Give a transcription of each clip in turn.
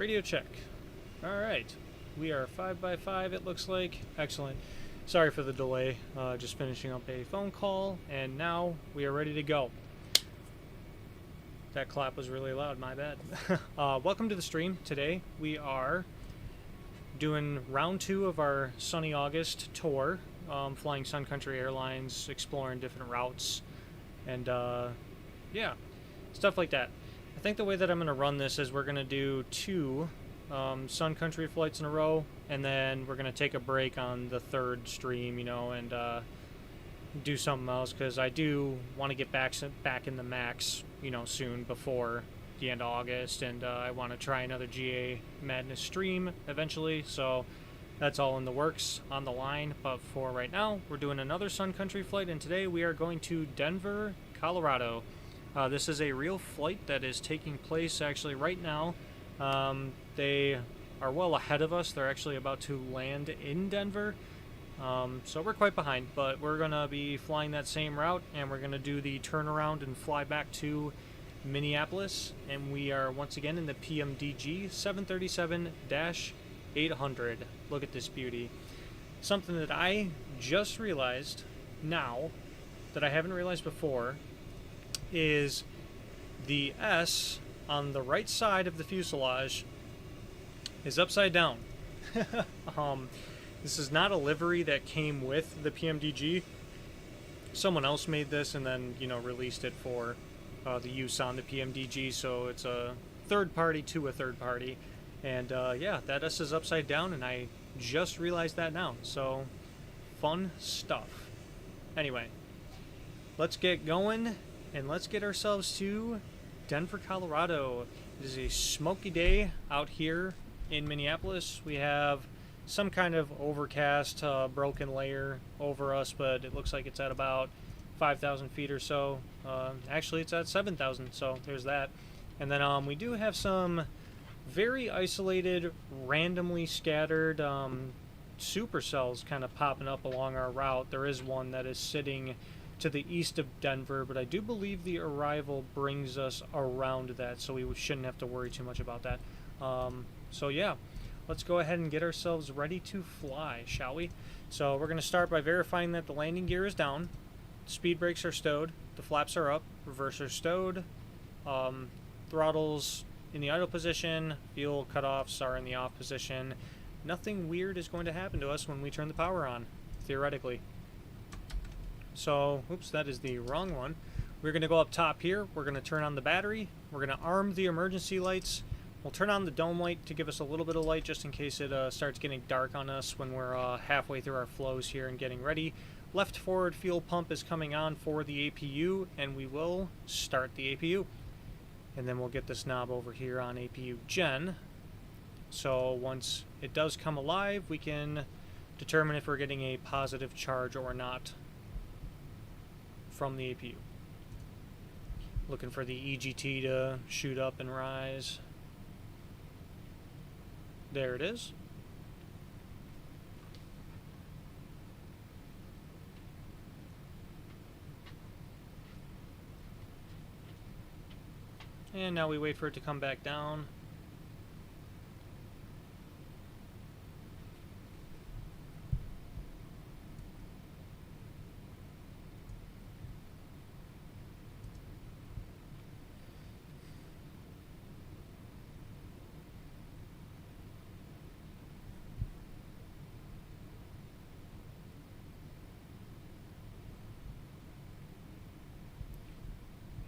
Radio check. Alright. We are 5x5, it looks like. Excellent. Sorry for the delay. Just finishing up a phone call, and now we are ready to go. That clap was really loud, my bad. Welcome to the stream. Today we are doing round 2 of our sunny August tour, flying Sun Country Airlines, exploring different routes, and yeah, stuff like that. I think the way that I'm going to run this is we're going to do 2 Sun Country flights in a row, and then we're going to take a break on the 3rd stream, you know, and do something else, because I do want to get back in the max, you know, soon before the end of August, and I want to try another GA Madness stream eventually, so that's all in the works, on the line. But for right now, we're doing another Sun Country flight, and today we are going to Denver, Colorado. This is a real flight that is taking place actually right now. They are well ahead of us. They're actually about to land in Denver. So we're quite behind, but we're going to be flying that same route, and we're going to do the turnaround and fly back to Minneapolis. And we are once again in the PMDG 737-800. Look at this beauty. Something that I just realized now that I haven't realized before is the S on the right side of the fuselage is upside down. This is not a livery that came with the PMDG. Someone else made this and then, you know, released it for the use on the PMDG, so it's a third party to a third party. And yeah, that S is upside down, and I just realized that now. So, fun stuff. Anyway, let's get going, and let's get ourselves to Denver, Colorado. It is a smoky day out here in Minneapolis. We have some kind of overcast, broken layer over us, but it looks like it's at about 5,000 feet or so. Actually, it's at 7,000, so there's that. And then we do have some very isolated, randomly scattered supercells kind of popping up along our route. There is one that is sitting to the east of Denver, but I do believe the arrival brings us around that, so we shouldn't have to worry too much about that. So yeah, let's go ahead and get ourselves ready to fly, shall we? So we're going to start by verifying that the landing gear is down, speed brakes are stowed, the flaps are up, reverse are stowed, throttles in the idle position, fuel cutoffs are in the off position. Nothing weird is going to happen to us when we turn the power on, theoretically. So, oops, that is the wrong one. We're going to go up top here. We're going to turn on the battery. We're going to arm the emergency lights. We'll turn on the dome light to give us a little bit of light just in case it starts getting dark on us when we're halfway through our flows here and getting ready. Left forward fuel pump is coming on for the APU, and we will start the APU. And then we'll get this knob over here on APU Gen. So once it does come alive, we can determine if we're getting a positive charge or not from the APU. Looking for the EGT to shoot up and rise. There it is. And now we wait for it to come back down.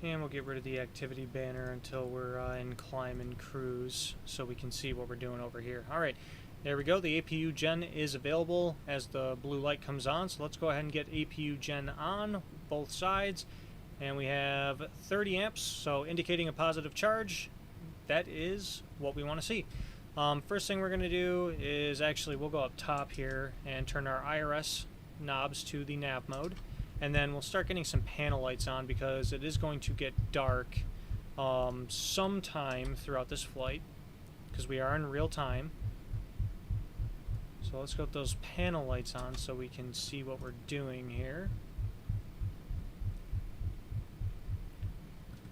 And we'll get rid of the activity banner until we're in climb and cruise so we can see what we're doing over here. Alright, there we go. The APU Gen is available as the blue light comes on. So let's go ahead and get APU Gen on both sides. And we have 30 amps, so indicating a positive charge. That is what we want to see. First thing we're going to do is actually we'll go up top here and turn our IRS knobs to the nav mode. And then we'll start getting some panel lights on because it is going to get dark sometime throughout this flight because we are in real time. So let's get those panel lights on so we can see what we're doing here.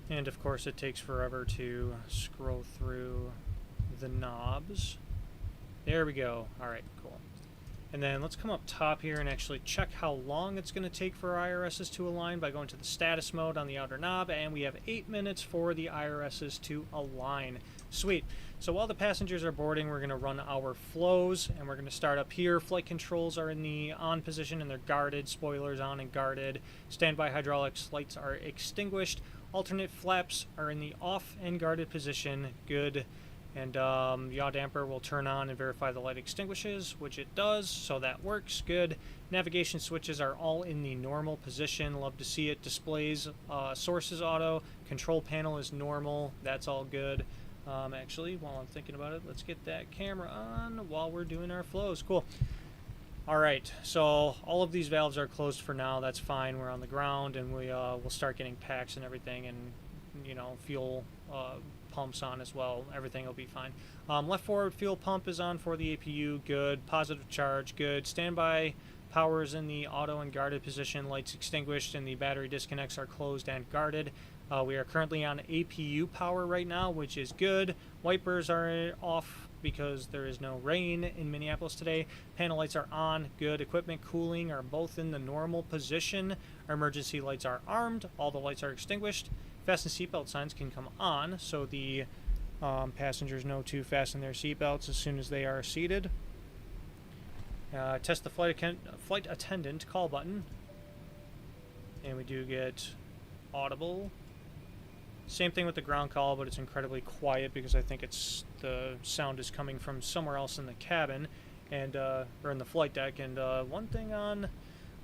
And of course it takes forever to scroll through the knobs. There we go. Alright, cool. And then let's come up top here and actually check how long it's going to take for IRSs to align by going to the status mode on the outer knob, and we have 8 minutes for the IRSs to align. Sweet. So while the passengers are boarding, we're going to run our flows, and we're going to start up here. Flight controls are in the on position and they're guarded. Spoilers on and guarded. Standby hydraulics lights are extinguished. Alternate flaps are in the off and guarded position. Good. And the yaw damper will turn on and verify the light extinguishes, which it does, so that works. Good. Navigation switches are all in the normal position. Love to see it. Displays, sources auto. Control panel is normal. That's all good. Actually, while I'm thinking about it, let's get that camera on while we're doing our flows. Cool. Alright, so all of these valves are closed for now. That's fine. We're on the ground, and we'll start getting packs and everything, and, you know, fuel pumps on as well. Everything will be fine. Left forward fuel pump is on for the APU. Good. Positive charge. Good. Standby power is in the auto and guarded position. Lights extinguished, and the battery disconnects are closed and guarded. We are currently on APU power right now, which is good. Wipers are off because there is no rain in Minneapolis today. Panel lights are on. Good. Equipment cooling are both in the normal position. Our emergency lights are armed. All the lights are extinguished. Fasten seatbelt signs can come on, so the passengers know to fasten their seatbelts as soon as they are seated. Test the flight attendant call button, and we do get audible. Same thing with the ground call, but it's incredibly quiet because I think the sound is coming from somewhere else in the cabin, and or in the flight deck. And one thing on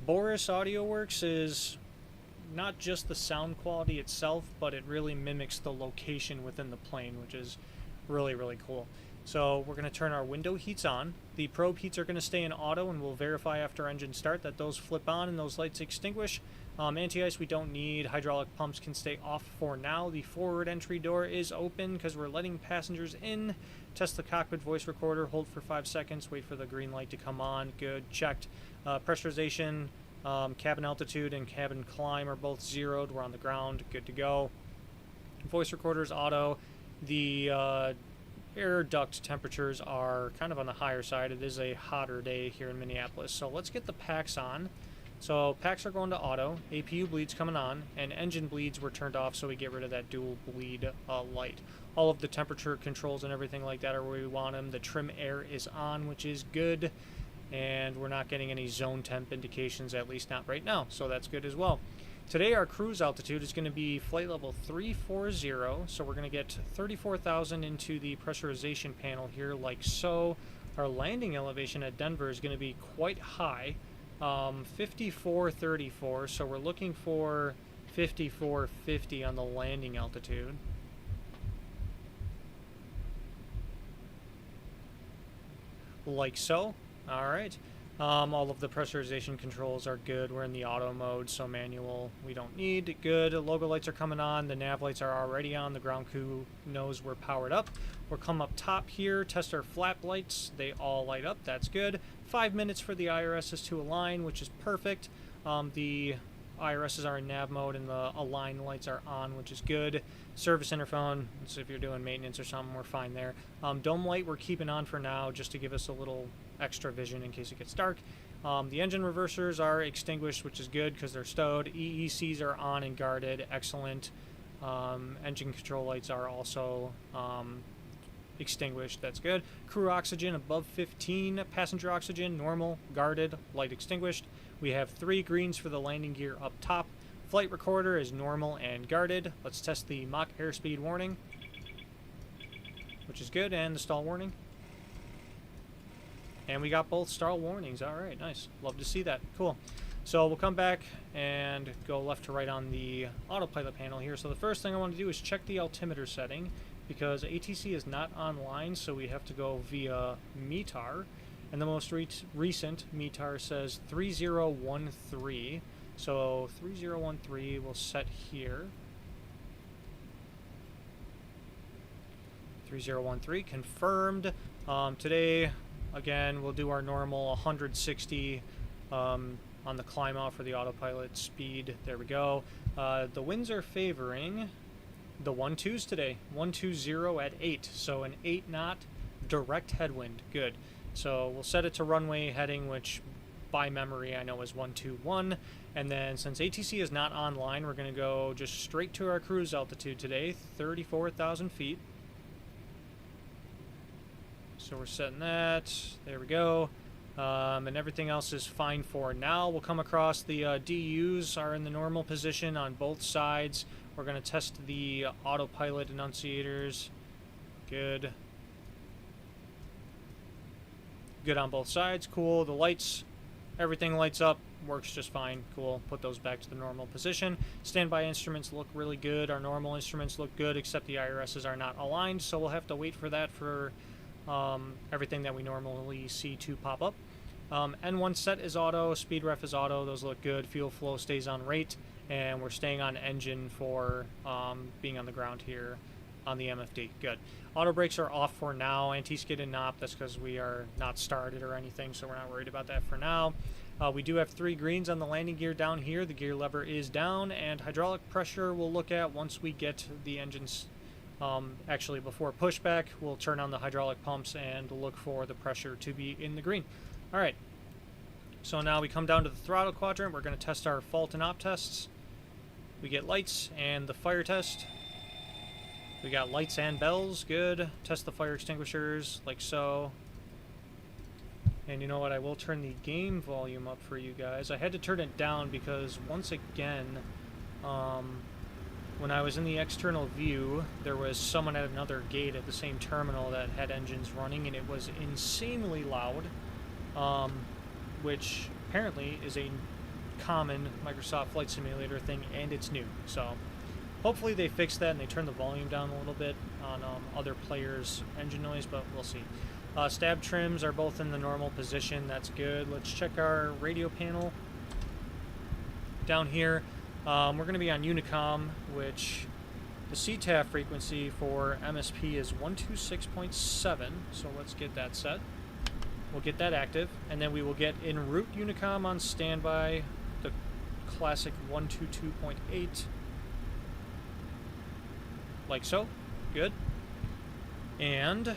Boris AudioWorks is not just the sound quality itself, but it really mimics the location within the plane, which is really, really cool. So we're going to turn our window heats on. The probe heats are going to stay in auto, and we'll verify after engine start that those flip on and those lights extinguish. Anti-ice we don't need. Hydraulic pumps can stay off for now. The forward entry door is open because we're letting passengers in. Test the cockpit voice recorder. Hold for 5 seconds. Wait for the green light to come on. Good. Checked. Pressurization, cabin altitude, and cabin climb are both zeroed. We're on the ground. Good to go. Voice recorder is auto. The air duct temperatures are kind of on the higher side. It is a hotter day here in Minneapolis. So let's get the packs on. So packs are going to auto, APU bleeds coming on, and engine bleeds were turned off, so we get rid of that dual bleed light. All of the temperature controls and everything like that are where we want them. The trim air is on, which is good, and we're not getting any zone temp indications, at least not right now, so that's good as well. Today our cruise altitude is going to be flight level 340, so we're going to get 34,000 into the pressurization panel here, like so. Our landing elevation at Denver is going to be quite high. 5434, so we're looking for 5450 on the landing altitude. Like so. Alright. All of the pressurization controls are good. We're in the auto mode, so manual we don't need. Good. Logo lights are coming on. The nav lights are already on. The ground crew knows we're powered up. We'll come up top here, test our flap lights. They all light up. That's good. 5 minutes for the IRSs to align, which is perfect. The IRSs are in nav mode and the align lights are on, which is good. Service interphone, so if you're doing maintenance or something, we're fine there. Dome light we're keeping on for now just to give us a little extra vision in case it gets dark. The engine reversers are extinguished, which is good because they're stowed. EECs are on and guarded. Excellent. Engine control lights are also extinguished. That's good. Crew oxygen above 15. Passenger oxygen normal, guarded, light extinguished. We have 3 greens for the landing gear up top. Flight recorder is normal and guarded. Let's test the Mach airspeed warning, which is good, and the stall warning. And we got both stall warnings. Alright, nice. Love to see that. Cool. So we'll come back and go left to right on the autopilot panel here. So the first thing I want to do is check the altimeter setting, because ATC is not online, so we have to go via METAR. And the most recent METAR says 3013. So 3013 we'll set here. 3013 confirmed. Today, again, we'll do our normal 160 on the climb out for the autopilot speed. There we go. The winds are favoring the 1-2s today. 120 at 8, so an 8 knot direct headwind. Good. So we'll set it to runway heading, which by memory I know is 121. And then since ATC is not online, we're going to go just straight to our cruise altitude today, 34,000 feet. So we're setting that. There we go. And everything else is fine for now. We'll come across the DUs are in the normal position on both sides. We're going to test the autopilot annunciators. Good. Good on both sides. Cool. The lights, everything lights up. Works just fine. Cool. Put those back to the normal position. Standby instruments look really good. Our normal instruments look good, except the IRSs are not aligned, so we'll have to wait for that for everything that we normally see to pop up. N1 set is auto, speed ref is auto, those look good. Fuel flow stays on rate, and we're staying on engine for being on the ground here on the MFD. Good. Auto brakes are off for now. Anti-skid and NOP, that's because we are not started or anything, so we're not worried about that for now. We do have 3 greens on the landing gear down here. The gear lever is down, and hydraulic pressure we'll look at once we get the engines. Actually, before pushback, we'll turn on the hydraulic pumps and look for the pressure to be in the green. All right, so now we come down to the throttle quadrant. We're going to test our fault and op tests. We get lights and the fire test. We got lights and bells. Good. Test the fire extinguishers like so. And you know what? I will turn the game volume up for you guys. I had to turn it down because once again, when I was in the external view, there was someone at another gate at the same terminal that had engines running, and it was insanely loud, which apparently is a common Microsoft Flight Simulator thing, and it's new. So hopefully they fix that and they turn the volume down a little bit on other players' engine noise, but we'll see. Stab trims are both in the normal position. That's good. Let's check our radio panel down here. We're going to be on Unicom, which the CTAF frequency for MSP is 126.7, so let's get that set. We'll get that active, and then we will get en route Unicom on standby, the classic 122.8, like so. Good. And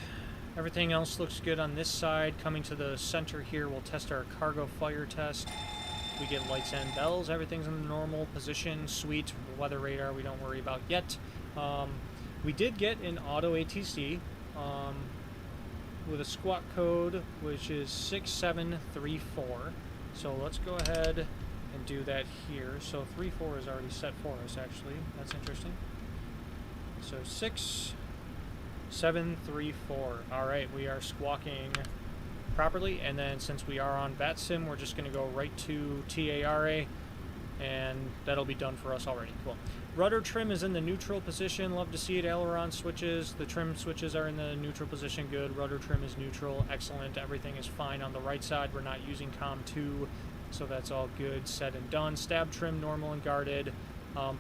everything else looks good on this side. Coming to the center here, we'll test our cargo fire test. We get lights and bells. Everything's in the normal position. Sweet. Weather radar we don't worry about yet. We did get an auto ATC with a squawk code, which is 6734. So let's go ahead and do that here. So 34 is already set for us, actually. That's interesting. So 6734. All right, we are squawking properly, and then since we are on VATSIM, we're just going to go right to TARA, and that'll be done for us already. Cool. Rudder trim is in the neutral position. Love to see it. Aileron switches. The trim switches are in the neutral position. Good. Rudder trim is neutral. Excellent. Everything is fine on the right side. We're not using COM2, so that's all good, said and done. Stab trim, normal and guarded.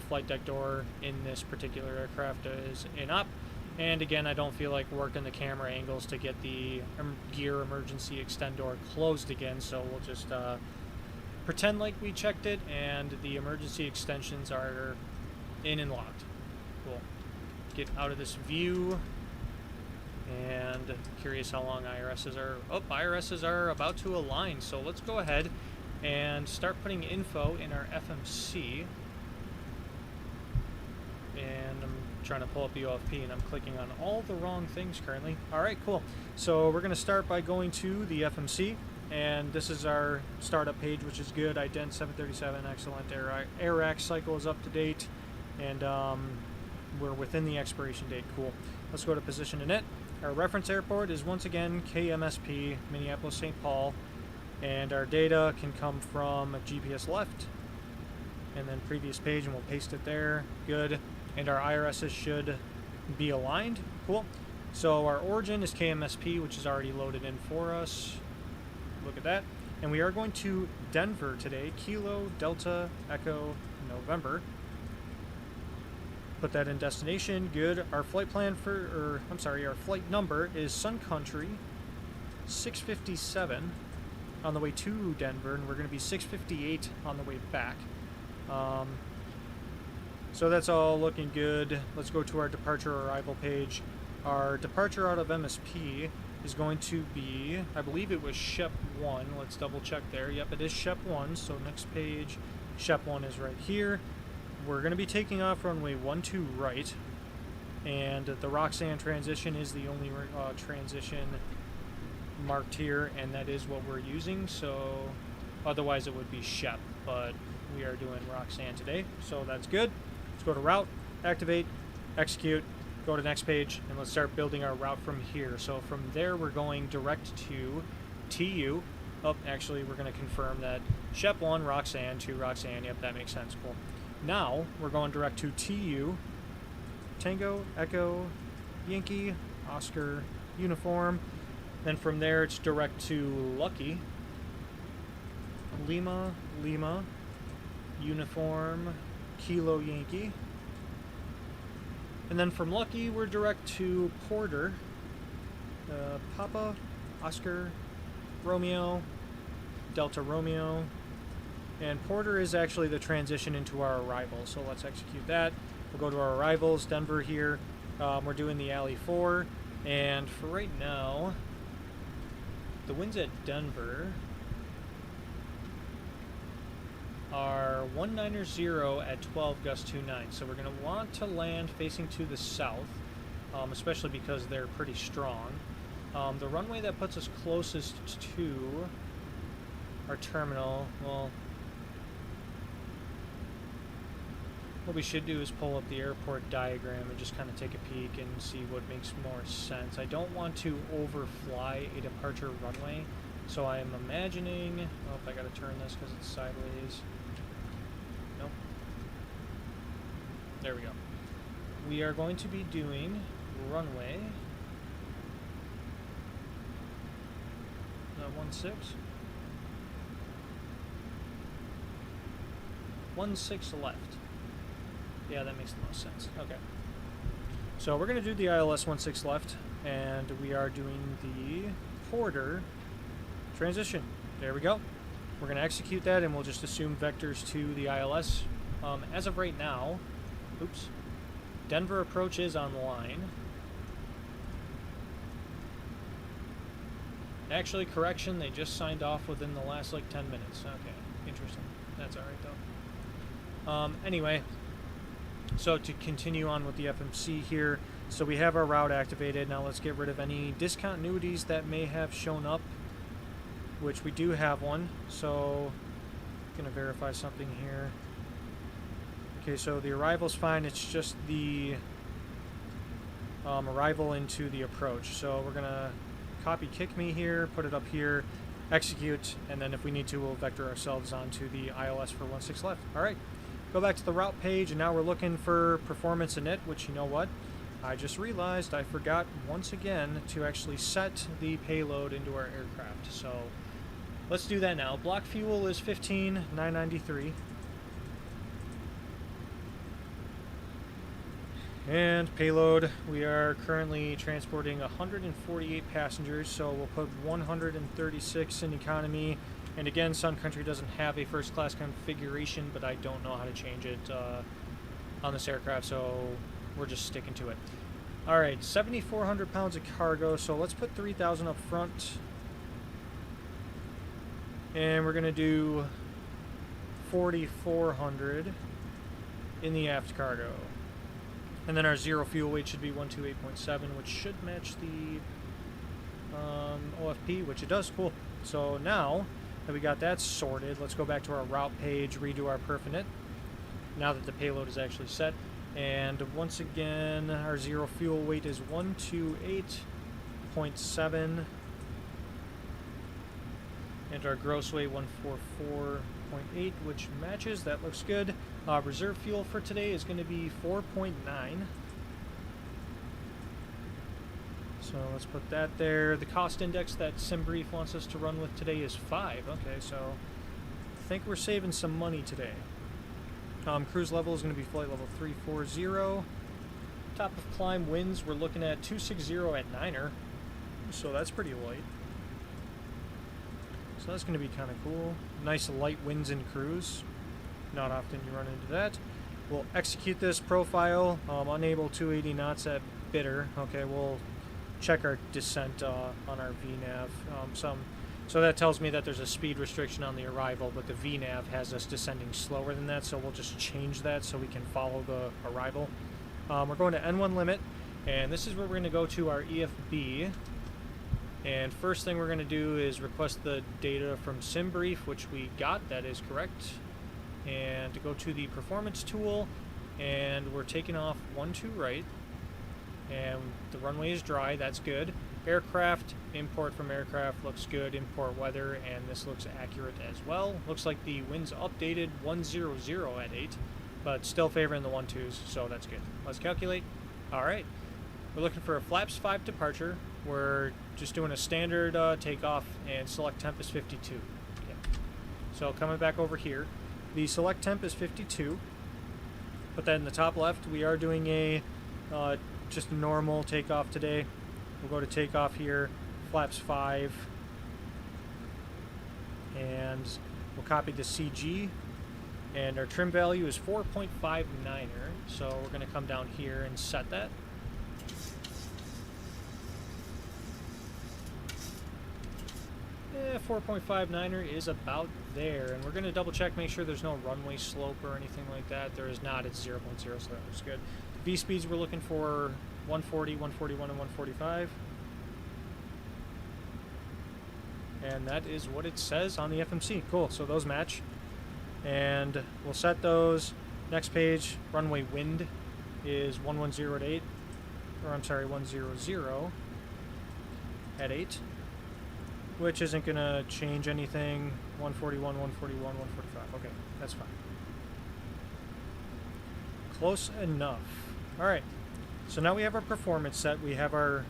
Flight deck door in this particular aircraft is in up. And again, I don't feel like working the camera angles to get the gear emergency extend door closed again, so we'll just pretend like we checked it, and the emergency extensions are in and locked. Cool. Get out of this view, and curious how long IRSs are. Oh, IRSs are about to align, so let's go ahead and start putting info in our FMC. And I'm trying to pull up the OFP, and I'm clicking on all the wrong things currently. All right, cool. So we're going to start by going to the FMC, and this is our startup page, which is good. Ident 737, excellent. AirAx cycle is up to date, and we're within the expiration date. Cool. Let's go to position init. Our reference airport is once again KMSP, Minneapolis, St. Paul, and our data can come from GPS left, and then previous page, and we'll paste it there. Good. And our IRSs should be aligned. Cool. So our origin is KMSP, which is already loaded in for us. Look at that. And we are going to Denver today. Kilo, Delta, Echo, November. Put that in destination. Good. Our flight plan our flight number is Sun Country 657 on the way to Denver, and we're going to be 658 on the way back. So that's all looking good. Let's go to our departure arrival page. Our departure out of MSP is going to be, I believe it was Shep 1. Let's double check there. Yep, it is Shep 1. So next page, Shep 1 is right here. We're going to be taking off runway 12 right. And the Roxanne transition is the only transition marked here, and that is what we're using. So otherwise it would be Shep, but we are doing Roxanne today, so that's good. Let's go to route, activate, execute, go to next page, and let's start building our route from here. So from there we're going direct to TU. Oh, actually we're going to confirm that Shep 1, Roxanne, 2, Roxanne. Yep, that makes sense. Cool. Now we're going direct to TU, Tango, Echo, Yankee, Oscar, Uniform. Then from there it's direct to Lucky, Lima, Lima, Uniform, Kilo, Yankee. And then from Lucky we're direct to Porter, Papa, Oscar, Romeo, Delta Romeo. And Porter is actually the transition into our arrival, so let's execute that. We'll go to our arrivals, Denver here. We're doing the Alley 4, and for right now, the winds at Denver are 190 at 12 gust 29. So we're going to want to land facing to the south, especially because they're pretty strong. The runway that puts us closest to our terminal, well, what we should do is pull up the airport diagram and just kind of take a peek and see what makes more sense. I don't want to overfly a departure runway, so I am imagining, oh, if I gotta turn this because it's sideways. Nope. There we go. We are going to be doing runway 16 left. Yeah, that makes the most sense. Okay. So we're going to do the ILS 16 left, and we are doing the Porter transition. There we go. We're going to execute that, and we'll just assume vectors to the ILS. As of right now, oops, Denver approach is on the line. Actually, correction, they just signed off within the last, like, 10 minutes. Okay, interesting. That's alright, though. Anyway, so to continue on with the FMC here, so we have our route activated. Now let's get rid of any discontinuities that may have shown up, which we do have one. So I'm going to verify something here. Okay, so the arrival's fine. It's just the arrival into the approach. So we're going to copy kick me here, put it up here, execute, and then if we need to, we'll vector ourselves onto the ILS for 16 left. All right. Go back to the route page, and now we're looking for performance init, which, you know what? I just realized I forgot once again to actually set the payload into our aircraft. So let's do that now. Block fuel is 15,993. And payload, we are currently transporting 148 passengers, so we'll put 136 in economy. And again, Sun Country doesn't have a first class configuration, but I don't know how to change it on this aircraft, so we're just sticking to it. Alright, 7,400 pounds of cargo, so let's put 3,000 up front. And we're going to do 4,400 in the aft cargo. And then our zero fuel weight should be 128.7, which should match the OFP, which it does. Cool. So now that we got that sorted, let's go back to our route page, redo our perf init, now that the payload is actually set. And once again, our zero fuel weight is 128.7, and our gross weight 144.8, which matches. That looks good. Reserve fuel for today is going to be 4.9. So let's put that there. The cost index that SimBrief wants us to run with today is 5. Okay, so I think we're saving some money today. Cruise level is going to be flight level 340. Top of climb winds, we're looking at 260 at 9er. So that's pretty light. So that's going to be kind of cool. Nice light winds in cruise. Not often you run into that. We'll execute this profile, unable 280 knots at bitter. Okay, we'll check our descent on our VNav. So that tells me that there's a speed restriction on the arrival, but the VNav has us descending slower than that, so we'll just change that so we can follow the arrival. We're going to N1 limit, and this is where we're going to go to our EFB. And first thing we're going to do is request the data from SimBrief, which we got. That is correct. And to go to the performance tool, and we're taking off 1-2 right, and the runway is dry. That's good. Aircraft, import from aircraft looks good. Import weather, and this looks accurate as well. Looks like the wind's updated 100 at 8, but still favoring the 1-2s, so that's good. Let's calculate. All right, we're looking for a flaps 5 departure. We're just doing a standard takeoff, and select temp is 52. Okay. So coming back over here, the select temp is 52, but then in the top left we are doing a just a normal takeoff today. We'll go to takeoff here, flaps 5, and we'll copy the CG, and our trim value is 4.59er, so we're going to come down here and set that. Yeah, 4.59er is about there, and we're going to double check, make sure there's no runway slope or anything like that. There is not. It's 0.0, so that looks good. V speeds we're looking for 140, 141, and 145. And that is what it says on the FMC. Cool, so those match. And we'll set those. Next page, runway wind is 110 at 8. Or I'm sorry, 100 at 8. Which isn't going to change anything. 141, 141, 145. Okay, that's fine. Close enough. Alright, so now we have our performance set. We have our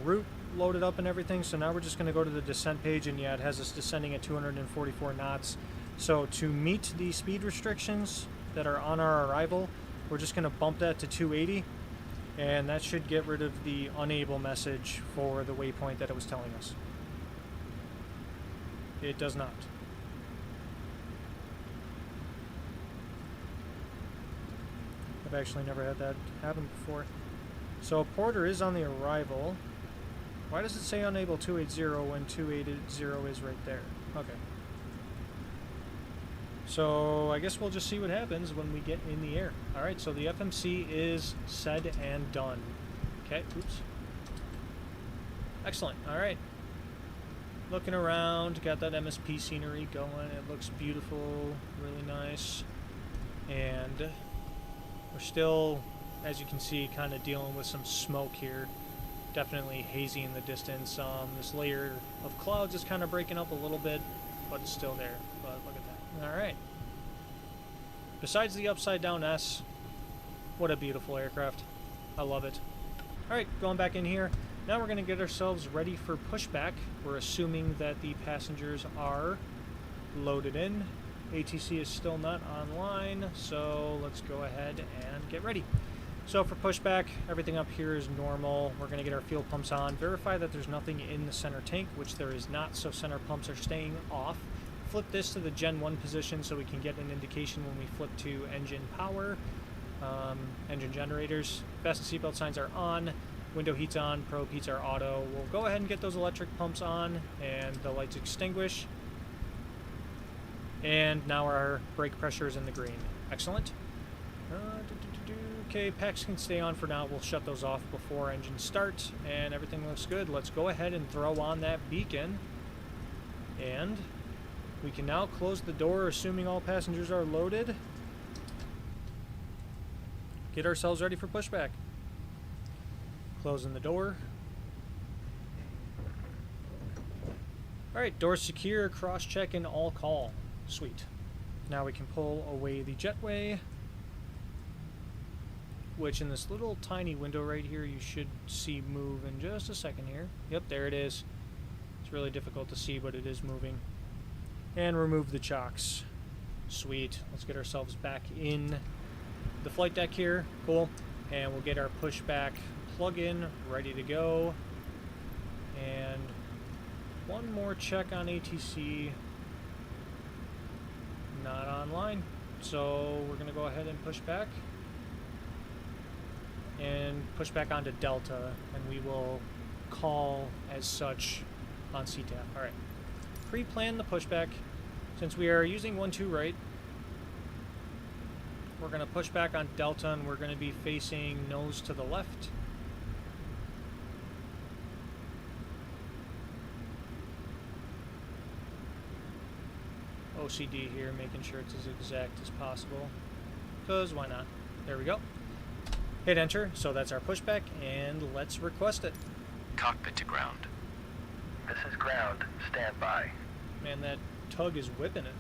route loaded up and everything. So now we're just going to go to the descent page, and yeah, it has us descending at 244 knots. So to meet the speed restrictions that are on our arrival, we're just going to bump that to 280. And that should get rid of the unable message for the waypoint that it was telling us. It does not. I've actually never had that happen before. So Porter is on the arrival. Why does it say unable 280 when 280 is right there? Okay. So I guess we'll just see what happens when we get in the air. Alright, so the FMC is said and done. Okay, oops. Excellent, alright. Looking around, got that MSP scenery going. It looks beautiful, really nice. And we're still, as you can see, kind of dealing with some smoke here. Definitely hazy in the distance. This layer of clouds is kind of breaking up a little bit, but it's still there. But look at that. Alright. Besides the upside down S, what a beautiful aircraft. I love it. Alright, going back in here. Now we're going to get ourselves ready for pushback. We're assuming that the passengers are loaded in. ATC is still not online, so let's go ahead and get ready. So for pushback, everything up here is normal. We're going to get our fuel pumps on. Verify that there's nothing in the center tank, which there is not, so center pumps are staying off. Flip this to the Gen 1 position so we can get an indication when we flip to engine power. Engine generators. Fasten seatbelt signs are on. Window heat's on, probe heats are auto. We'll go ahead and get those electric pumps on, and the lights extinguish. And now our brake pressure is in the green. Excellent. Okay, packs can stay on for now. We'll shut those off before engines start, and everything looks good. Let's go ahead and throw on that beacon. And we can now close the door, assuming all passengers are loaded. Get ourselves ready for pushback. Closing the door. Alright, door secure, cross-check, and all call. Sweet. Now we can pull away the jetway, which in this little tiny window right here you should see move in just a second here. Yep, there it is. It's really difficult to see, but it is moving. And remove the chocks. Sweet. Let's get ourselves back in the flight deck here. Cool. And we'll get our pushback plug-in ready to go. And one more check on ATC. Not online. so we're going to go ahead and push back. And push back onto Delta, and we will call as such on CTAF. Alright. Pre-plan the pushback. Since we are using 1-2 right, we're going to push back on Delta, and we're going to be facing nose to the left. OCD here, making sure it's as exact as possible. Because why not? There we go. Hit enter, so that's our pushback, and let's request it. Cockpit to ground. This is ground. Stand by. Man, that tug is whipping it.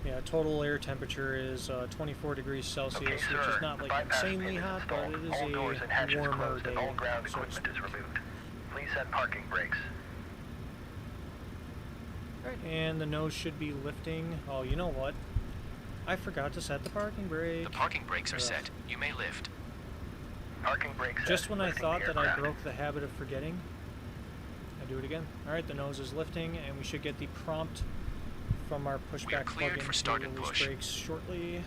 Yeah, total air temperature is 24 degrees Celsius, Okay, which sir. is not like Bypass insanely pin hot, but installed. it is All doors and hatches a warmer closed day. and all ground so to equipment speak. is removed. Please set parking brakes. Right, and the nose should be lifting. Oh, you know what? I forgot to set the parking brake. The parking brakes are set. You may lift. Parking brakes set. Just when I Lifting thought the that I aircraft. broke the habit of forgetting, I do it again. Alright, the nose is lifting, and we should get the prompt from our We are pushback cleared plug-in for to start and release push. brakes shortly.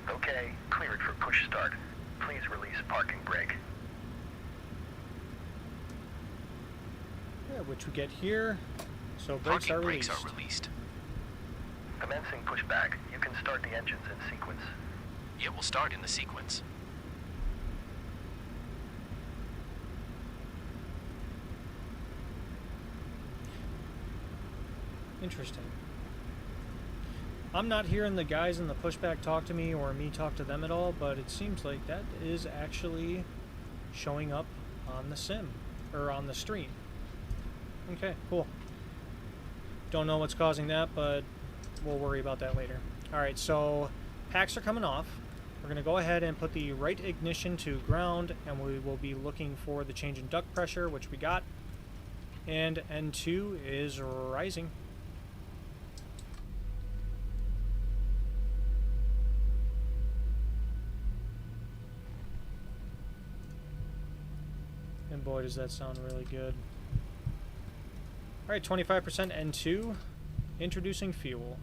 Okay, cleared for push start. Please release parking brake. Yeah, which we get here. So brakes Parking are brakes released. are released. Commencing pushback. You can start the engines in sequence. It will start in the sequence. Interesting. I'm not hearing the guys in the pushback talk to me or me talk to them at all, but it seems like that is actually showing up on the sim, or on the stream. Okay, cool. Don't know what's causing that, but we'll worry about that later. Alright, so packs are coming off. We're going to go ahead and put the right ignition to ground, and we will be looking for the change in duct pressure, which we got. And N2 is rising. And boy, does that sound really good. Alright, 25% N2. Introducing fuel.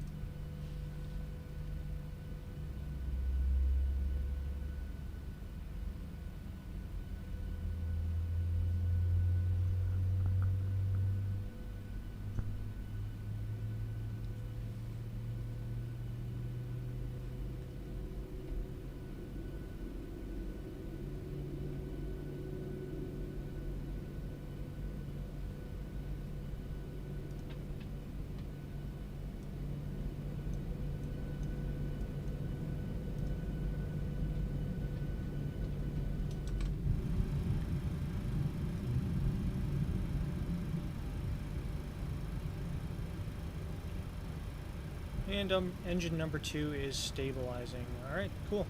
And engine number 2 is stabilizing. Alright, cool.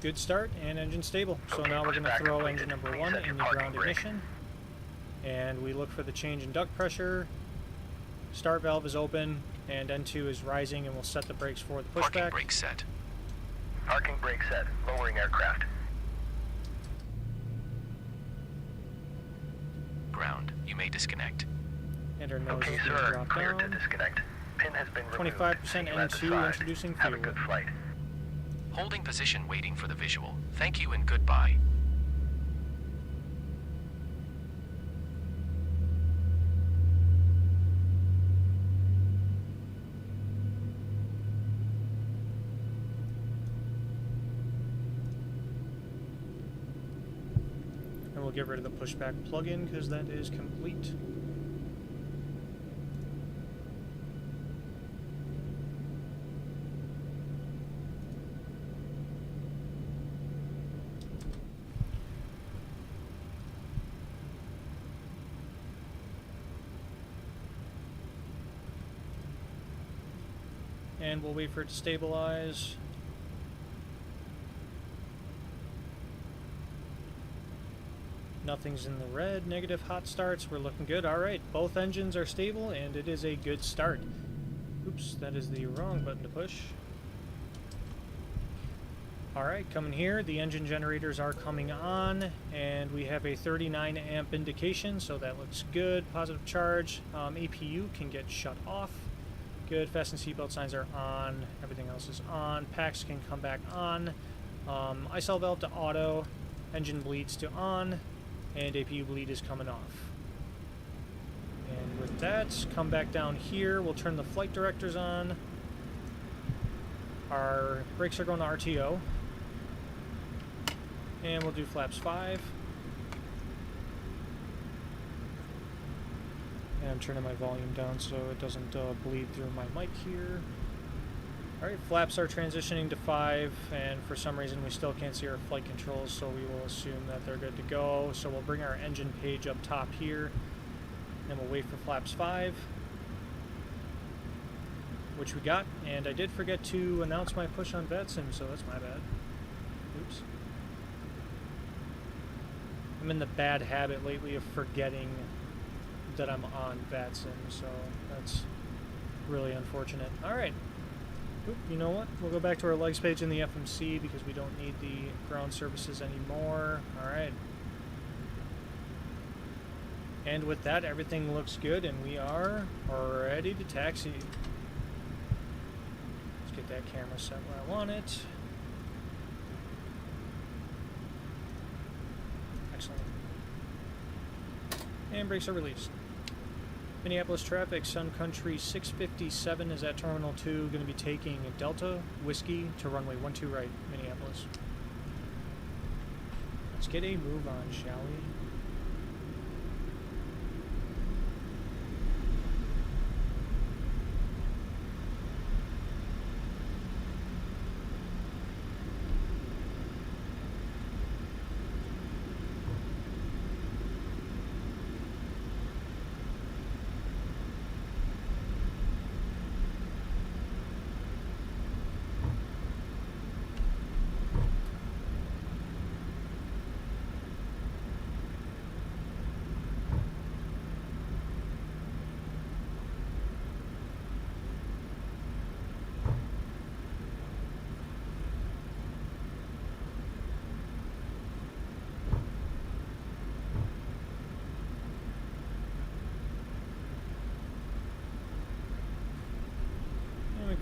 Good start, and engine stable. So Okay, now we're going to pushback throw completed. engine number Please 1 set your in the parking ground brake. ignition. And we look for the change in duct pressure. Start valve is open, and N2 is rising, and we'll set the brakes for the Parking pushback. brakes set. Parking brake set. Lowering aircraft. Ground. You may disconnect. And our nose Okay, is going to sir. drop Cleared to down. disconnect. Pin has been removed. 25% See you at the N2 side. introducing Have a fuel. good flight. Holding position waiting for the visual. Thank you and goodbye. And we'll get rid of the pushback plug-in because that is complete. And we'll wait for it to stabilize. Nothing's in the red. Negative hot starts. We're looking good. All right, both engines are stable, and it is a good start. Oops, that is the wrong button to push. All right, coming here. The engine generators are coming on, and we have a 39 amp indication, so that looks good. Positive charge. APU can get shut off. Good. Fasten seatbelt signs are on. Everything else is on. Packs can come back on. ISL valve to auto. Engine bleeds to on. And APU bleed is coming off. And with that, come back down here. We'll turn the flight directors on. Our brakes are going to RTO. And we'll do flaps 5. And I'm turning my volume down so it doesn't bleed through my mic here. Alright, flaps are transitioning to 5, and for some reason we still can't see our flight controls, so we will assume that they're good to go. So we'll bring our engine page up top here, and we'll wait for flaps 5, which we got. And I did forget to announce my push on VATSIM, so that's my bad. Oops. I'm in the bad habit lately of forgetting that I'm on VATSIM, so that's really unfortunate. Alright. Oop, you know what? We'll go back to our legs page in the FMC because we don't need the ground services anymore. Alright. And with that, everything looks good, and we are ready to taxi. Let's get that camera set where I want it. Excellent. And brakes are released. Minneapolis traffic, Sun Country 657 is at Terminal 2, going to be taking Delta Whiskey to runway 12 right, Minneapolis. Let's get a move on, shall we?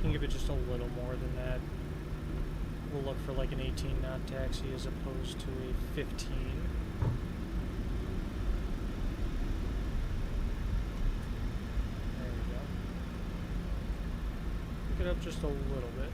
Can give it just a little more than that. We'll look for like an 18 knot taxi as opposed to a 15. There we go. Pick it up just a little bit.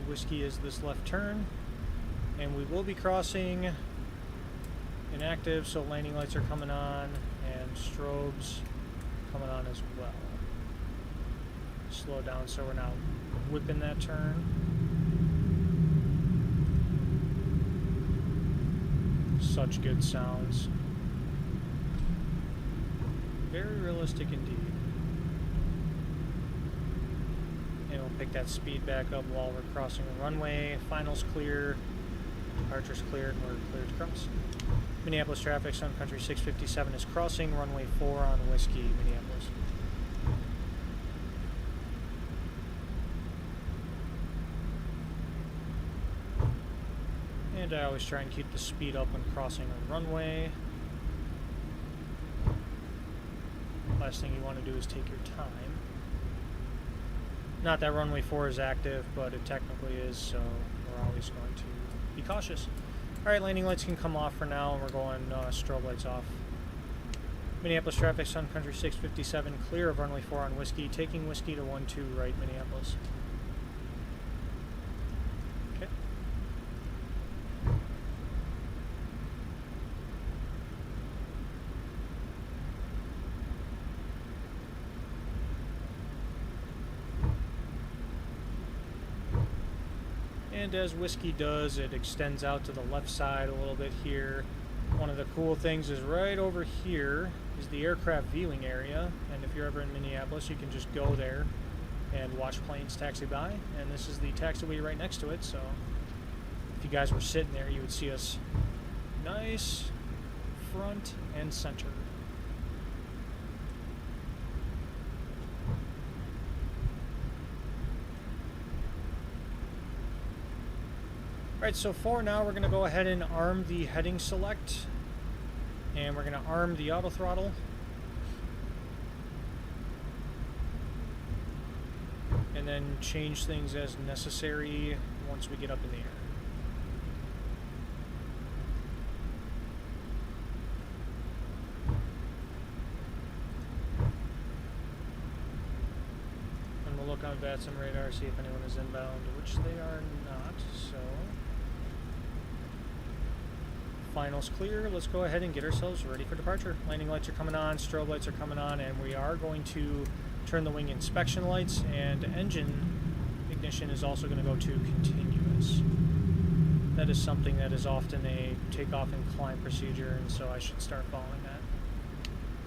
Whiskey is this left turn, and we will be crossing inactive, so landing lights are coming on and strobes coming on as well. Slow down so we're not whipping that turn. Such good sounds. Very realistic indeed. And we'll pick that speed back up while we're crossing the runway. Finals clear, departure's cleared, and we're cleared to cross. Minneapolis traffic, Sun Country 657 is crossing runway 4 on Whiskey, Minneapolis. And I always try and keep the speed up when crossing a runway. Last thing you want to do is take your time. Not that runway 4 is active, but it technically is, so we're always going to be cautious. Alright, landing lights can come off for now, and we're going strobe lights off. Minneapolis traffic, Sun Country 657, clear of runway 4 on Whiskey, taking Whiskey to 12 right, Minneapolis. Okay. And as Whiskey does, it extends out to the left side a little bit here. One of the cool things is right over here is the aircraft viewing area, and if you're ever in Minneapolis, you can just go there and watch planes taxi by, and this is the taxiway right next to it, so if you guys were sitting there, you would see us nice front and center. Alright, so for now we're going to go ahead and arm the heading select, and we're going to arm the auto throttle. And then change things as necessary once we get up in the air. And we'll look on VATSIM radar, see if anyone is inbound, which they are not, so... Finals clear. Let's go ahead and get ourselves ready for departure. Landing lights are coming on, strobe lights are coming on, and we are going to turn the wing inspection lights, and engine ignition is also going to go to continuous. That is something that is often a takeoff and climb procedure, and so I should start following that.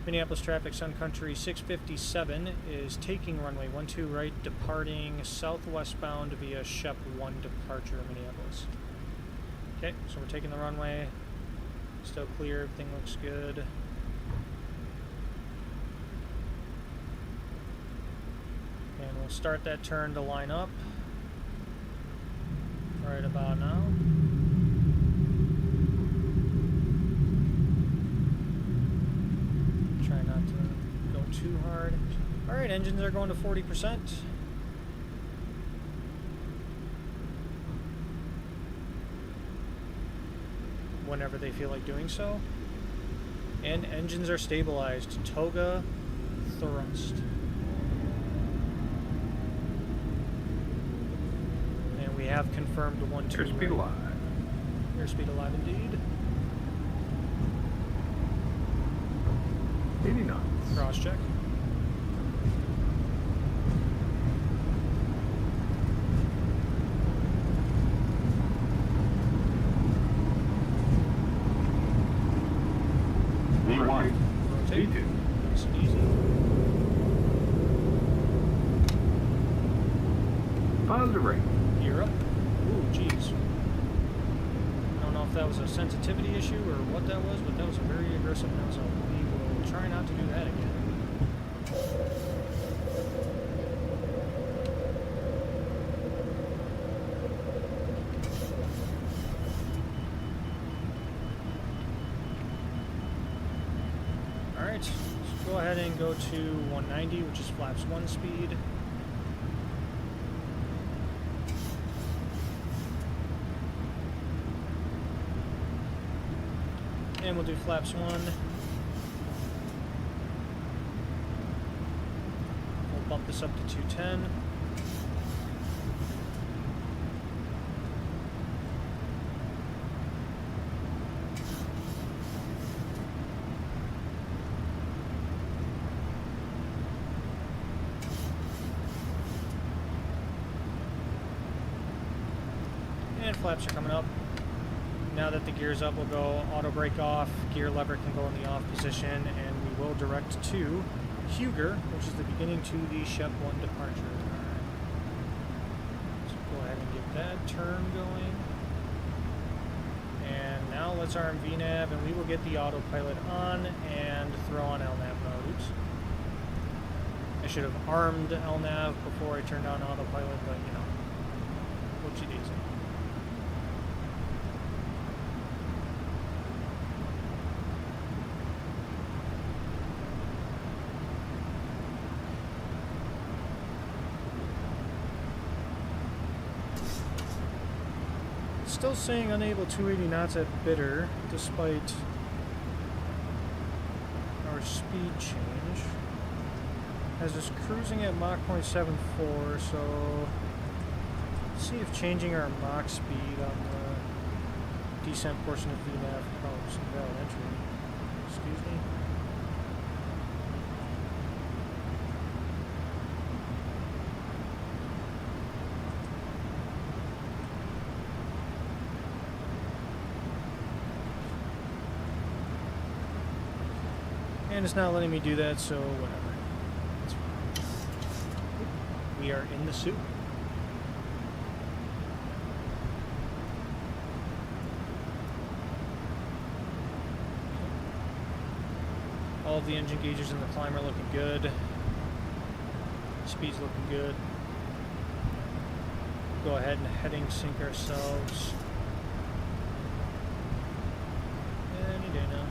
Minneapolis traffic, Sun Country 657 is taking runway 12 right, departing southwestbound via Shep 1 departure, Minneapolis. Okay, so we're taking the runway. Still clear, everything looks good. And we'll start that turn to line up right about now. Try not to go too hard. Alright, engines are going to 40%. Whenever they feel like doing so. And engines are stabilized. Toga thrust. And we have confirmed 12 Airspeed right. alive. Airspeed alive indeed. 80 knots. Cross check. V1. Rotate. V2. Nice and easy. Positive rate. Gear up. Ooh, jeez. I don't know if that was a sensitivity issue or what that was, but that was a very aggressive nose up. We will try not to do that again. Alright, let's go ahead and go to 190, which is flaps 1 speed. And we'll do flaps 1. We'll bump this up to 210. And flaps are coming up. Now that the gear's up, we'll go auto brake off, gear lever can go in the off position, and we will direct to Huger, which is the beginning to the Shep 1 departure. Alright. So go ahead and get that turn going. And now let's arm VNAV, and we will get the autopilot on and throw on LNAV mode. Oops. I should have armed LNAV before I turned on autopilot, but you know, whoopsie daisy. Still saying unable 280 knots at bitter, despite our speed change. Has us cruising at Mach 0.74, so let's see if changing our Mach speed on the descent portion of VNAV helps. Invalid entry. Excuse me. And it's not letting me do that, so whatever. It's fine. We are in the soup. All of the engine gauges in the climb are looking good. Speed's looking good. Go ahead and heading sync ourselves. Any day now.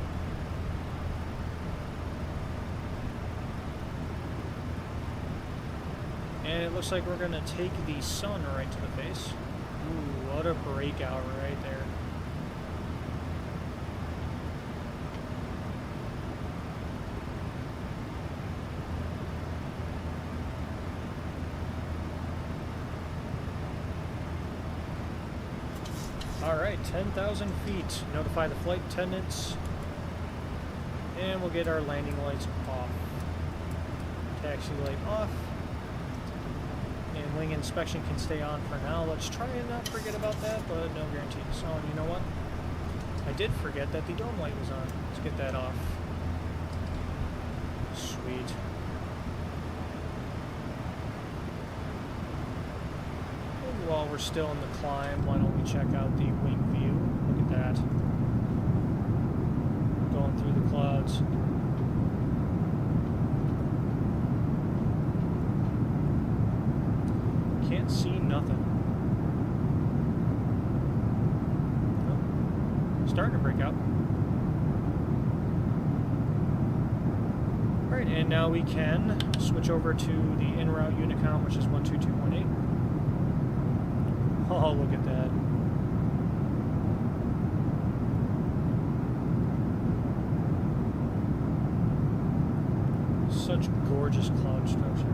And it looks like we're gonna take the sun right to the face. Ooh, what a breakout right there. Alright, 10,000 feet. Notify the flight attendants. And we'll get our landing lights off. Taxi light off. And wing inspection can stay on for now. Let's try and not forget about that, but no guarantees. Oh, you know what? I did forget that the dome light was on. Let's get that off. Sweet. And while we're still in the climb, why don't we check out the wing view? Look at that. Going through the clouds. Can't see nothing. Oh, starting to break out. Alright, and now we can switch over to the en route unit count, which is 122.8. Oh, look at that. Such gorgeous cloud structure.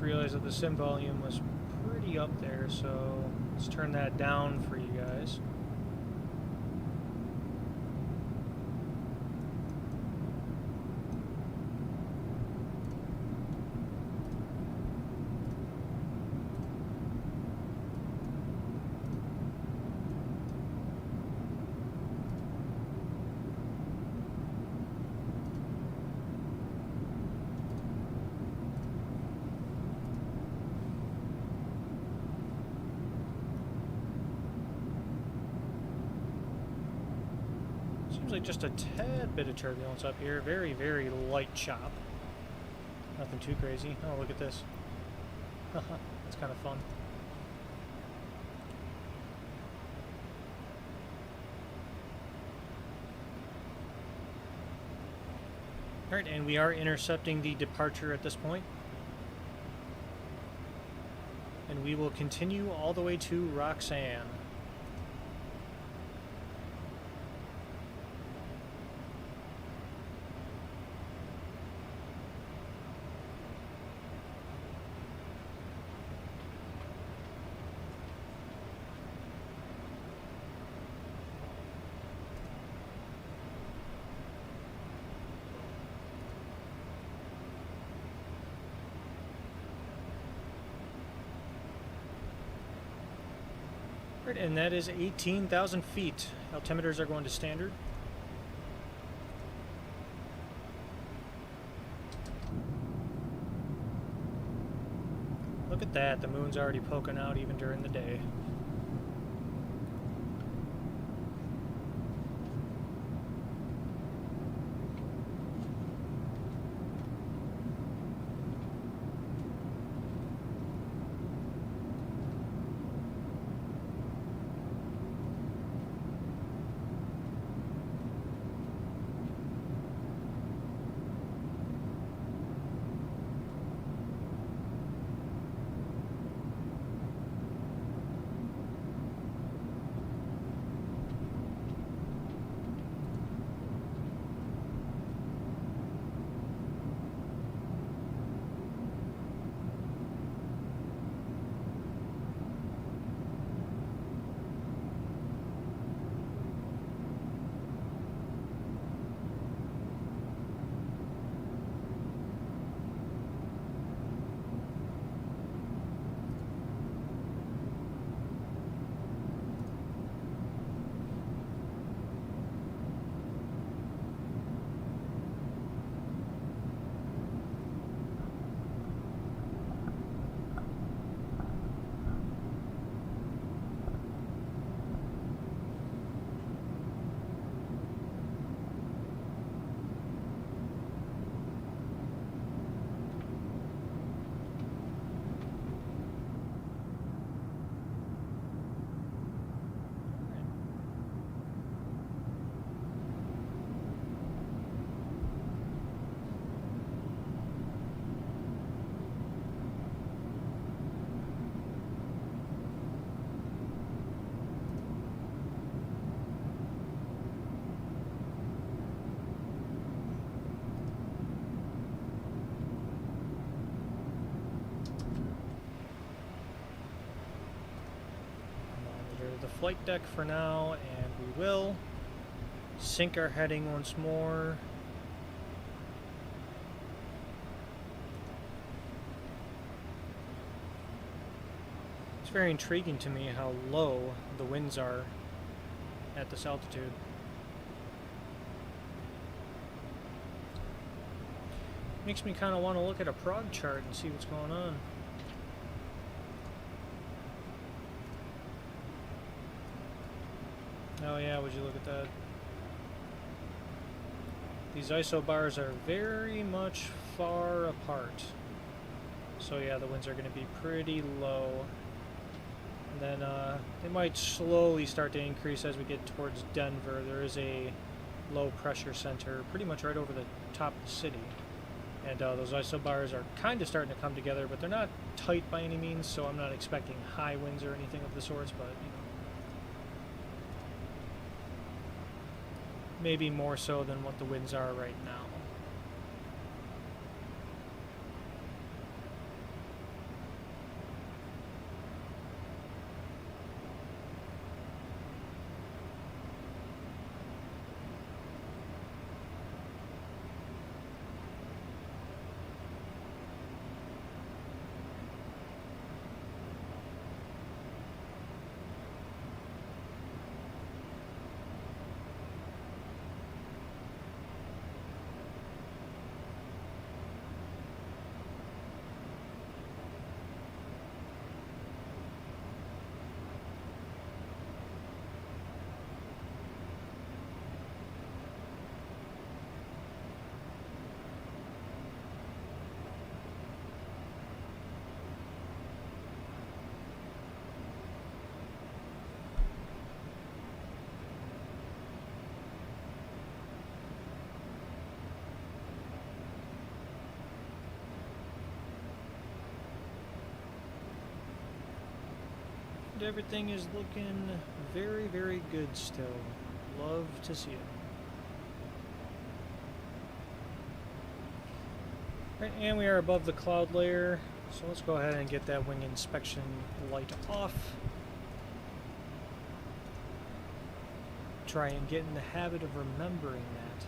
Realized that the sim volume was pretty up there, so let's turn that down for you guys. Seems like just a tad bit of turbulence up here. Very, very light chop. Nothing too crazy. Oh, look at this. That's kind of fun. Alright, and we are intercepting the departure at this point. And we will continue all the way to Roxanne. And that is 18,000 feet. Altimeters are going to standard. Look at that, the moon's already poking out even during the day. the flight deck for now, and we will sync our heading once more. It's very intriguing to me how low the winds are at this altitude. Makes me kind of want to look at a prog chart and see what's going on. Oh yeah, would you look at that? These isobars are very much far apart. So yeah, the winds are going to be pretty low. And then they might slowly start to increase as we get towards Denver. There is a low pressure center pretty much right over the top of the city. And those isobars are kind of starting to come together, but they're not tight by any means, so I'm not expecting high winds or anything of the sorts, but you know, maybe more so than what the winds are right now. Everything is looking very, very good still. Love to see it. Right, and we are above the cloud layer, so let's go ahead and get that wing inspection light off. Try and get in the habit of remembering that.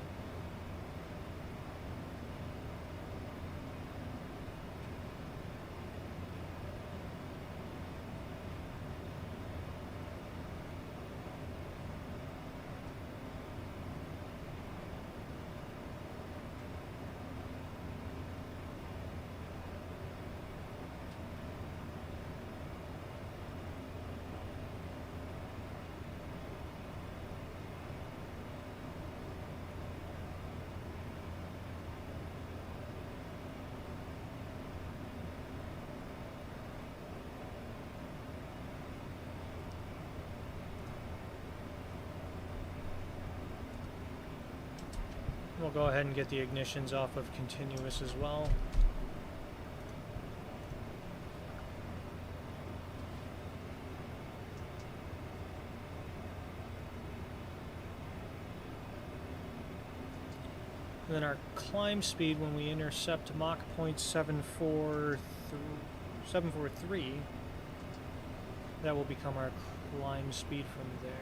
We'll go ahead and get the ignitions off of continuous as well. And then our climb speed when we intercept Mach point 743, that will become our climb speed from there.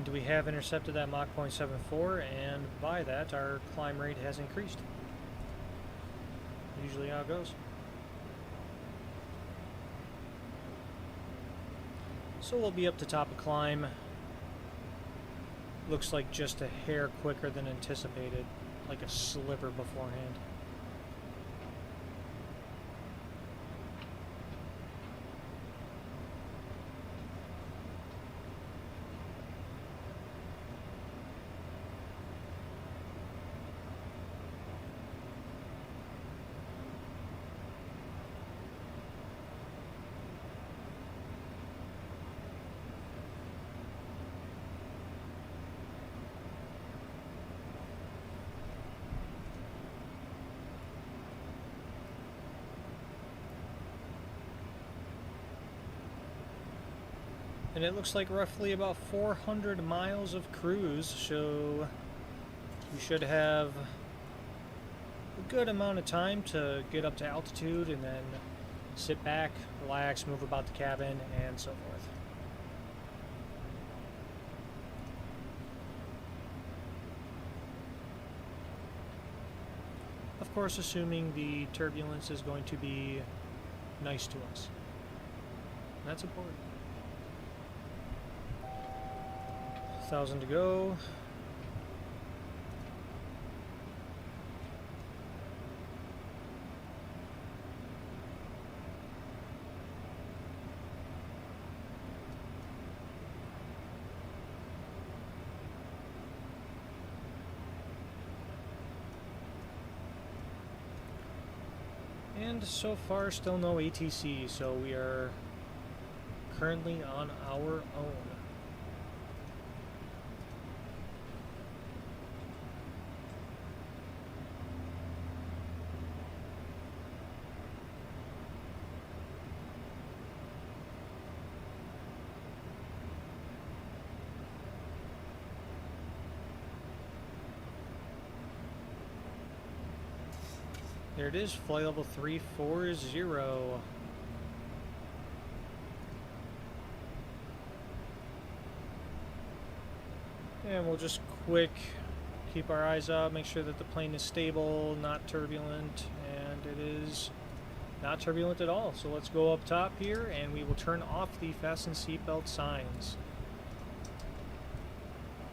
And we have intercepted that Mach 0.74, and by that, our climb rate has increased. Usually how it goes. So we'll be up to top of climb. Looks like just a hair quicker than anticipated, like a sliver beforehand. And it looks like roughly about 400 miles of cruise, so we should have a good amount of time to get up to altitude and then sit back, relax, move about the cabin, and so forth. Of course, assuming the turbulence is going to be nice to us. That's important. 1,000 to go. And so far, still no ATC, so we are currently on our own. There it is, flight level 340. And we'll just quick keep our eyes up, make sure that the plane is stable, not turbulent, and it is not turbulent at all. So let's go up top here and we will turn off the fasten seatbelt signs.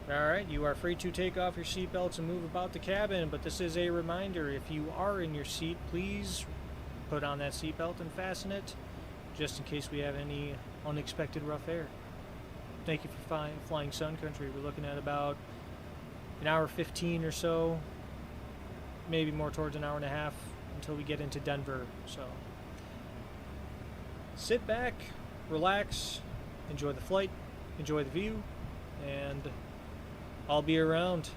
Alright, you are free to take off your seatbelts and move about the cabin, but this is a reminder, if you are in your seat, please put on that seatbelt and fasten it, just in case we have any unexpected rough air. Thank you for flying Sun Country. We're looking at about an hour 15 or so, maybe more towards an hour and a half until we get into Denver. So sit back, relax, enjoy the flight, enjoy the view, and I'll be around.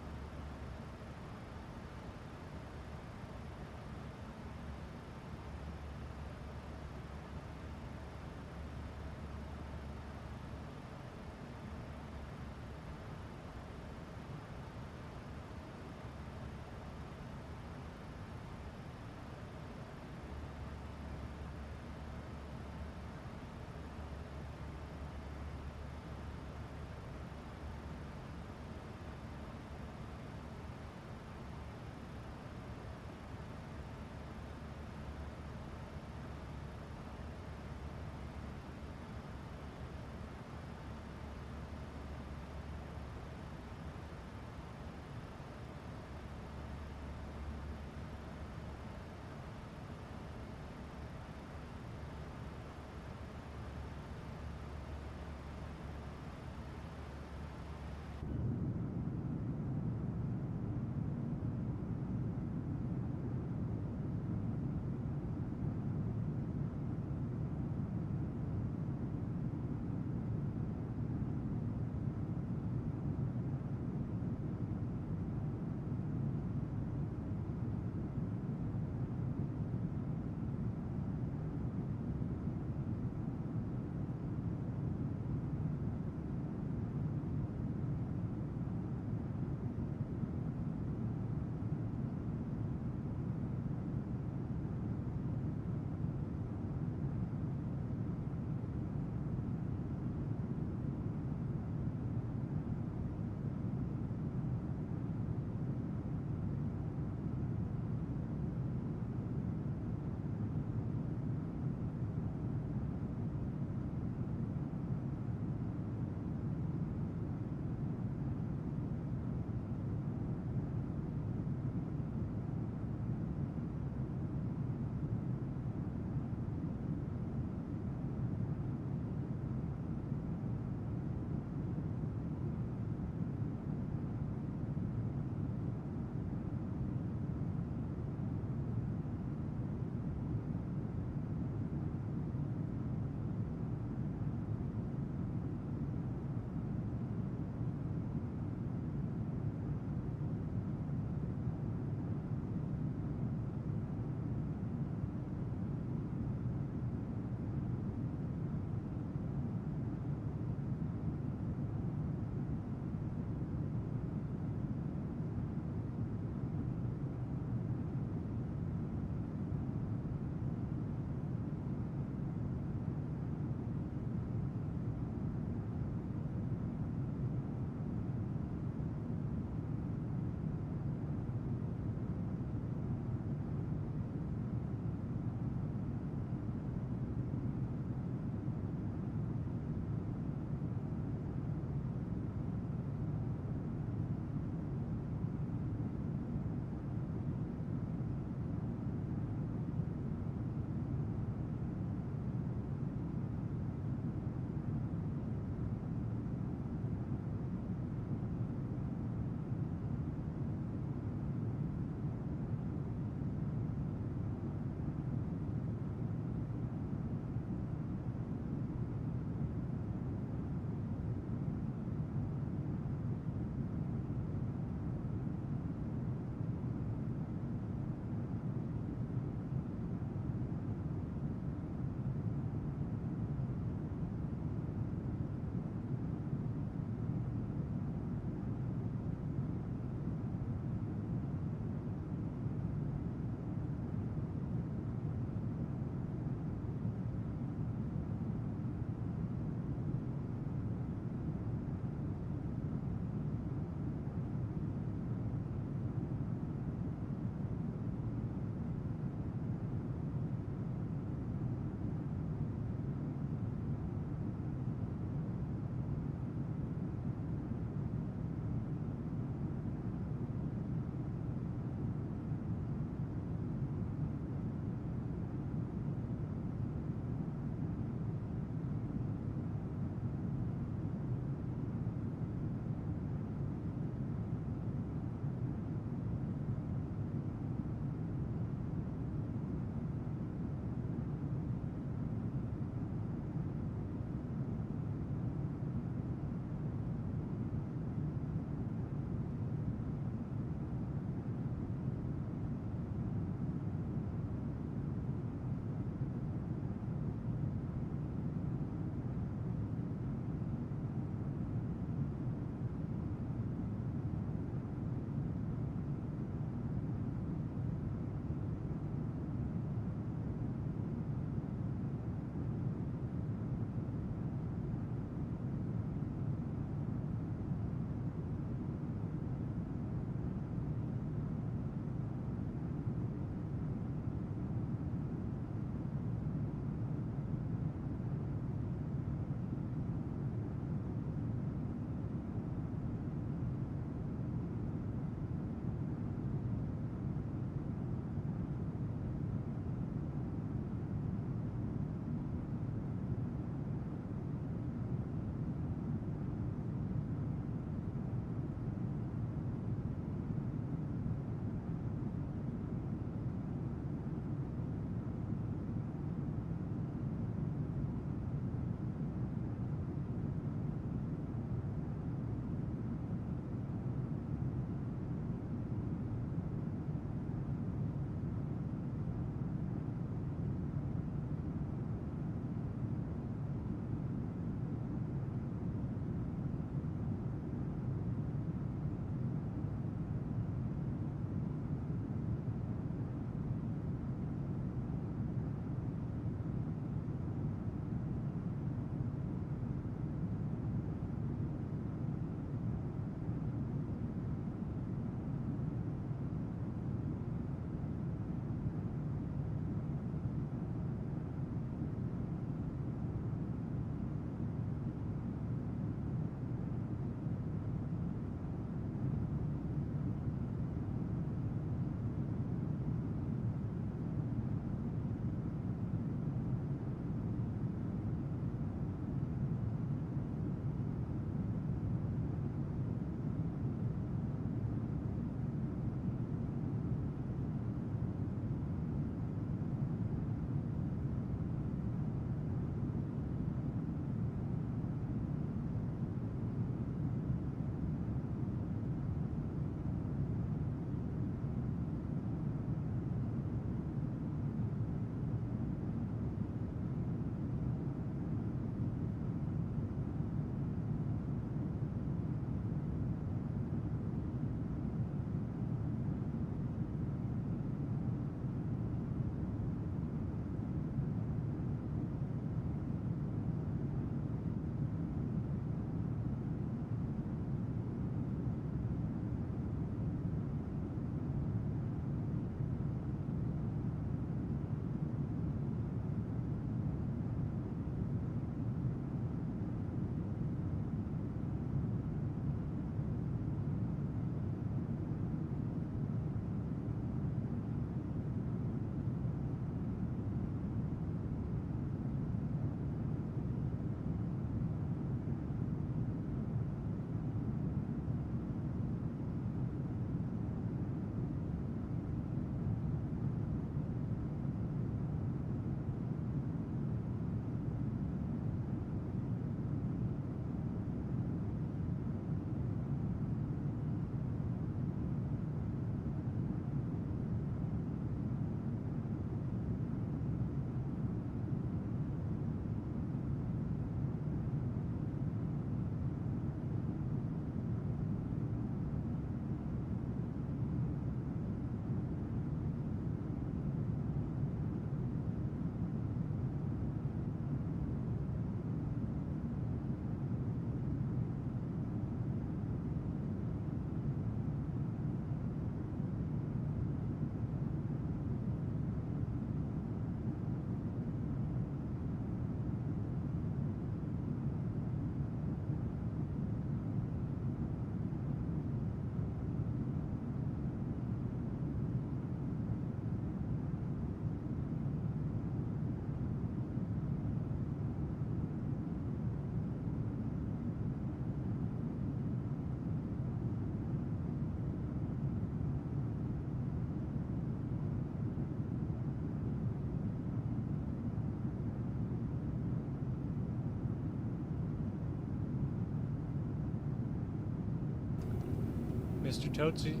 Mr. Toasty.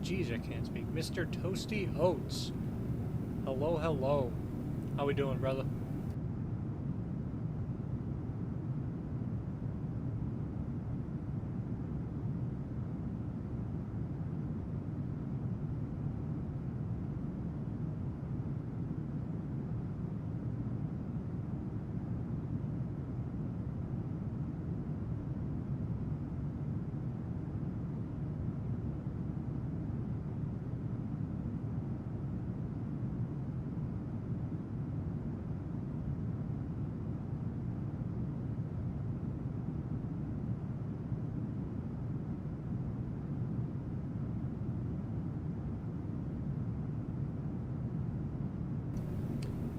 Jeez, I can't speak. Mr. Toasty Oats. Hello, hello. How we doing, brother?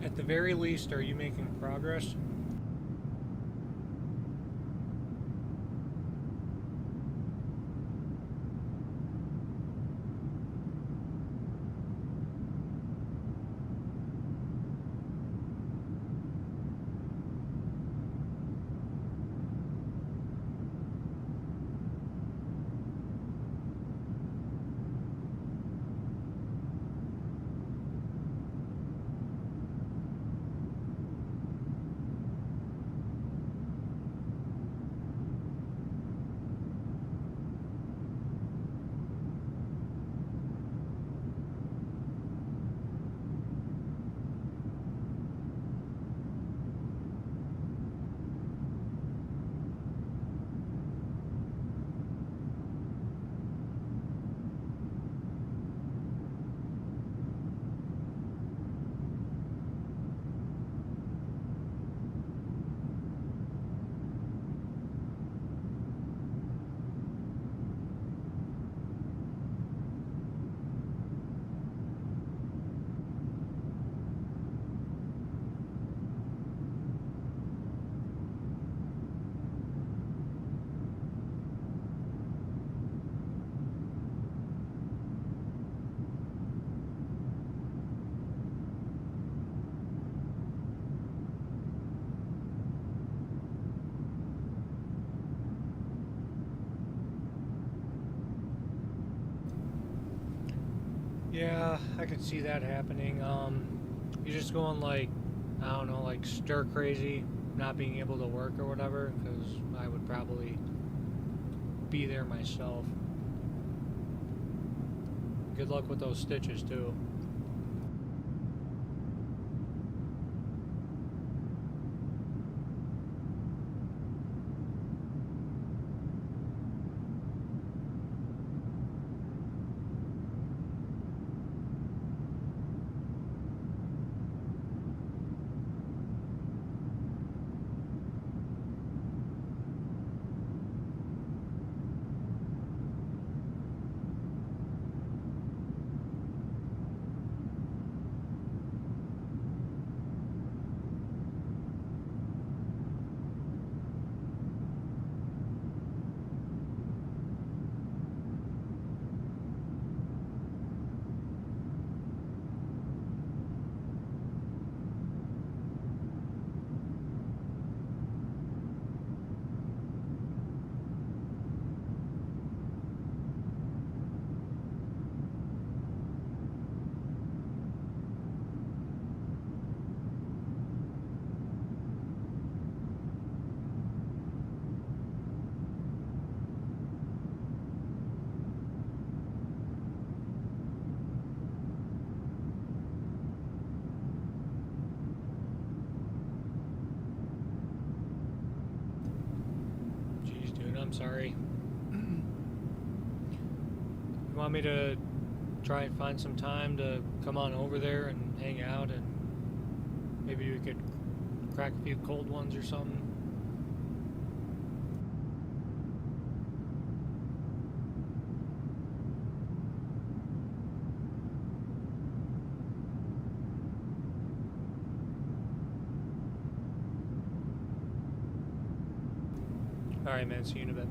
At the very least, are you making progress? Yeah, I could see that happening. You're just going like, I don't know, like stir crazy, not being able to work or whatever, because I would probably be there myself. Good luck with those stitches too. I'm sorry. You want me to try and find some time to come on over there and hang out, and maybe we could crack a few cold ones or something? Alright, man, see you in a bit.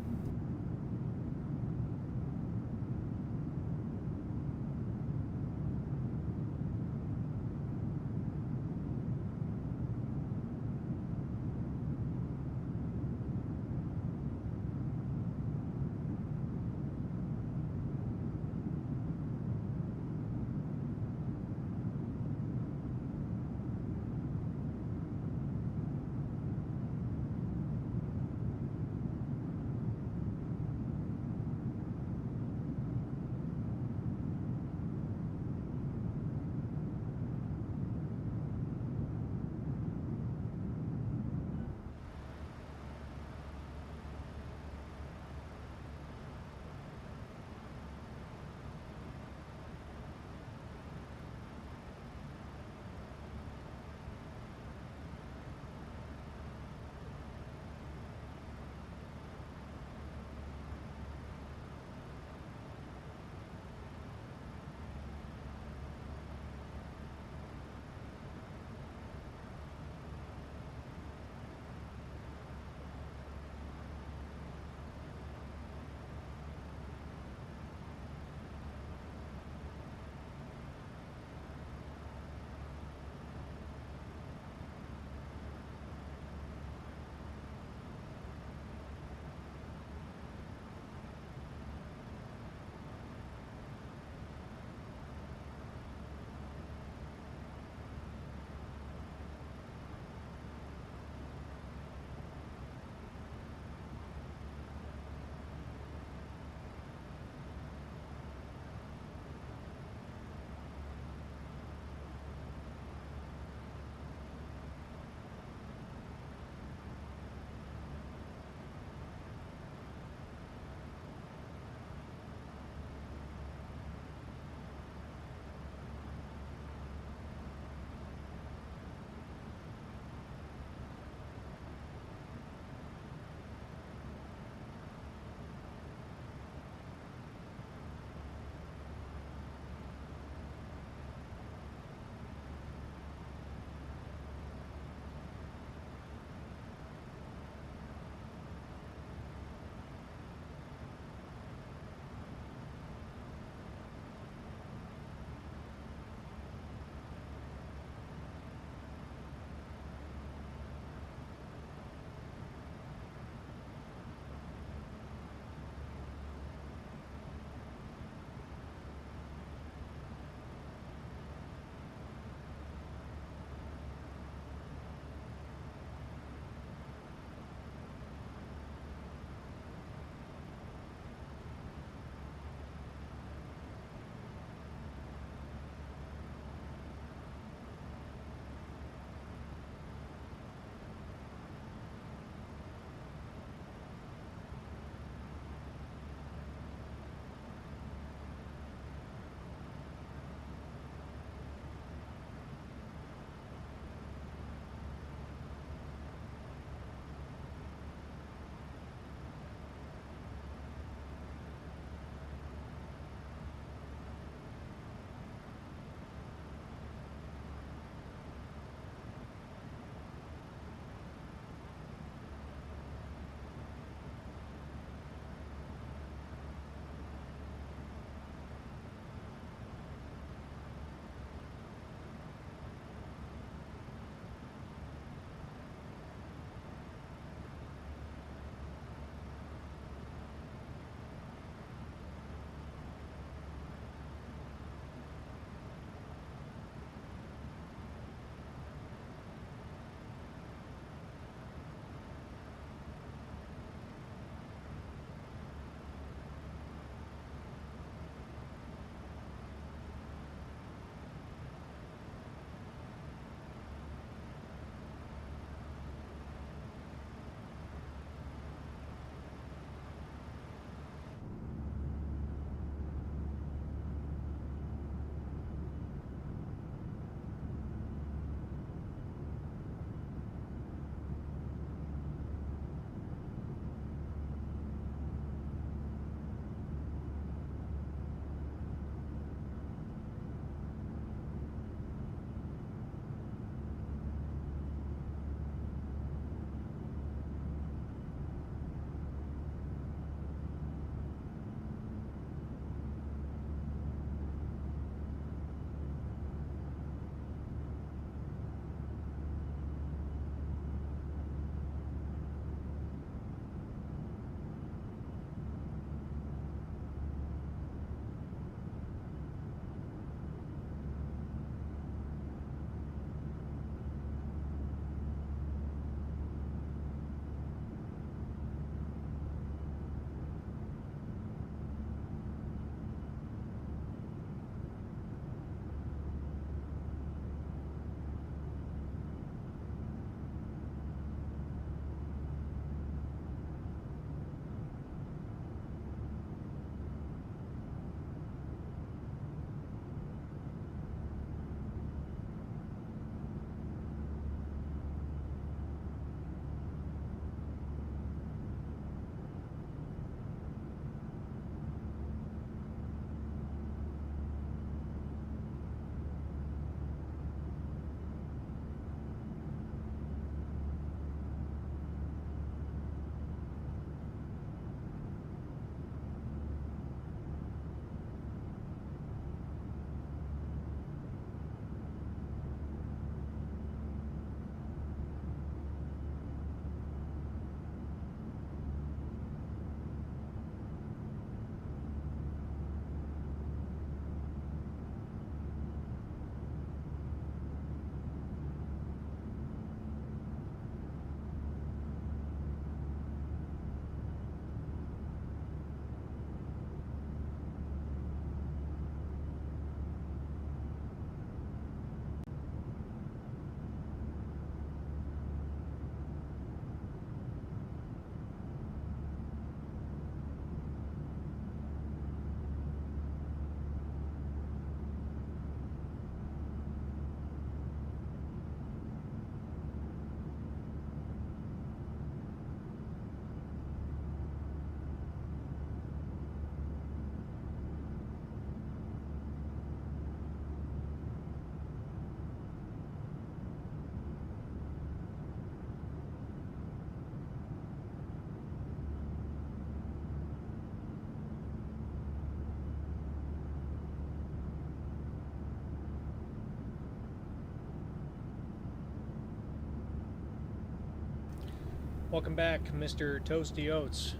Welcome back, Mr. Toasty Oats.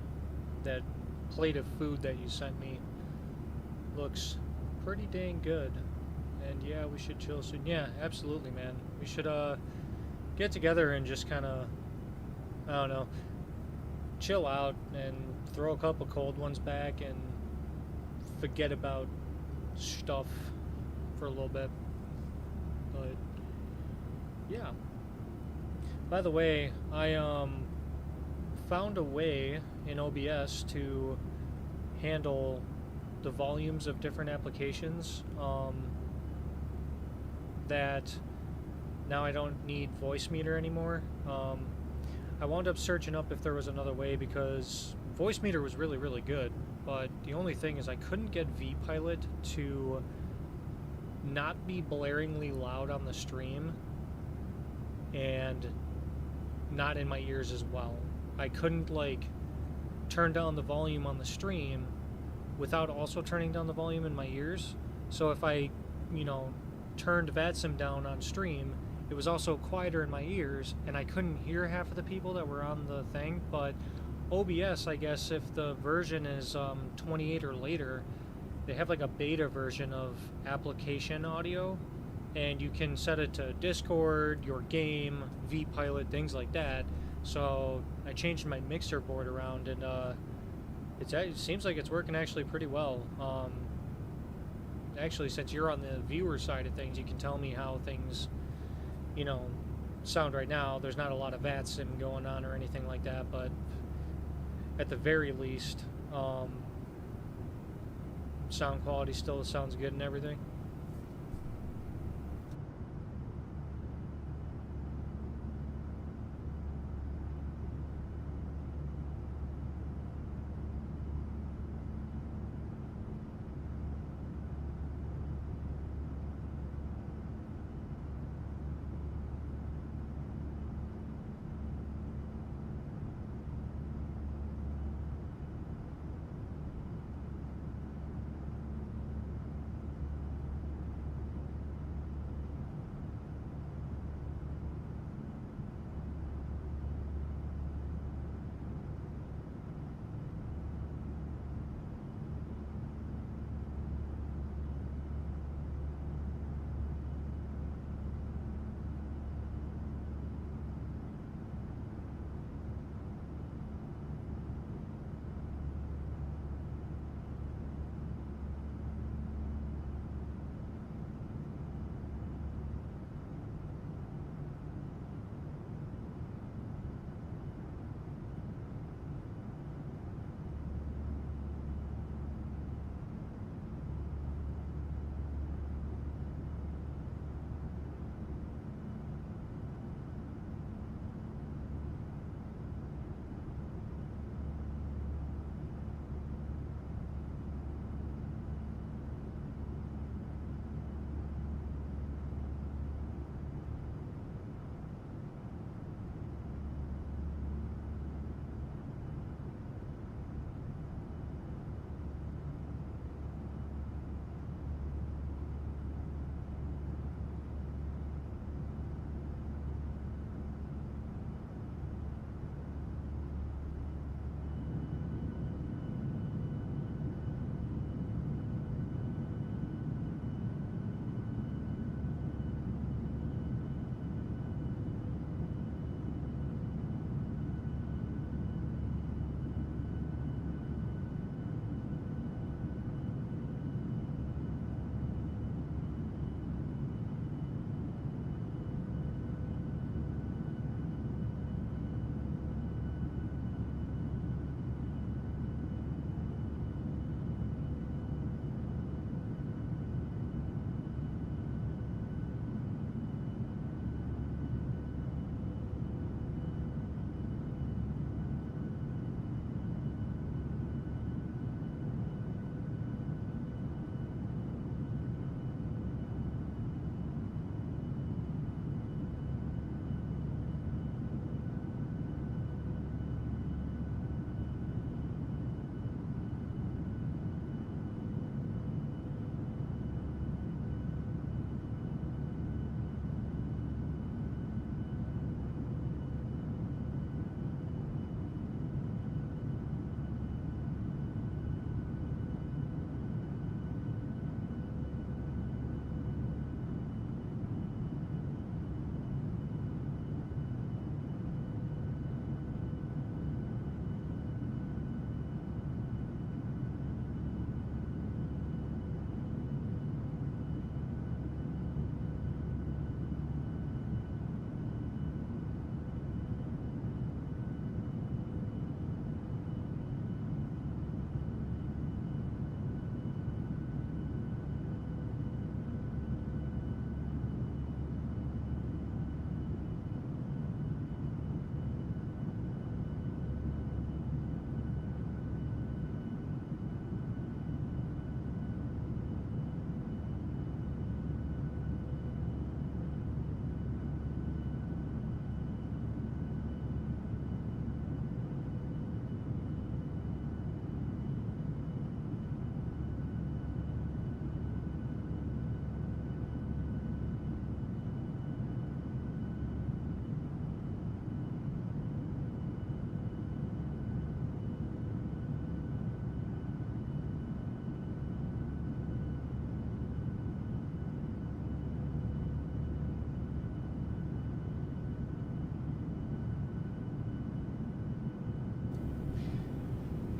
That plate of food that you sent me looks pretty dang good. And yeah, we should chill soon. Yeah, absolutely, man. We should get together and just kind of, I don't know, chill out and throw a couple cold ones back and forget about stuff for a little bit. But yeah. By the way, I found a way in OBS to handle the volumes of different applications that now I don't need voice meter anymore. I wound up searching up if there was another way because voice meter was really, really good, but the only thing is I couldn't get vPilot to not be blaringly loud on the stream and not in my ears as well. I couldn't like turn down the volume on the stream without also turning down the volume in my ears. So if I, turned VATSIM down on stream, it was also quieter in my ears and I couldn't hear half of the people that were on the thing. But OBS, I guess if the version is 28 or later, they have like a beta version of application audio, and you can set it to Discord, your game, vPilot, things like that. So I changed my mixer board around, and it seems like it's working actually pretty well. Actually, since you're on the viewer side of things, you can tell me how things, sound right now. There's not a lot of VATSIM going on or anything like that, but at the very least, sound quality still sounds good and everything.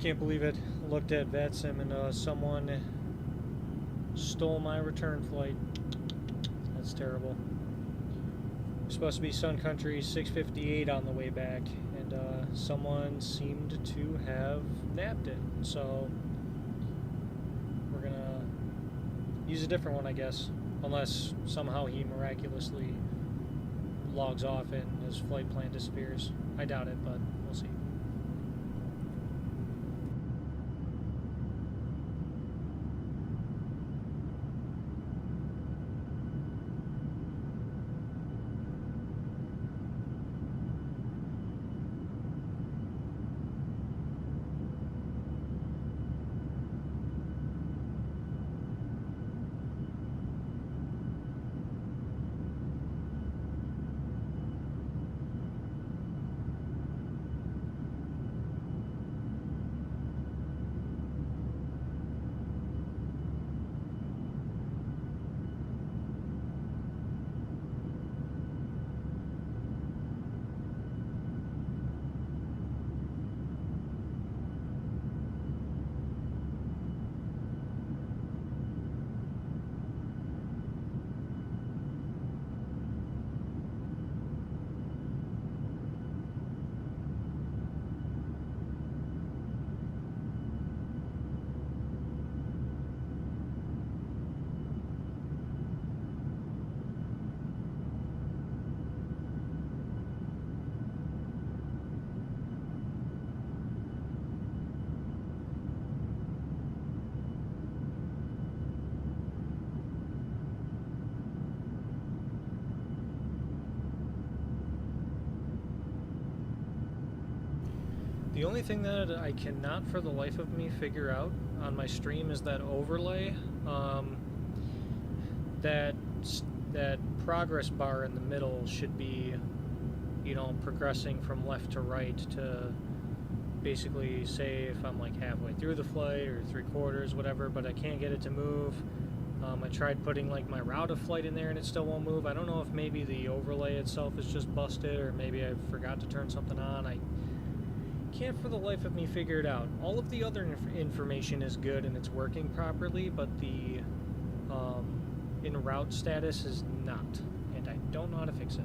Can't believe it. Looked at VATSIM and someone stole my return flight. That's terrible. We're supposed to be Sun Country 658 on the way back, and someone seemed to have nabbed it. So we're gonna use a different one, I guess, unless somehow he miraculously logs off and his flight plan disappears. I doubt it, but we'll see. The only thing that I cannot for the life of me figure out on my stream is that overlay. That progress bar in the middle should be, you know, progressing from left to right to basically say if I'm like halfway through the flight or 3/4, whatever, but I can't get it to move. I tried putting like my route of flight in there and it still won't move. I don't know if maybe the overlay itself is just busted or maybe I forgot to turn something on. I can't for the life of me figure it out. All of the other information is good and it's working properly, but the en route status is not, and I don't know how to fix it.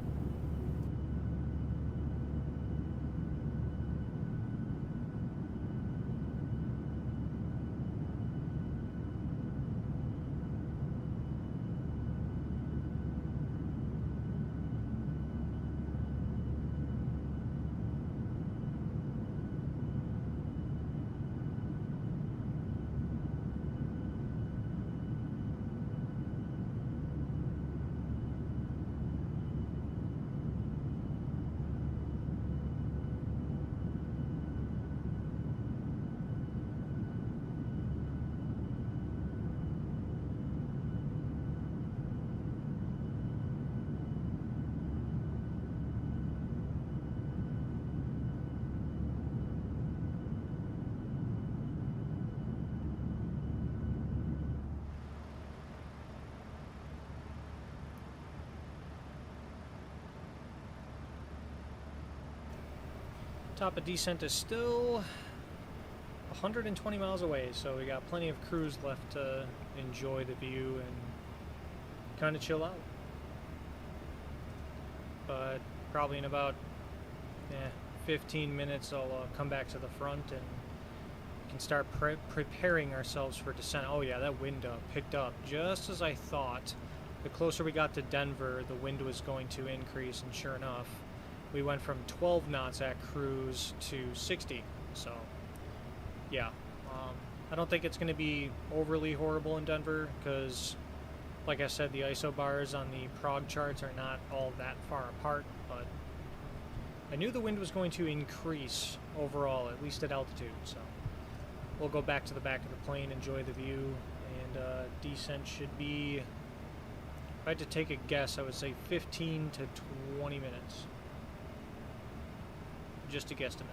Top of descent is still 120 miles away, so we got plenty of cruise left to enjoy the view and kind of chill out. But probably in about 15 minutes I'll come back to the front and can start preparing ourselves for descent. Oh yeah, that wind picked up just as I thought. The closer we got to Denver, the wind was going to increase, and sure enough, we went from 12 knots at cruise to 60. So, yeah. I don't think it's going to be overly horrible in Denver because, like I said, the isobars on the prog charts are not all that far apart, but I knew the wind was going to increase overall, at least at altitude. So, we'll go back to the back of the plane, enjoy the view, and descent should be, if I had to take a guess, I would say 15 to 20 minutes. Just a guesstimate.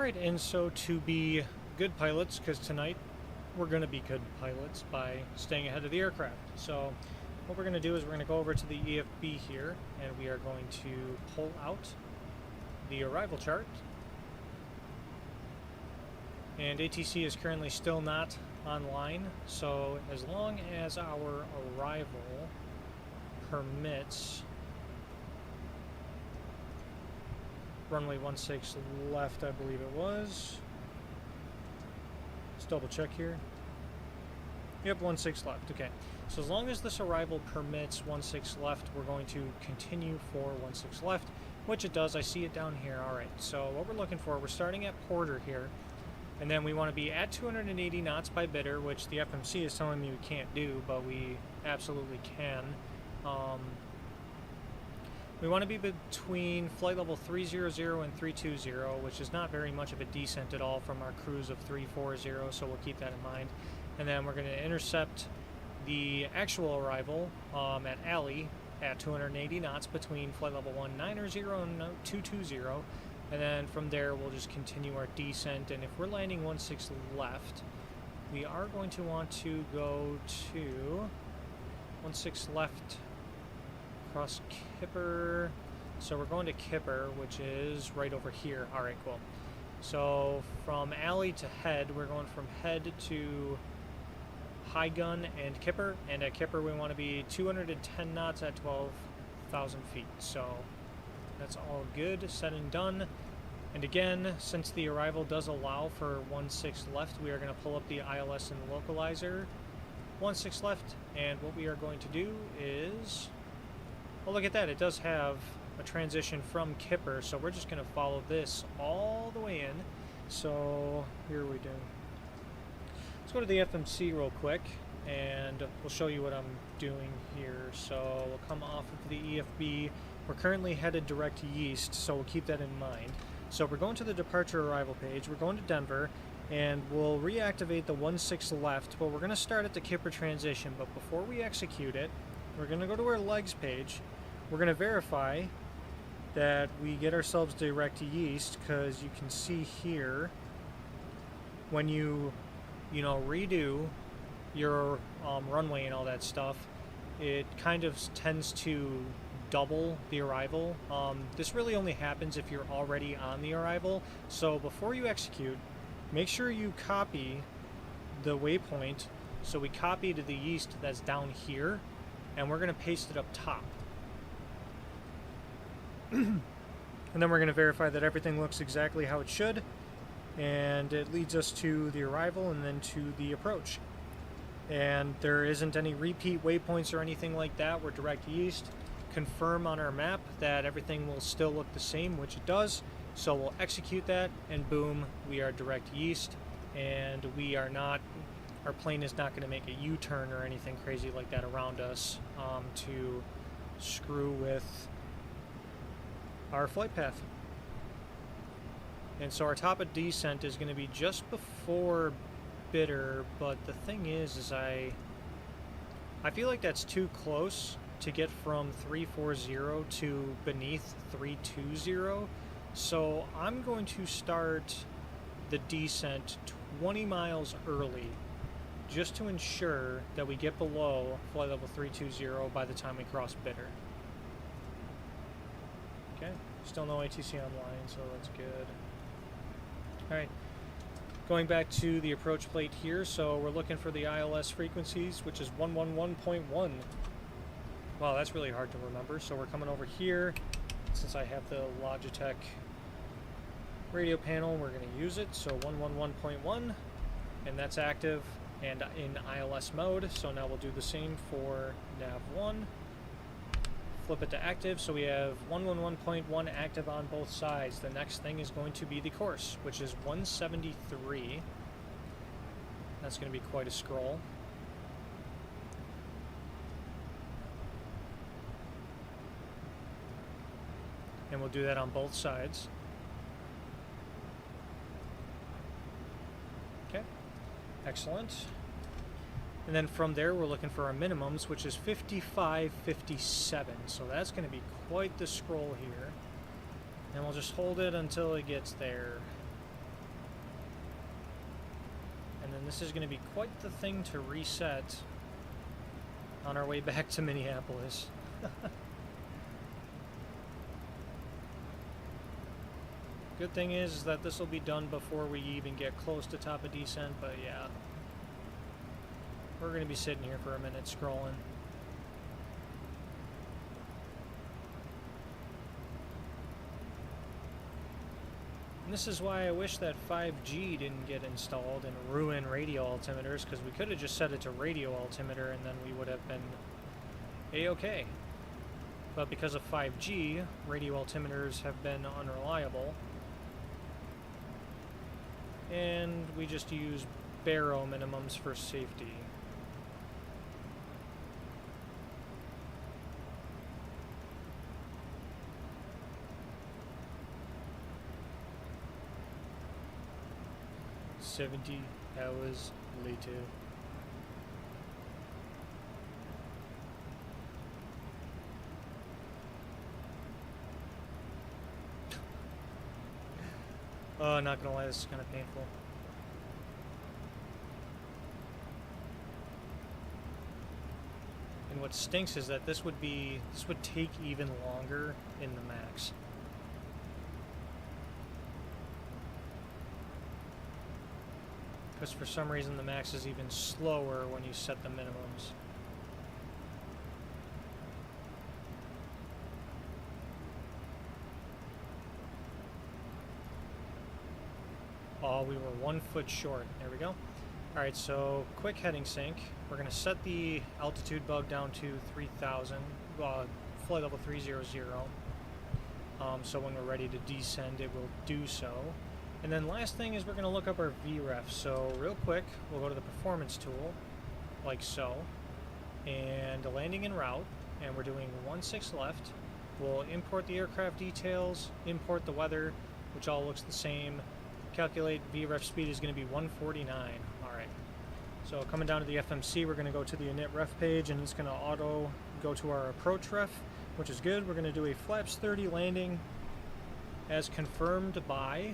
Right, and so to be good pilots, because tonight we're going to be good pilots by staying ahead of the aircraft. So what we're going to do is we're going to go over to the EFB here, and we are going to pull out the arrival chart. And ATC is currently still not online, so as long as our arrival permits runway 16 left, I believe it was. Let's double check here. Yep, 16 left. Okay. So as long as this arrival permits 16 left, we're going to continue for 16 left, which it does. I see it down here. All right. So what we're looking for, we're starting at Porter here, and then we want to be at 280 knots by bidder, which the FMC is telling me we can't do, but we absolutely can. We want to be between flight level 300 and 320, which is not very much of a descent at all from our cruise of 340, so we'll keep that in mind. And then we're going to intercept the actual arrival at Alley at 280 knots between flight level 190 and 220, and then from there we'll just continue our descent. And if we're landing 16 left, we are going to want to go to 16 left across Kipper. So we're going to Kipper, which is right over here. All right, cool. So from Alley to Head, we're going from Head to High Gun and Kipper, and at Kipper we want to be 210 knots at 12,000 feet. So that's all good, said and done. And again, since the arrival does allow for 16 left, we are going to pull up the ILS and the localizer. 16 left, and what we are going to do is, well, look at that, it does have a transition from Kipper, so we're just going to follow this all the way in. So here we do. Let's go to the FMC real quick, and we'll show you what I'm doing here. So we'll come off of the EFB. We're currently headed direct east, so we'll keep that in mind. So we're going to the departure arrival page. We're going to Denver, and we'll reactivate the 16 left, but we're going to start at the Kipper transition. But before we execute it, we're going to go to our legs page. We're going to verify that we get ourselves direct east, because you can see here when you redo your runway and all that stuff, it kind of tends to double the arrival. This really only happens if you're already on the arrival. So before you execute, make sure you copy the waypoint. So we copy to the east, that's down here, and we're going to paste it up top. And then we're going to verify that everything looks exactly how it should, and it leads us to the arrival and then to the approach. And there isn't any repeat waypoints or anything like that. We're direct east. Confirm on our map that everything will still look the same, which it does. So we'll execute that, and boom, we are direct east, and we are not, our plane is not going to make a U-turn or anything crazy like that around us to screw with our flight path. And so our top of descent is going to be just before Bitter, but the thing is I feel like that's too close to get from 340 to beneath 320. So I'm going to start the descent 20 miles early, just to ensure that we get below flight level 320 by the time we cross Bitter. Okay, still no ATC online, so that's good. Alright, going back to the approach plate here, so we're looking for the ILS frequencies, which is 111.1. Wow, that's really hard to remember. So we're coming over here. Since I have the Logitech radio panel, we're going to use it. So 111.1, and that's active and in ILS mode. So now we'll do the same for nav1. Flip it to active, so we have 111.1 active on both sides. The next thing is going to be the course, which is 173. That's going to be quite a scroll. And we'll do that on both sides. Okay, excellent. And then from there, we're looking for our minimums, which is 55.57. So that's going to be quite the scroll here. And we'll just hold it until it gets there. And then this is going to be quite the thing to reset on our way back to Minneapolis. Good thing is that this will be done before we even get close to top of descent, but yeah. We're going to be sitting here for a minute scrolling. And this is why I wish that 5G didn't get installed and ruin radio altimeters, because we could have just set it to radio altimeter and then we would have been A-okay. But because of 5G, radio altimeters have been unreliable. And we just use baro minimums for safety. "70 hours later." Oh, not gonna lie, this is kind of painful. And what stinks is that this would take even longer in the max. Because for some reason the max is even slower when you set the minimums. Oh, we were 1 foot short. There we go. Alright, so quick heading sync. We're going to set the altitude bug down to 3,000, flight level 300. So when we're ready to descend, it will do so. And then last thing is we're going to look up our VREF. So real quick, we'll go to the performance tool, like so, and landing en route, and we're doing 16 left. We'll import the aircraft details, import the weather, which all looks the same. Calculate VREF speed is going to be 149. Alright. So coming down to the FMC, we're going to go to the init ref page, and it's going to auto go to our approach ref, which is good. We're going to do a flaps 30 landing as confirmed by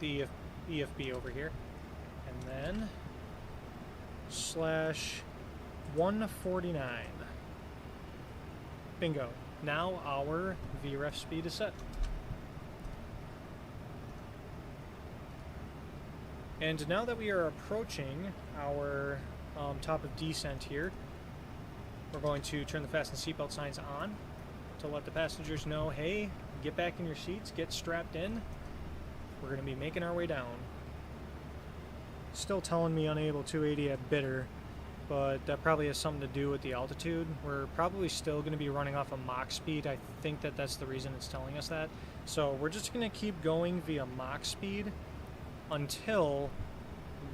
the EFB over here. And then /149. Bingo. Now our VREF speed is set. And now that we are approaching our top of descent here, we're going to turn the fasten seatbelt signs on to let the passengers know, hey, get back in your seats, get strapped in. We're going to be making our way down. Still telling me unable 280 at bitter, but that probably has something to do with the altitude. We're probably still going to be running off a Mach speed. I think that that's the reason it's telling us that. So we're just going to keep going via Mach speed until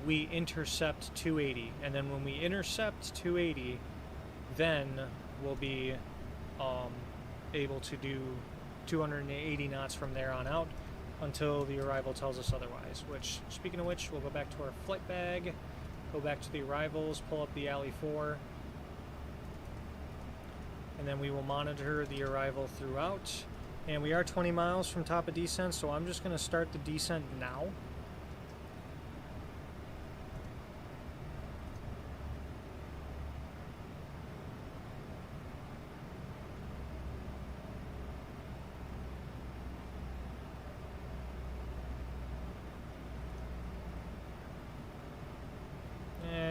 we intercept 280, and then when we intercept 280, then we'll be able to do 280 knots from there on out until the arrival tells us otherwise. Which, speaking of which, we'll go back to our flight bag, go back to the arrivals, pull up the alley 4, and then we will monitor the arrival throughout. And we are 20 miles from top of descent, so I'm just going to start the descent now.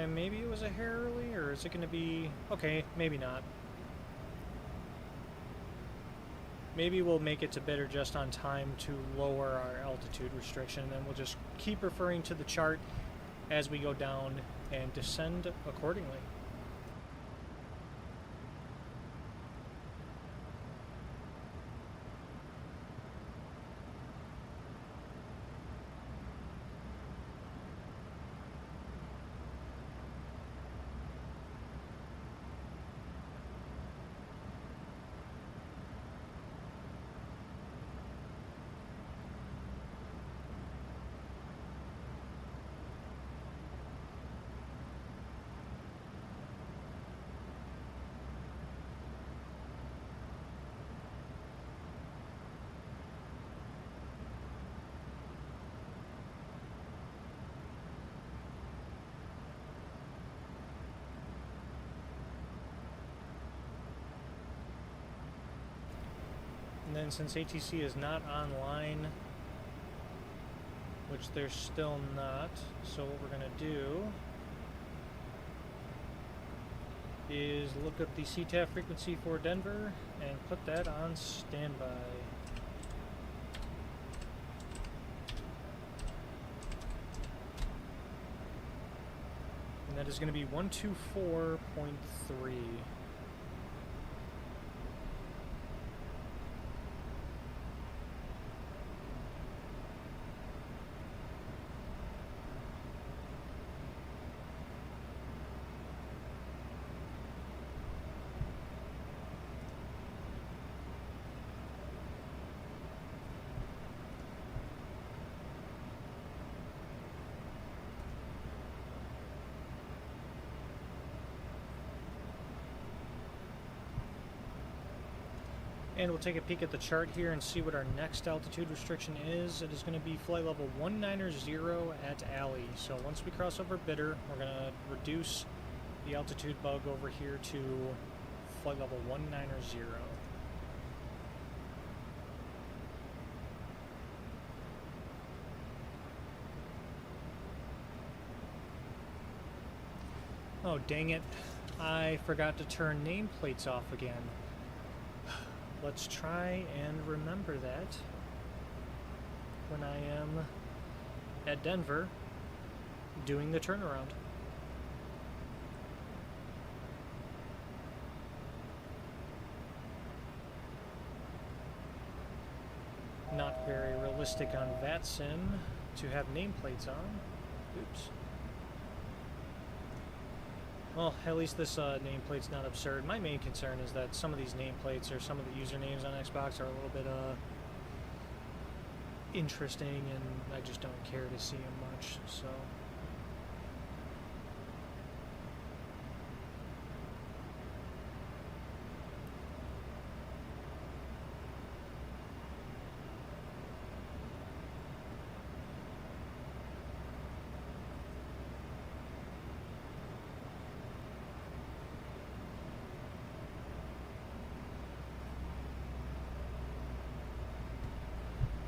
Maybe it was a hair early, or is it going to be... Okay, maybe not. Maybe we'll make it to bitter just on time to lower our altitude restriction, and then we'll just keep referring to the chart as we go down and descend accordingly. And then since ATC is not online, which they're still not, so what we're going to do is look up the CTAF frequency for Denver and put that on standby. And that is going to be 124.3. And we'll take a peek at the chart here and see what our next altitude restriction is. It is going to be flight level 190 at Alley. So once we cross over Bitter, we're going to reduce the altitude bug over here to flight level 190. Oh, dang it. I forgot to turn nameplates off again. Let's try and remember that when I am at Denver doing the turnaround. Not very realistic on VATSIM to have nameplates on. Oops. Well, at least this nameplate's not absurd. My main concern is that some of these nameplates or some of the usernames on Xbox are a little bit interesting, and I just don't care to see them much, so...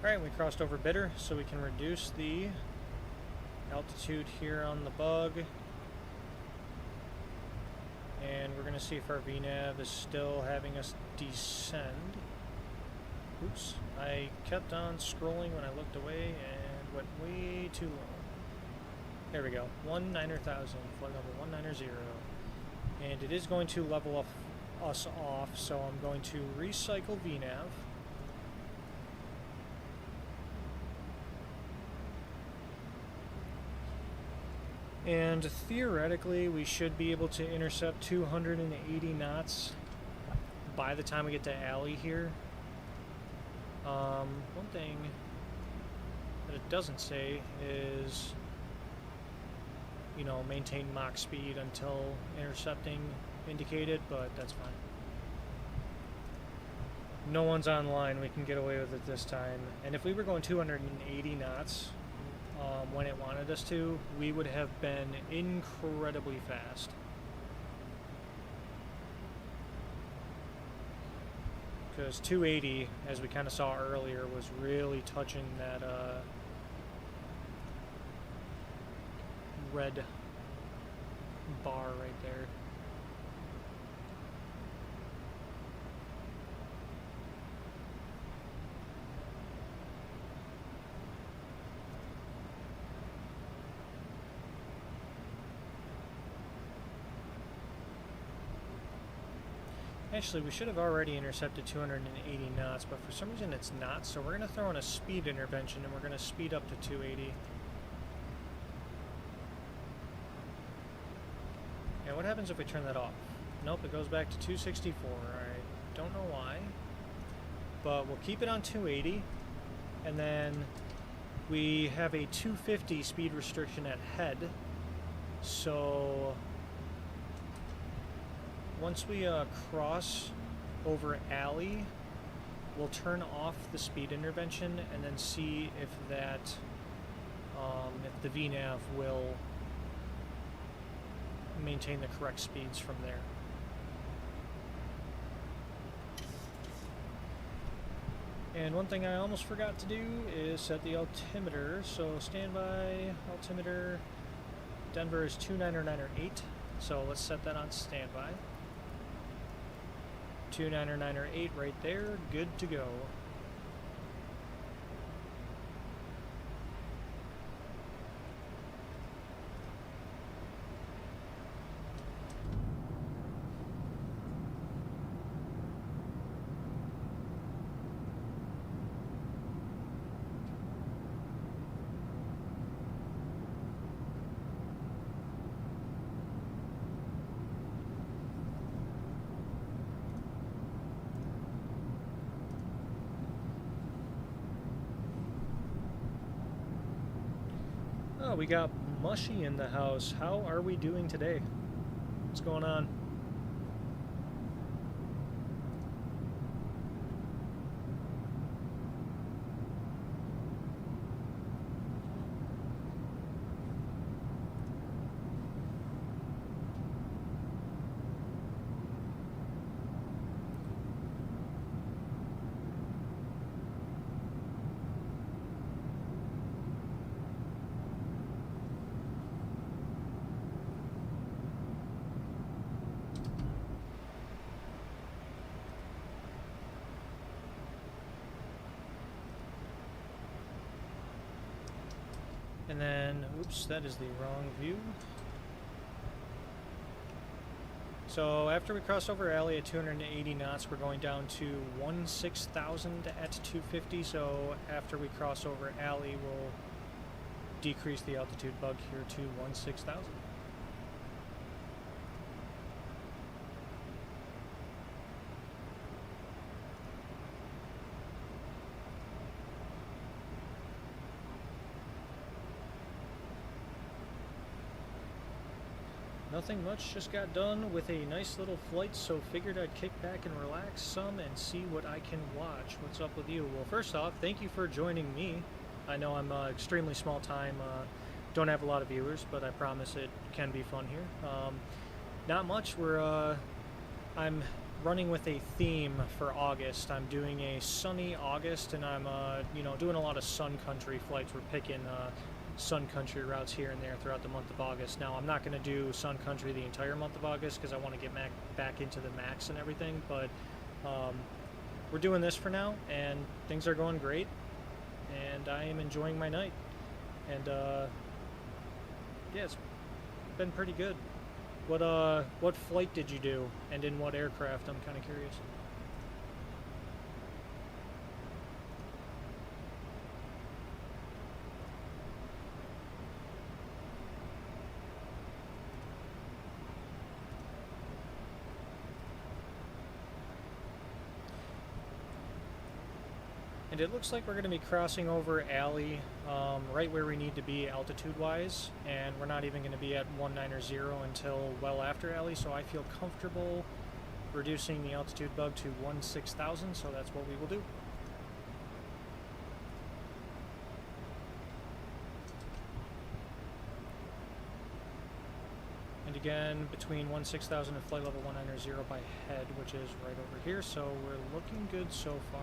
Alright, we crossed over Bitter, so we can reduce the altitude here on the bug. And we're going to see if our VNav is still having us descend. Oops, I kept on scrolling when I looked away and went way too low. There we go, 190,000, flight level 190. And it is going to level us off, so I'm going to recycle VNav. And theoretically, we should be able to intercept 280 knots by the time we get to Alley here. One thing that it doesn't say is, you know, maintain Mach speed until intercepting indicated, but that's fine. No one's online, we can get away with it this time. And if we were going 280 knots, when it wanted us to, we would have been incredibly fast. Because 280, as we kind of saw earlier, was really touching that red bar right there. Actually, we should have already intercepted 280 knots, but for some reason it's not, so we're going to throw in a speed intervention and we're going to speed up to 280. And what happens if we turn that off? Nope, it goes back to 264. I don't know why, but we'll keep it on 280, and then we have a 250 speed restriction at head, so once we cross over Alley, we'll turn off the speed intervention and then see if that, if the VNav will maintain the correct speeds from there. And one thing I almost forgot to do is set the altimeter. So standby altimeter, Denver is 29908. So let's set that on standby. 29908 right there, good to go. Oh, we got Mushy in the house. How are we doing today? What's going on? And then, oops, that is the wrong view. So after we cross over alley at 280 knots, we're going down to 16,000 at 250. So after we cross over alley, we'll decrease the altitude bug here to 16,000. Nothing much, just got done with a nice little flight, so figured I'd kick back and relax some and see what I can watch. What's up with you? Well, first off, thank you for joining me. I know I'm extremely small time, don't have a lot of viewers, but I promise it can be fun here. Not much, I'm running with a theme for August. I'm doing a sunny August, and I'm doing a lot of sun country flights. We're picking sun country routes here and there throughout the month of August. Now, I'm not going to do sun country the entire month of August because I want to get back into the max and everything, but we're doing this for now, and things are going great, and I am enjoying my night. And yeah, it's been pretty good. What flight did you do, and in what aircraft? I'm kind of curious. And it looks like we're going to be crossing over alley right where we need to be altitude-wise, and we're not even going to be at 190 until well after alley, so I feel comfortable reducing the altitude bug to 16,000, so that's what we will do. And again, between 16,000 and flight level 190 by head, which is right over here, so we're looking good so far.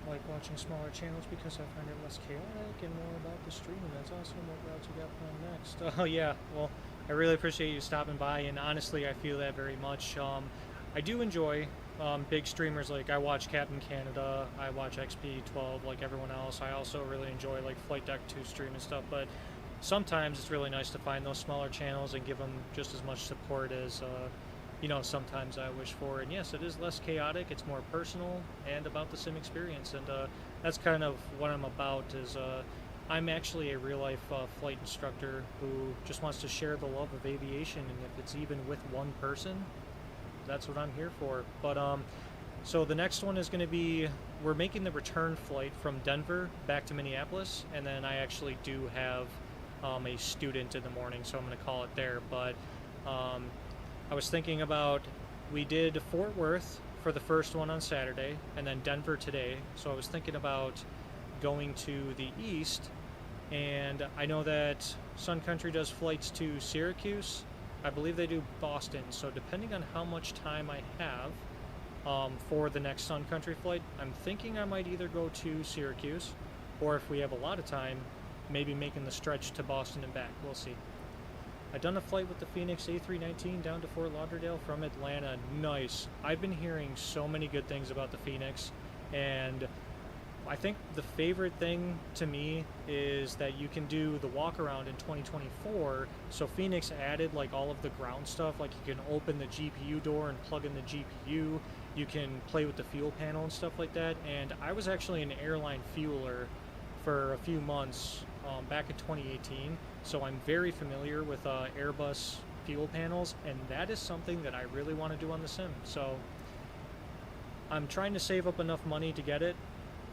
Like watching smaller channels because I find it less chaotic and more about the stream. That's awesome. What routes you got planned next? Oh yeah, well, I really appreciate you stopping by, and honestly, I feel that very much. I do enjoy big streamers. Like, I watch Captain Canada, I watch XP12 like everyone else. I also really enjoy like Flight Deck 2 stream and stuff, but sometimes it's really nice to find those smaller channels and give them just as much support as sometimes I wish for. And yes, it is less chaotic, it's more personal and about the sim experience, and that's kind of what I'm about. Is I'm actually a real-life flight instructor who just wants to share the love of aviation, and if it's even with one person, that's what I'm here for. But so the next one is going to be, we're making the return flight from Denver back to Minneapolis, and then I actually do have a student in the morning, so I'm going to call it there. But I was thinking about, we did Fort Worth for the first one on Saturday, and then Denver today. So I was thinking about going to the east, and I know that Sun Country does flights to Syracuse. I believe they do Boston. So depending on how much time I have for the next Sun Country flight, I'm thinking I might either go to Syracuse, or if we have a lot of time, maybe making the stretch to Boston and back. We'll see. I've done a flight with the Phoenix A319 down to Fort Lauderdale from Atlanta. Nice. I've been hearing so many good things about the Phoenix, and I think the favorite thing to me is that you can do the walk around in 2024. So Phoenix added like all of the ground stuff, like you can open the GPU door and plug in the GPU. You can play with the fuel panel and stuff like that. And I was actually an airline fueler for a few months back in 2018. So I'm very familiar with Airbus fuel panels, and that is something that I really want to do on the sim. So I'm trying to save up enough money to get it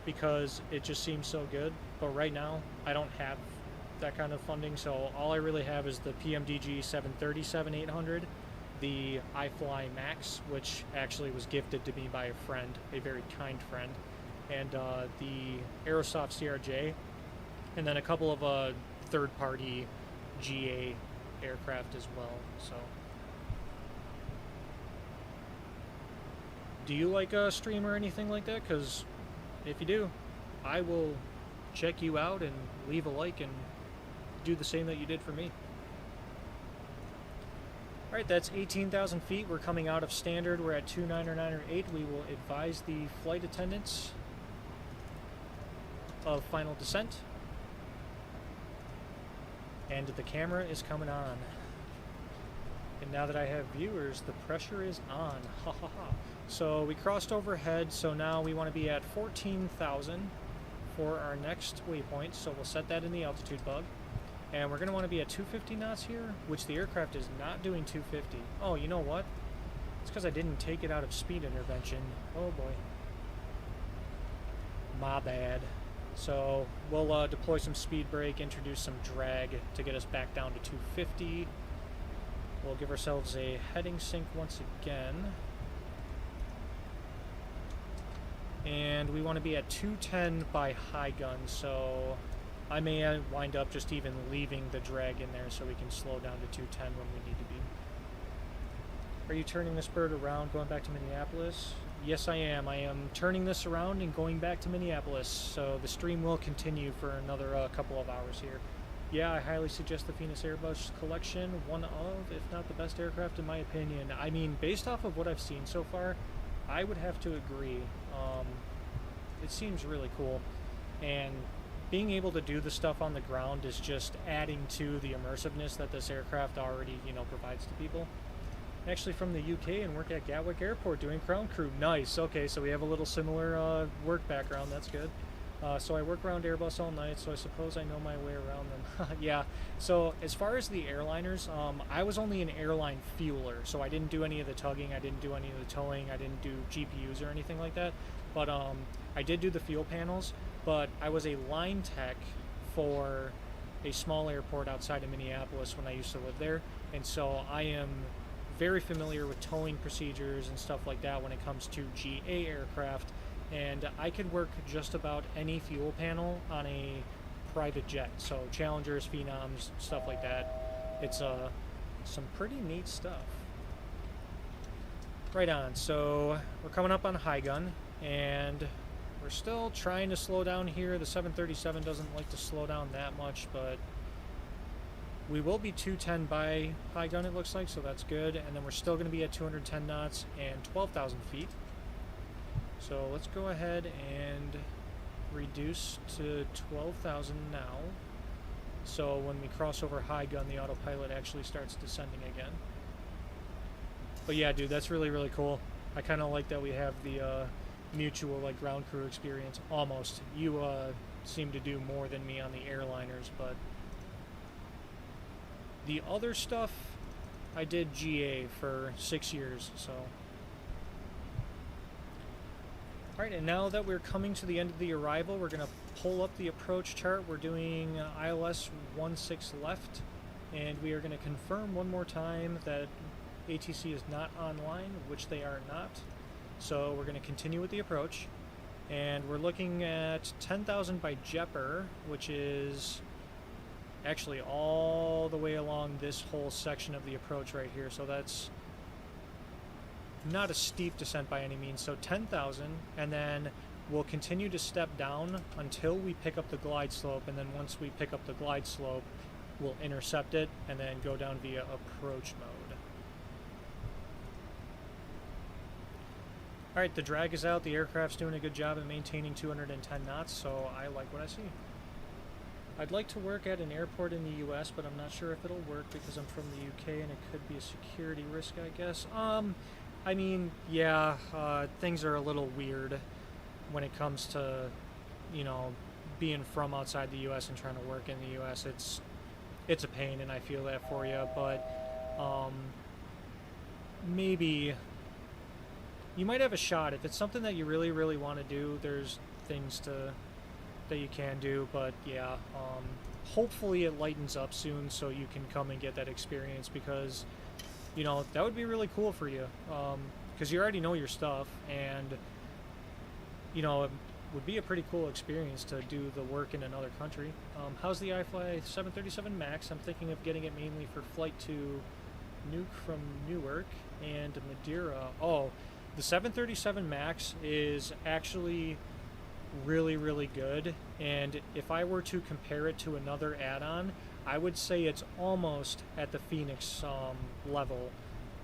because it just seems so good. But right now I don't have that kind of funding, so all I really have is the PMDG 737-800, the iFly Max, which actually was gifted to me by a friend, a very kind friend, and the Aerosoft CRJ, and then a couple of third-party GA aircraft as well. So, do you like a stream or anything like that? Because if you do, I will check you out and leave a like and do the same that you did for me. Alright, that's 18,000 feet. We're coming out of standard. We're at 29 or 9 or 8. We will advise the flight attendants of final descent. And the camera is coming on. And now that I have viewers, the pressure is on. Ha ha ha. So we crossed overhead, so now we want to be at 14,000 for our next waypoint. So we'll set that in the altitude bug. And we're going to want to be at 250 knots here, which the aircraft is not doing 250. Oh, you know what? It's because I didn't take it out of speed intervention. Oh boy. My bad. So we'll deploy some speed brake, introduce some drag to get us back down to 250. We'll give ourselves a heading sync once again. And we want to be at 210 by high gun, so I may wind up just even leaving the drag in there so we can slow down to 210 when we need to be. Are you turning this bird around, going back to Minneapolis? Yes, I am. I am turning this around and going back to Minneapolis, so the stream will continue for another couple of hours here. Yeah, I highly suggest the Phoenix Airbus collection, one of, if not the best aircraft in my opinion. I mean, based off of what I've seen so far, I would have to agree. It seems really cool, and being able to do the stuff on the ground is just adding to the immersiveness that this aircraft already, provides to people. Actually from the UK and work at Gatwick Airport doing ground crew. Nice. Okay, so we have a little similar work background. That's good. So I work around Airbus all night, so I suppose I know my way around them. Yeah, so as far as the airliners, I was only an airline fueler, so I didn't do any of the tugging, I didn't do any of the towing, I didn't do GPUs or anything like that, but I did do the fuel panels, but I was a line tech for a small airport outside of Minneapolis when I used to live there, and so I am very familiar with towing procedures and stuff like that when it comes to GA aircraft. And I could work just about any fuel panel on a private jet, so Challengers, Phenoms, stuff like that. It's some pretty neat stuff. Right on, so we're coming up on high gun, and we're still trying to slow down here. The 737 doesn't like to slow down that much, but we will be 210 by high gun, it looks like, so that's good. And then we're still going to be at 210 knots and 12,000 feet. So let's go ahead and reduce to 12,000 now. So when we cross over high gun, the autopilot actually starts descending again. But yeah, dude, that's really, really cool. I kind of like that we have the mutual like ground crew experience. Almost. You seem to do more than me on the airliners, but the other stuff, I did GA for 6 years, so. Alright, and now that we're coming to the end of the arrival, we're going to pull up the approach chart. We're doing ILS 16 left, and we are going to confirm one more time that ATC is not online, which they are not. So we're going to continue with the approach. And we're looking at 10,000 by Jepper, which is actually all the way along this whole section of the approach right here. So that's not a steep descent by any means. So 10,000, and then we'll continue to step down until we pick up the glide slope. And then once we pick up the glide slope, we'll intercept it and then go down via approach mode. Alright, the drag is out. The aircraft's doing a good job at maintaining 210 knots, so I like what I see. I'd like to work at an airport in the US, but I'm not sure if it'll work because I'm from the UK and it could be a security risk, I guess. I mean, yeah, things are a little weird when it comes to, you know, being from outside the US and trying to work in the US. It's a pain, and I feel that for you, but maybe you might have a shot. If it's something that you really, really want to do, there's things that you can do, but yeah, hopefully it lightens up soon so you can come and get that experience, because, you know, that would be really cool for you, because you already know your stuff, and, you know, it would be a pretty cool experience to do the work in another country. How's the iFly 737 MAX? I'm thinking of getting it mainly for flight to Nuke from Newark and Madeira. Oh, the 737 MAX is actually really, really good, and if I were to compare it to another add-on, I would say it's almost at the Phoenix level,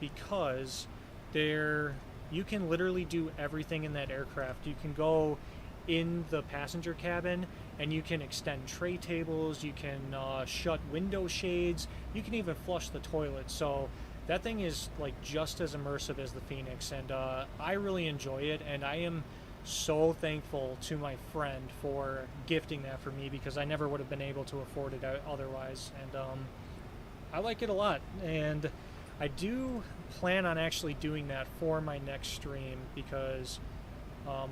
because you can literally do everything in that aircraft. You can go in the passenger cabin and you can extend tray tables, you can shut window shades, you can even flush the toilet. So that thing is like just as immersive as the Phoenix, and I really enjoy it, and I am so thankful to my friend for gifting that for me, because I never would have been able to afford it otherwise, and I like it a lot, and I do plan on actually doing that for my next stream, because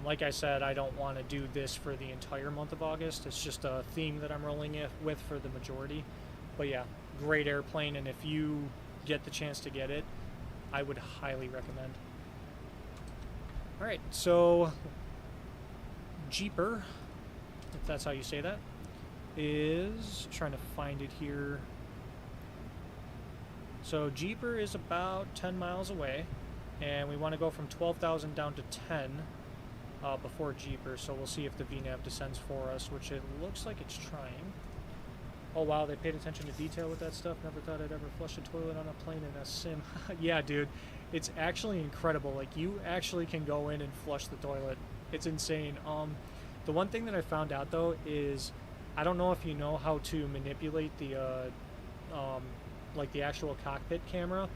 like I said, I don't want to do this for the entire month of August. It's just a theme that I'm rolling with for the majority. But yeah, great airplane, and if you get the chance to get it, I would highly recommend. Alright, so Jeeper, if that's how you say that, is trying to find it here. So Jeeper is about 10 miles away, and we want to go from 12,000 down to 10 before Jeeper, so we'll see if the VNAV descends for us, which it looks like it's trying. Oh wow, they paid attention to detail with that stuff. Never thought I'd ever flush a toilet on a plane in a sim. Yeah, dude, it's actually incredible. Like, you actually can go in and flush the toilet. It's insane. The one thing that I found out though is, I don't know if you know how to manipulate the like the actual cockpit camera.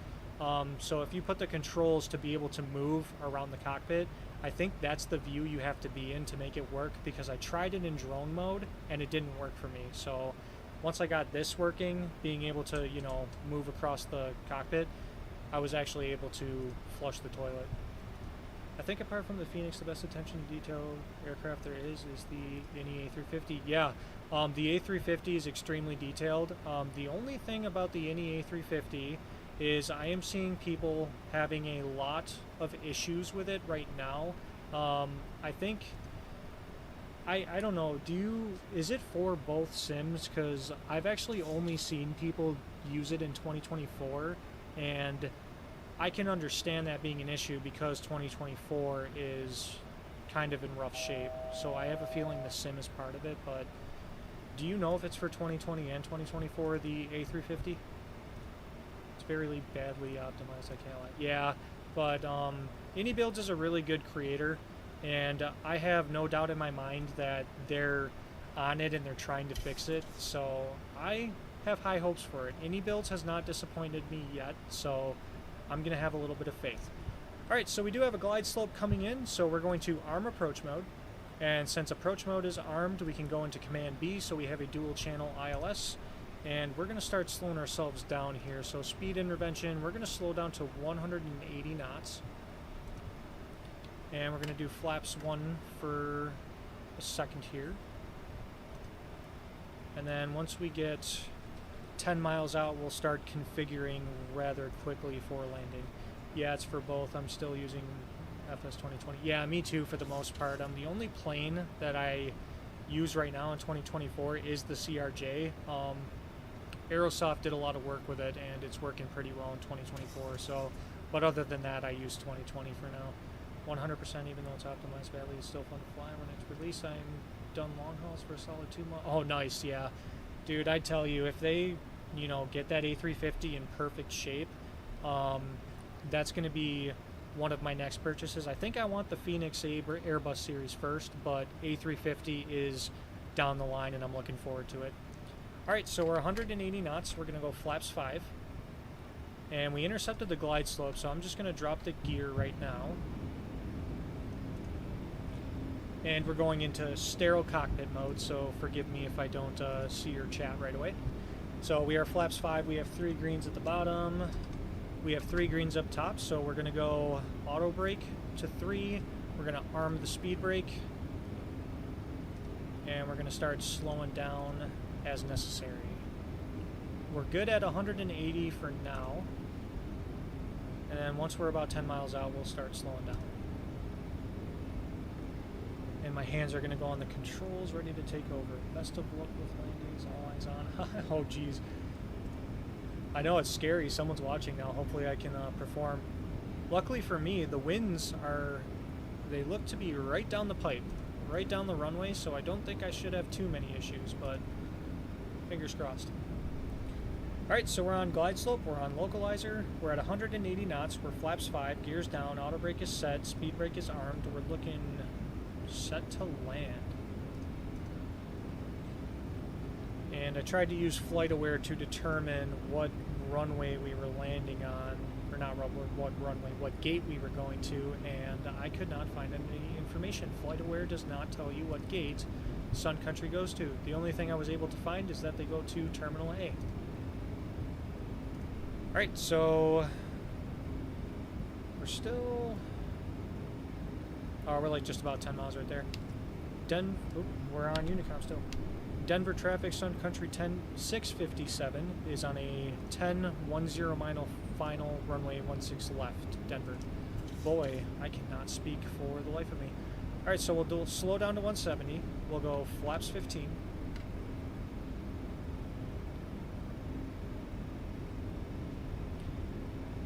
So if you put the controls to be able to move around the cockpit, I think that's the view you have to be in to make it work, because I tried it in drone mode and it didn't work for me. So once I got this working, being able to, you know, move across the cockpit, I was actually able to flush the toilet. I think apart from the Phoenix, the best attention to detail aircraft there is the NE-A350. Yeah, the A350 is extremely detailed. The only thing about the NE-A350 is I am seeing people having a lot of issues with it right now. I think, I don't know, is it for both sims? Because I've actually only seen people use it in 2024, and I can understand that being an issue because 2024 is kind of in rough shape. So I have a feeling the sim is part of it, but do you know if it's for 2020 and 2024, the A350? It's very badly optimized, I can't lie. Yeah, but AnyBuilds is a really good creator, and I have no doubt in my mind that they're on it and they're trying to fix it, so I have high hopes for it. AnyBuilds has not disappointed me yet, so I'm going to have a little bit of faith. Alright, so we do have a glide slope coming in, so we're going to arm approach mode, and since approach mode is armed, we can go into command B, so we have a dual channel ILS, and we're going to start slowing ourselves down here. So speed intervention, we're going to slow down to 180 knots, and we're going to do flaps 1 for a second here, and then once we get 10 miles out, we'll start configuring rather quickly for landing. Yeah, it's for both. I'm still using FS 2020. Yeah, me too for the most part. The only plane that I use right now in 2024 is the CRJ. Aerosoft did a lot of work with it, and it's working pretty well in 2024. So, but other than that, I use 2020 for now. 100%, even though it's optimized badly, it's still fun to fly. When it's released, I'm done long hauls for a solid 2 months. Oh, nice, yeah. Dude, I tell you, if they, you know, get that A350 in perfect shape, that's going to be one of my next purchases. I think I want the Phoenix Airbus series first, but A350 is down the line, and I'm looking forward to it. All right, so we're 180 knots. We're going to go flaps 5. And we intercepted the glide slope, so I'm just going to drop the gear right now. And we're going into sterile cockpit mode, so forgive me if I don't see your chat right away. So we are flaps 5. We have 3 greens at the bottom. We have 3 greens up top, so we're going to go auto brake to 3. We're going to arm the speed brake. And we're going to start slowing down as necessary. We're good at 180 for now. And then once we're about 10 miles out, we'll start slowing down. And my hands are going to go on the controls, ready to take over. Best of luck with landings, all eyes on. Oh, geez. I know it's scary. Someone's watching now. Hopefully I can perform. Luckily for me, the winds are, they look to be right down the pipe, right down the runway, so I don't think I should have too many issues, but fingers crossed. Alright, so we're on glide slope, we're on localizer, we're at 180 knots, we're flaps 5, gears down, auto brake is set, speed brake is armed, we're looking set to land. And I tried to use flight aware to determine what runway we were landing on, or not what runway, what gate we were going to, and I could not find any information. Flight aware does not tell you what gate Sun Country goes to. The only thing I was able to find is that they go to Terminal A. Alright, so we're still, oh, we're like just about 10 miles right there. We're on Unicom still. Denver traffic, Sun Country 10657 is on a 10-10 mile final, runway 16 left, Denver. Boy, I cannot speak for the life of me. Alright, so we'll slow down to 170. We'll go flaps 15.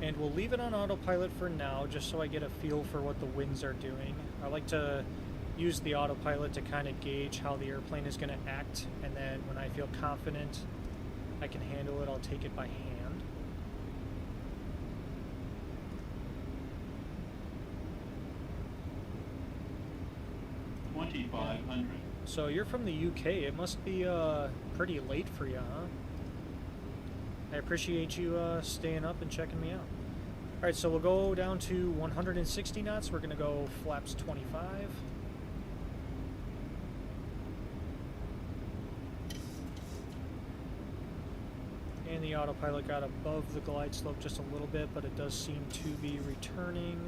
And we'll leave it on autopilot for now, just so I get a feel for what the winds are doing. I like to use the autopilot to kind of gauge how the airplane is going to act, and then when I feel confident I can handle it, I'll take it by hand. So you're from the UK. It must be pretty late for you, huh? I appreciate you staying up and checking me out. Alright, so we'll go down to 160 knots. We're going to go flaps 25. And the autopilot got above the glide slope just a little bit, but it does seem to be returning.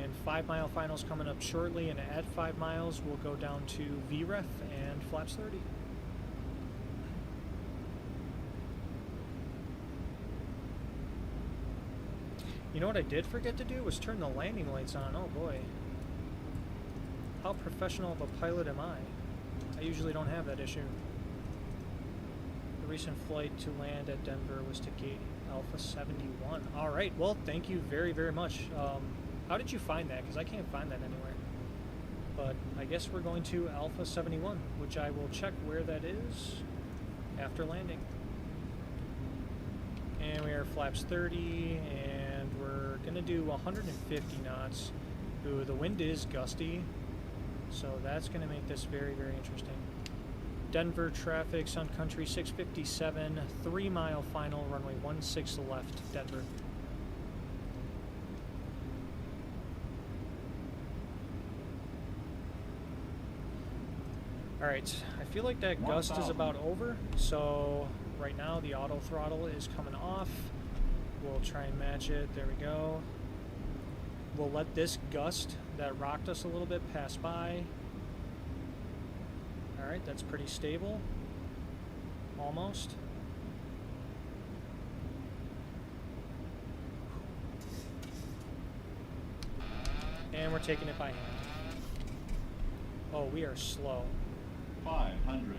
And 5 mile finals coming up shortly, and at 5 miles we'll go down to VREF and flaps 30. You know what I did forget to do was turn the landing lights on. Oh boy. How professional of a pilot am I? I usually don't have that issue. The recent flight to land at Denver was to gate Alpha 71. Alright, well, thank you very, very much. How did you find that? Because I can't find that anywhere. But I guess we're going to Alpha 71, which I will check where that is after landing. And we are flaps 30, and we're going to do 150 knots. Ooh, the wind is gusty, so that's going to make this very, very interesting. Denver traffic, Sun Country 657, 3 mile final, runway 16 left, Denver. Alright, I feel like that gust is about over, so right now the auto throttle is coming off. We'll try and match it. There we go. We'll let this gust that rocked us a little bit pass by. Alright, that's pretty stable. Almost. And we're taking it by hand. Oh, we are slow. 500.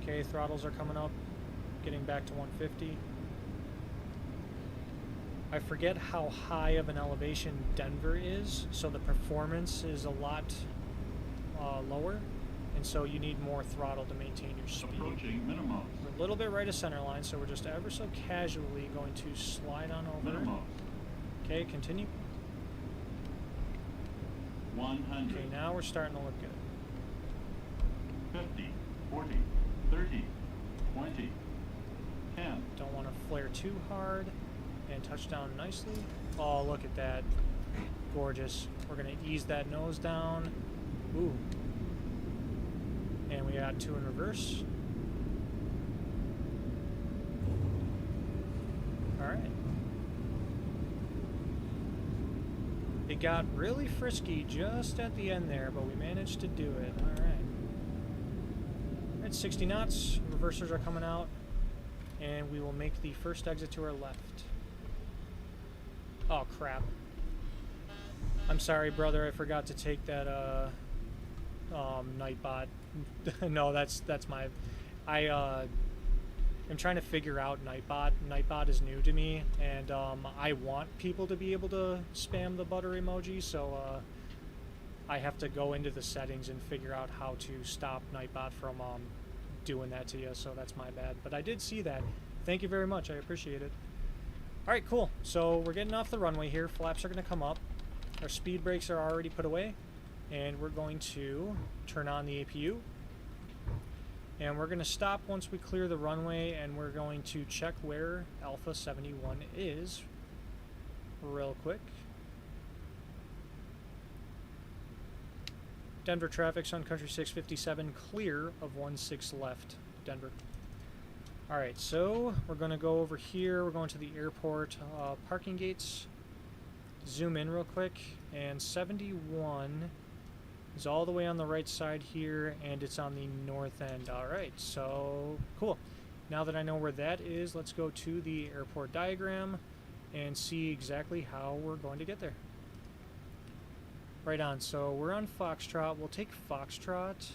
Okay, throttles are coming up. Getting back to 150. I forget how high of an elevation Denver is, so the performance is a lot lower, and so you need more throttle to maintain your speed. Approaching minimum. We're a little bit right of center line, so we're just ever so casually going to slide on over. Minimum. Okay, continue. 100. Okay, now we're starting to look good. 50. 40. 30. 20. 10. Don't want to flare too hard, and touch down nicely. Oh, look at that. Gorgeous. We're going to ease that nose down. Ooh. And we got 2 in reverse. Alright. It got really frisky just at the end there, but we managed to do it. Alright. Alright, 60 knots. Reversers are coming out. And we will make the first exit to our left. Oh, crap. I'm sorry, brother. I forgot to take that, Nightbot. No, that's my... I'm trying to figure out Nightbot. Nightbot is new to me, and, I want people to be able to spam the butter emoji, so, I have to go into the settings and figure out how to stop Nightbot from, doing that to you, so that's my bad. But I did see that. Thank you very much. I appreciate it. Alright, cool. So we're getting off the runway here. Flaps are going to come up. Our speed brakes are already put away. And we're going to turn on the APU. And we're going to stop once we clear the runway, and we're going to check where Alpha 71 is real quick. Denver traffic, Sun Country 657, clear of 16 left, Denver. Alright, so we're going to go over here. We're going to the airport parking gates. Zoom in real quick, and 71 is all the way on the right side here, and it's on the north end. Alright, so cool. Now that I know where that is, let's go to the airport diagram and see exactly how we're going to get there. Right on, so we're on Foxtrot. We'll take Foxtrot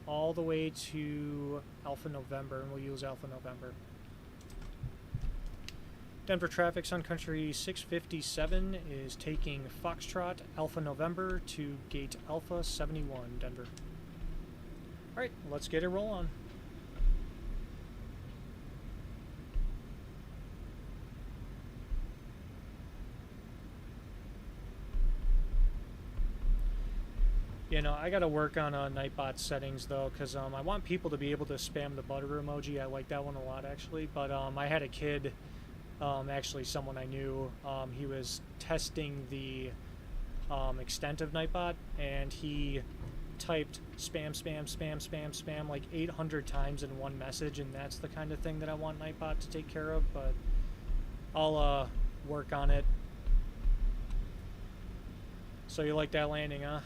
all the way to Alpha November, and we'll use Alpha November. Denver traffic, Sun Country 657 is taking Foxtrot Alpha November to gate Alpha 71, Denver. Alright, let's get a roll on. You know, I gotta work on Nightbot settings though, because I want people to be able to spam the butter emoji. I like that one a lot actually, but I had a kid, actually someone I knew, he was testing the extent of Nightbot, and he typed spam, spam, spam, spam, spam like 800 times in one message, and that's the kind of thing that I want Nightbot to take care of, but I'll work on it. So you like that landing, huh?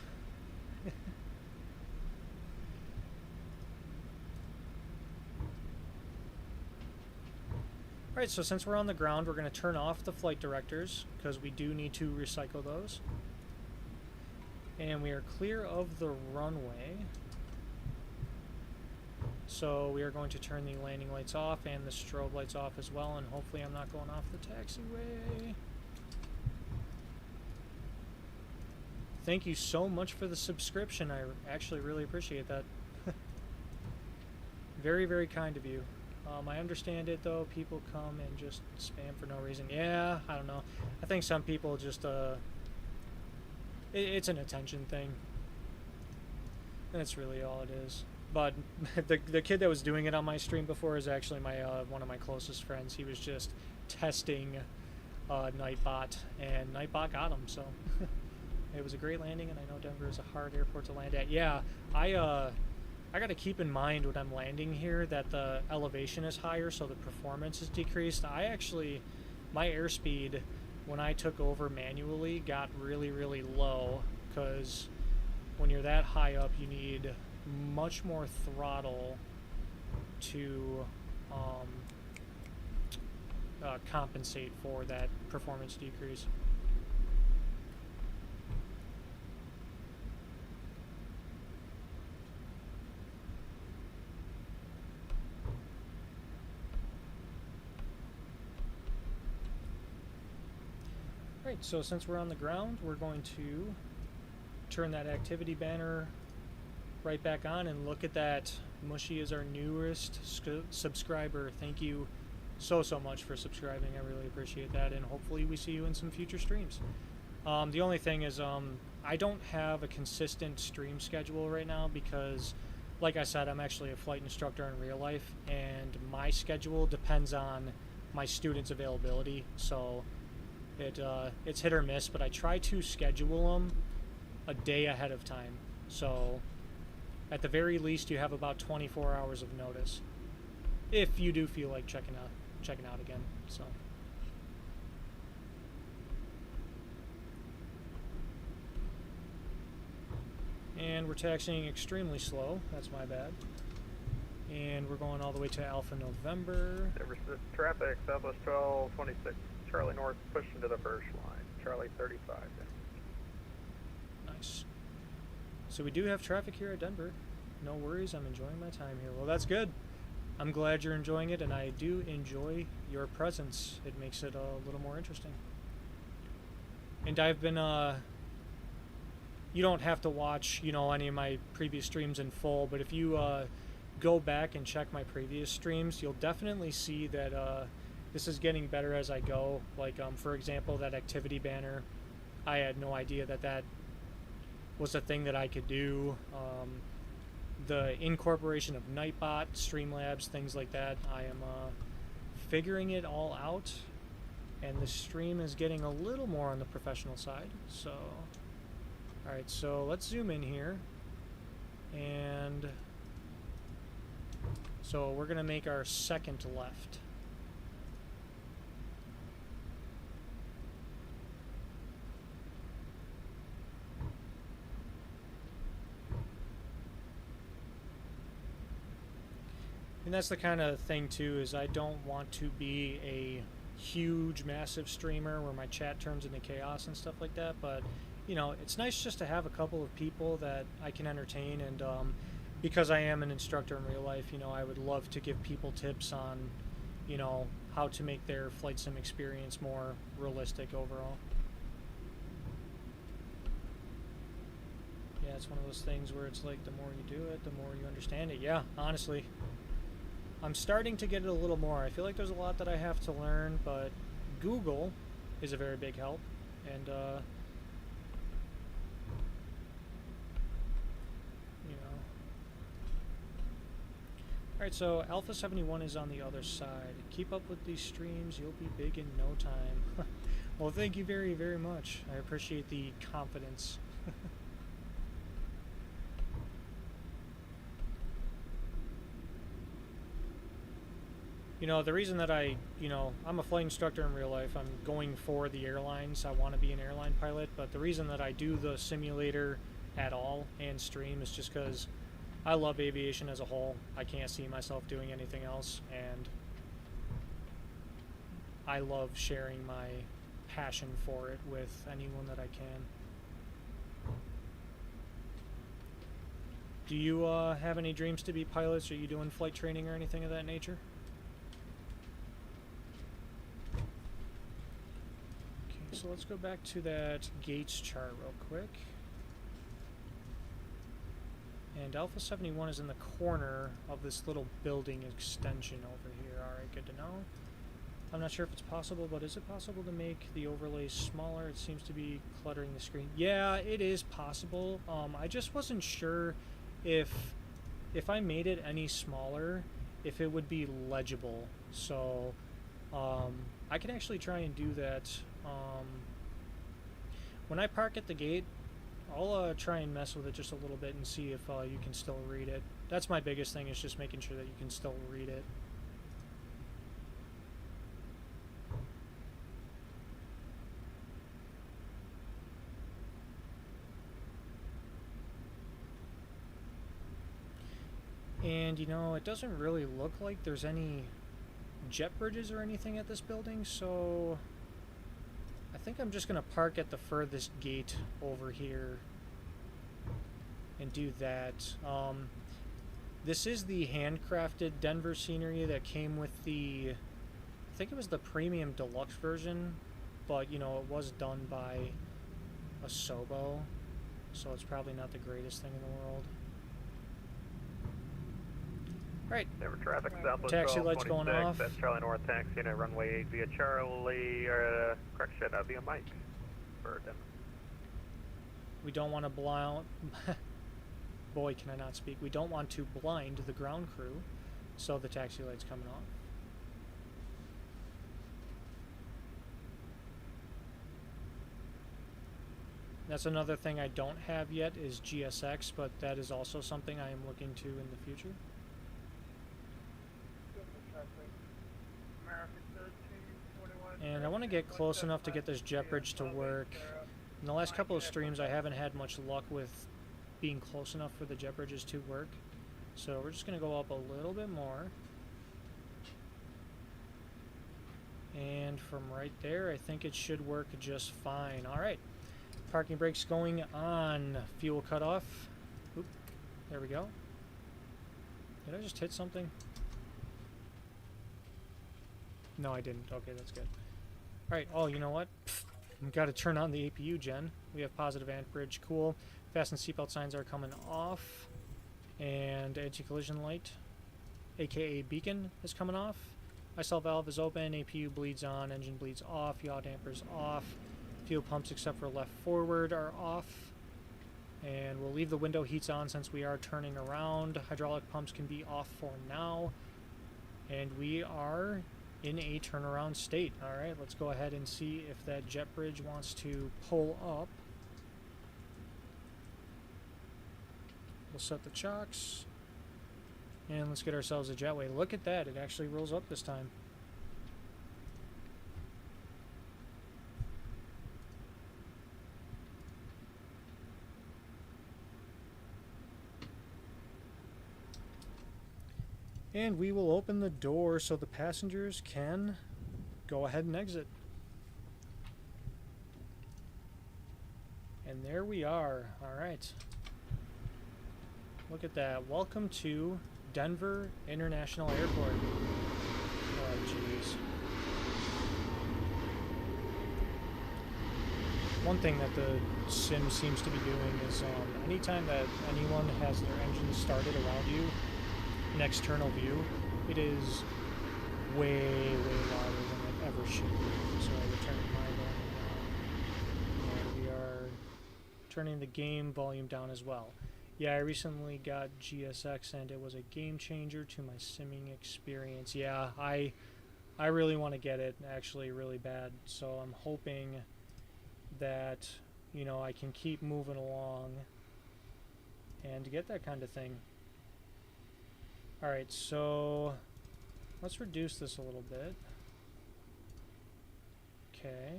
Alright, so since we're on the ground, we're going to turn off the flight directors, because we do need to recycle those. And we are clear of the runway. So we are going to turn the landing lights off and the strobe lights off as well, and hopefully I'm not going off the taxiway. Thank you so much for the subscription. I actually really appreciate that. Very, very kind of you. I understand it though. People come and just spam for no reason. Yeah, I don't know. I think some people just, it's an attention thing. That's really all it is. But the kid that was doing it on my stream before is actually my one of my closest friends. He was just testing Nightbot, and Nightbot got him, so it was a great landing, and I know Denver is a hard airport to land at. Yeah, I got to keep in mind when I'm landing here that the elevation is higher, so the performance is decreased. My airspeed, when I took over manually, got really, really low, because when you're that high up, you need much more throttle to compensate for that performance decrease. Right, so since we're on the ground, we're going to turn that activity banner right back on and look at that. Mushy is our newest subscriber. Thank you so much for subscribing. I really appreciate that, and hopefully we see you in some future streams. The only thing is I don't have a consistent stream schedule right now because, like I said, I'm actually a flight instructor in real life, and my schedule depends on my students' availability, so it's hit or miss, but I try to schedule them a day ahead of time. So at the very least, you have about 24 hours of notice if you do feel like checking out again. So and we're taxiing extremely slow. That's my bad. And we're going all the way to Alpha November. Traffic, Southwest 1226. Charlie North, push into the first line. Charlie 35. Nice. So we do have traffic here at Denver. No worries, I'm enjoying my time here. Well, that's good. I'm glad you're enjoying it, and I do enjoy your presence. It makes it a little more interesting. And I've been, you don't have to watch, any of my previous streams in full, but if you go back and check my previous streams, you'll definitely see that this is getting better as I go. Like, for example, that activity banner, I had no idea that was a thing that I could do. The incorporation of Nightbot, Streamlabs, things like that, I am figuring it all out, and the stream is getting a little more on the professional side. So, alright, so let's zoom in here, and so we're going to make our second left. And that's the kind of thing too, is I don't want to be a huge massive streamer where my chat turns into chaos and stuff like that, but it's nice just to have a couple of people that I can entertain, and because I am an instructor in real life, I would love to give people tips on how to make their flight sim experience more realistic overall. Yeah, it's one of those things where it's like the more you do it, the more you understand it. Yeah, honestly. I'm starting to get it a little more. I feel like there's a lot that I have to learn, but Google is a very big help. And, Alright, so Alpha 71 is on the other side. Keep up with these streams, you'll be big in no time. Well, thank you very, very much. I appreciate the confidence. The reason that I'm a flight instructor in real life, I'm going for the airlines, I want to be an airline pilot, but the reason that I do the simulator at all and stream is just because I love aviation as a whole. I can't see myself doing anything else, and I love sharing my passion for it with anyone that I can. Do you have any dreams to be pilots? Are you doing flight training or anything of that nature? So let's go back to that gates chart real quick. And Alpha 71 is in the corner of this little building extension over here. Alright, good to know. I'm not sure if it's possible, but is it possible to make the overlay smaller? It seems to be cluttering the screen. Yeah, it is possible. I just wasn't sure if I made it any smaller, if it would be legible. So I can actually try and do that. When I park at the gate, I'll try and mess with it just a little bit and see if you can still read it. That's my biggest thing, is just making sure that you can still read it. And And, you know, it doesn't really look like there's any jet bridges or anything at this building, so I think I'm just going to park at the furthest gate over here and do that. This is the handcrafted Denver scenery that came with the, I think it was the premium deluxe version, but, you know, it was done by a Sobo, so it's probably not the greatest thing in the world. Right. Denver traffic, Southwest Taxi lights 1226, going off. That's Charlie North, taxi to runway 8 via Charlie, correction, via Mike for Denver. We don't want to blind... Boy, can I not speak. We don't want to blind the ground crew, so the taxi light's coming off. That's another thing I don't have yet is GSX, but that is also something I am looking to in the future. And I want to get close enough to get this jet bridge to work. In the last couple of streams, I haven't had much luck with being close enough for the jet bridges to work. So we're just going to go up a little bit more. And from right there, I think it should work just fine. Alright. Parking brakes going on. Fuel cutoff. Oop. There we go. Did I just hit something? No, I didn't. Okay, that's good. Alright, oh, you know what? We've got to turn on the APU gen. We have positive amperage. Cool. Fasten seatbelt signs are coming off. And anti-collision light, aka beacon, is coming off. ISL valve is open. APU bleeds on. Engine bleeds off. Yaw dampers off. Fuel pumps, except for left forward, are off. And we'll leave the window heats on since we are turning around. Hydraulic pumps can be off for now. And we are in a turnaround state. Alright, let's go ahead and see if that jet bridge wants to pull up. We'll set the chocks. And let's get ourselves a jetway. Look at that, it actually rolls up this time. And we will open the door so the passengers can go ahead and exit. And there we are. Alright. Look at that. Welcome to Denver International Airport. Oh, jeez. One thing that the sim seems to be doing is anytime that anyone has their engine started around you, an external view, it is way, way louder than it ever should be. So we're turning my volume down. And we are turning the game volume down as well. Yeah, I recently got GSX and it was a game changer to my simming experience. Yeah, I really want to get it, actually, really bad. So I'm hoping that, you know, I can keep moving along and get that kind of thing. Alright, so let's reduce this a little bit. Okay.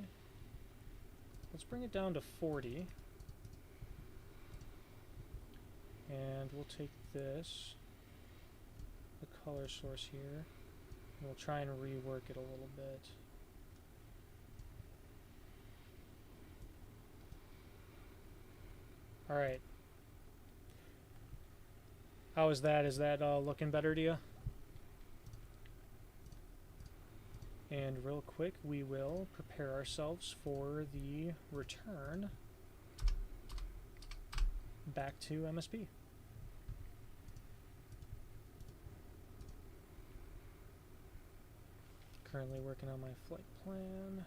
Let's bring it down to 40. And we'll take this, the color source here, and we'll try and rework it a little bit. Alright. How is that? Is that looking better to you? And real quick, we will prepare ourselves for the return back to MSP. Currently working on my flight plan.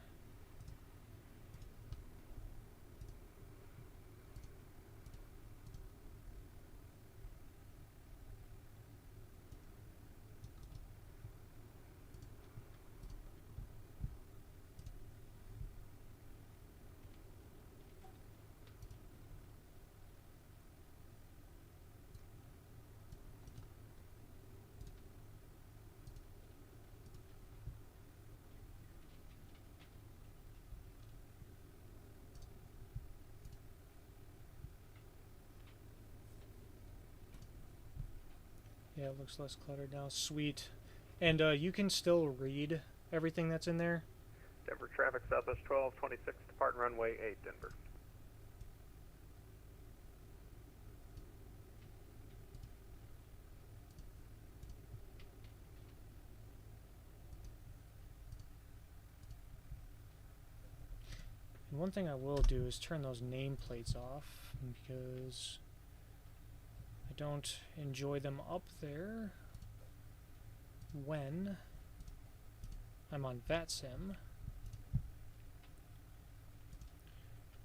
Yeah, it looks less cluttered now. Sweet. And you can still read everything that's in there? Denver traffic, Southwest 1226, depart runway 8, Denver. And one thing I will do is turn those nameplates off because I don't enjoy them up there when I'm on VATSIM.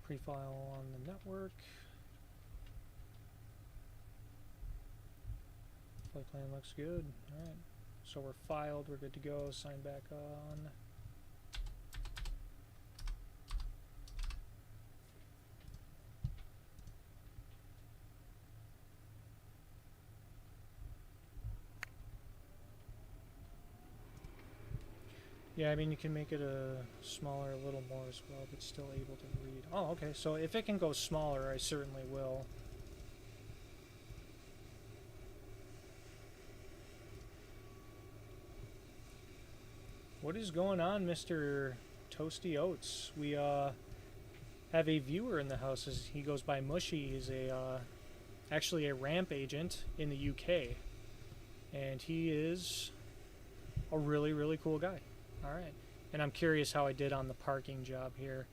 Prefile on the network. Flight plan looks good. Alright. So we're filed, we're good to go. Sign back on. Yeah, I mean, you can make it a smaller, a little more as well, but still able to read. Oh, okay, so if it can go smaller, I certainly will. What is going on, Mr. Toasty Oats? We have a viewer in the house. He goes by Mushy. He's actually a ramp agent in the UK. And he is a really, really cool guy. Alright, and I'm curious how I did on the parking job here.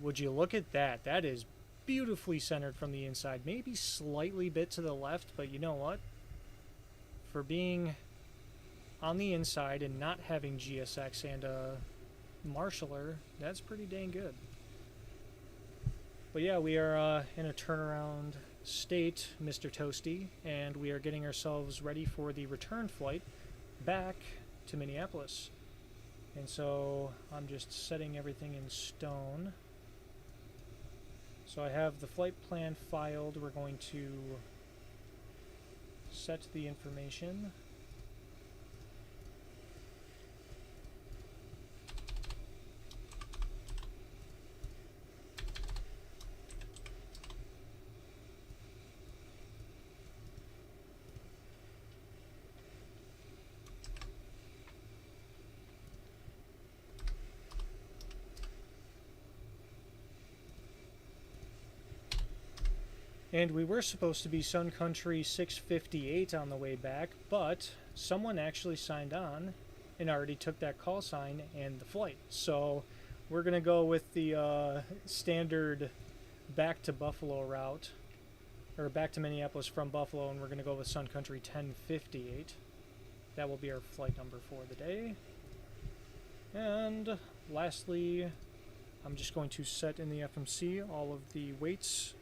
Would you look at that? That is beautifully centered from the inside. Maybe slightly bit to the left, but you know what? For being on the inside and not having GSX and a marshaller, that's pretty dang good. But yeah, we are in a turnaround state, Mr. Toasty, and we are getting ourselves ready for the return flight back to Minneapolis. And so I'm just setting everything in stone. So I have the flight plan filed. We're going to set the information. And we were supposed to be Sun Country 658 on the way back, but someone actually signed on and already took that call sign and the flight. So we're going to go with the standard back to Buffalo route, or back to Minneapolis from Buffalo, and we're going to go with Sun Country 1058. That will be our flight number for the day. And lastly, I'm just going to set in the FMC all of the weights.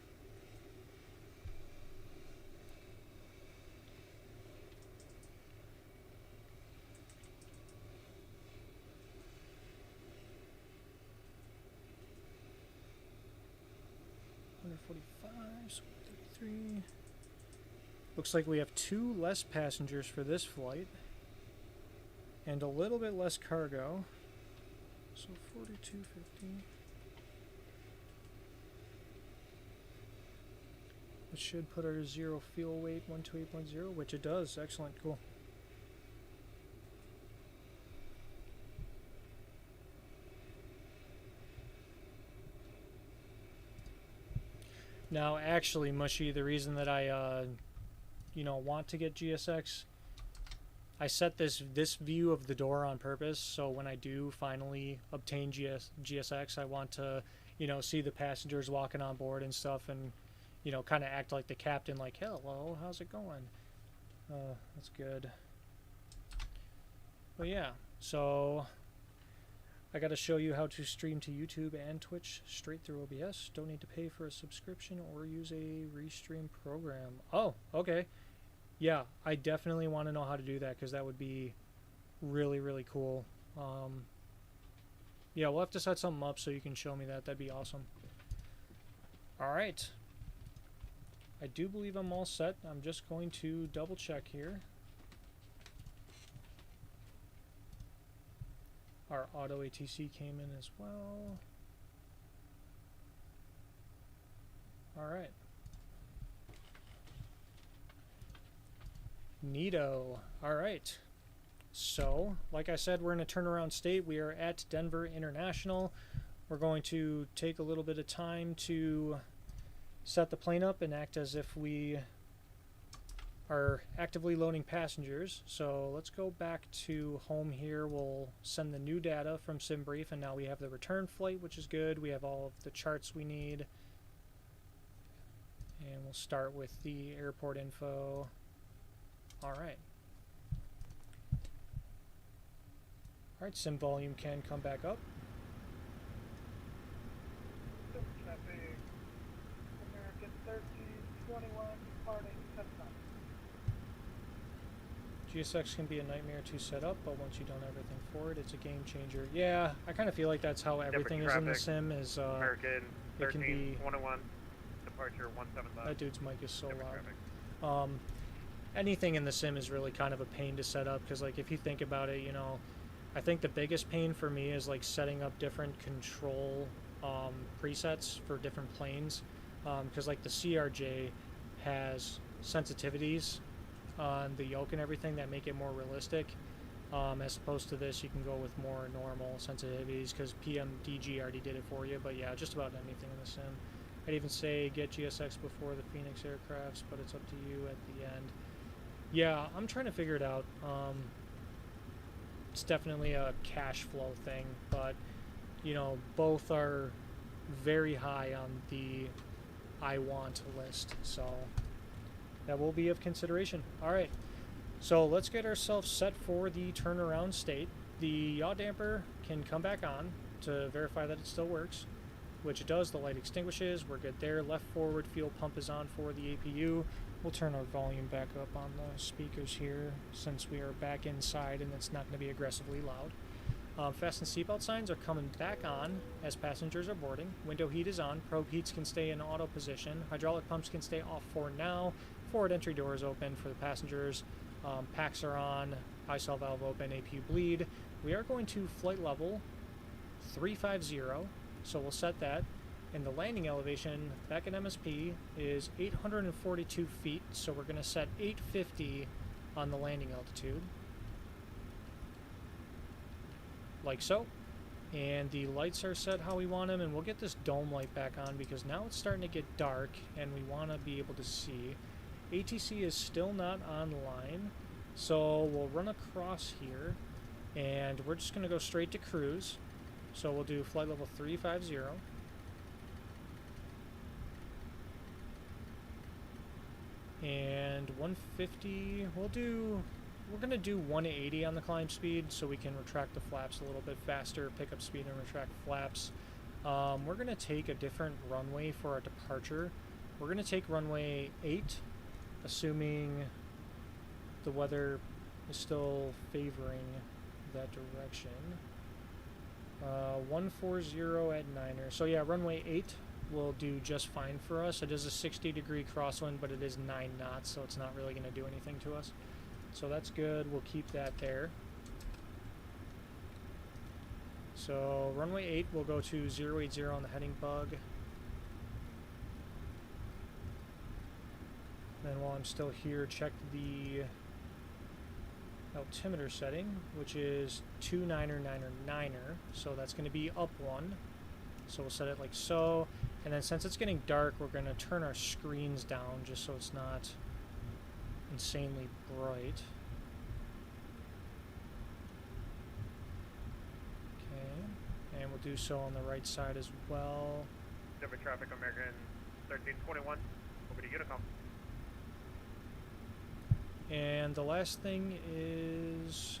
So 33. Looks like we have 2 less passengers for this flight and a little bit less cargo. So 4250. It should put our zero fuel weight 128.0, which it does. Excellent, cool. Now, actually, Mushy, the reason that I, want to get GSX, I set this view of the door on purpose, so when I do finally obtain GSX, I want to, see the passengers walking on board and stuff, and, kind of act like the captain, like, hello, how's it going? That's good. But yeah, so I got to show you how to stream to YouTube and Twitch straight through OBS. Don't need to pay for a subscription or use a restream program. Oh, okay. Yeah, I definitely want to know how to do that because that would be really, really cool. Yeah, we'll have to set something up so you can show me that. That'd be awesome. Alright. I do believe I'm all set. I'm just going to double check here. Our auto ATC came in as well. Alright. Neato. Alright. So, like I said, we're in a turnaround state. We are at Denver International. We're going to take a little bit of time to set the plane up and act as if we are actively loading passengers. So let's go back to home here. We'll send the new data from SimBrief, and now we have the return flight, which is good. We have all of the charts we need. And we'll start with the airport info. Alright. Alright, sim volume can come back up. Traffic, American 1321, departing 10 knots. GSX can be a nightmare to set up, but once you've done everything for it, it's a game changer. Yeah, I kind of feel like that's how everything is in the sim. Is American it can be 1321, departure 17 that dude's mic is so Different loud. traffic. Anything in the sim is really kind of a pain to set up because, like, if you think about it, you know, I think the biggest pain for me is like setting up different control presets for different planes, because like the CRJ has sensitivities on the yoke and everything that make it more realistic, as opposed to this you can go with more normal sensitivities because PMDG already did it for you. But yeah, just about anything in the sim. I'd even say get GSX before the Phoenix aircrafts, but it's up to you at the end. Yeah, I'm trying to figure it out. It's definitely a cash flow thing, but you know, both are very high on the I want list, so that will be of consideration. Alright, so let's get ourselves set for the turnaround state. The yaw damper can come back on to verify that it still works, which it does. The light extinguishes, we're good there. Left forward fuel pump is on for the APU. We'll turn our volume back up on the speakers here since we are back inside and it's not going to be aggressively loud. Fasten seatbelt signs are coming back on as passengers are boarding. Window heat is on. Probe heats can stay in auto position. Hydraulic pumps can stay off for now. Forward entry door is open for the passengers. Packs are on. ISOL valve open. APU bleed. We are going to flight level 350, so we'll set that. And the landing elevation back at MSP is 842 feet, so we're going to set 850 on the landing altitude. Like so. And the lights are set how we want them, and we'll get this dome light back on because now it's starting to get dark and we want to be able to see. ATC is still not online, so we'll run across here and we're just going to go straight to cruise. So we'll do flight level 350. And 150, we're going to do 180 on the climb speed so we can retract the flaps a little bit faster, pick up speed and retract flaps. We're going to take a different runway for our departure. We're going to take runway 8, assuming the weather is still favoring that direction. 140 at 9er. So yeah, runway 8 will do just fine for us. It is a 60-degree crosswind, but it is 9 knots, so it's not really going to do anything to us. So that's good. We'll keep that there. So runway 8 will go to 080 on the heading bug. Then while I'm still here, check the altimeter setting, which is 29er. So that's going to be up 1. So we'll set it like so. And then since it's getting dark, we're going to turn our screens down just so it's not insanely bright. Okay. And we'll do so on the right side as well. Denver traffic, American 1321, over to Unicom. And the last thing is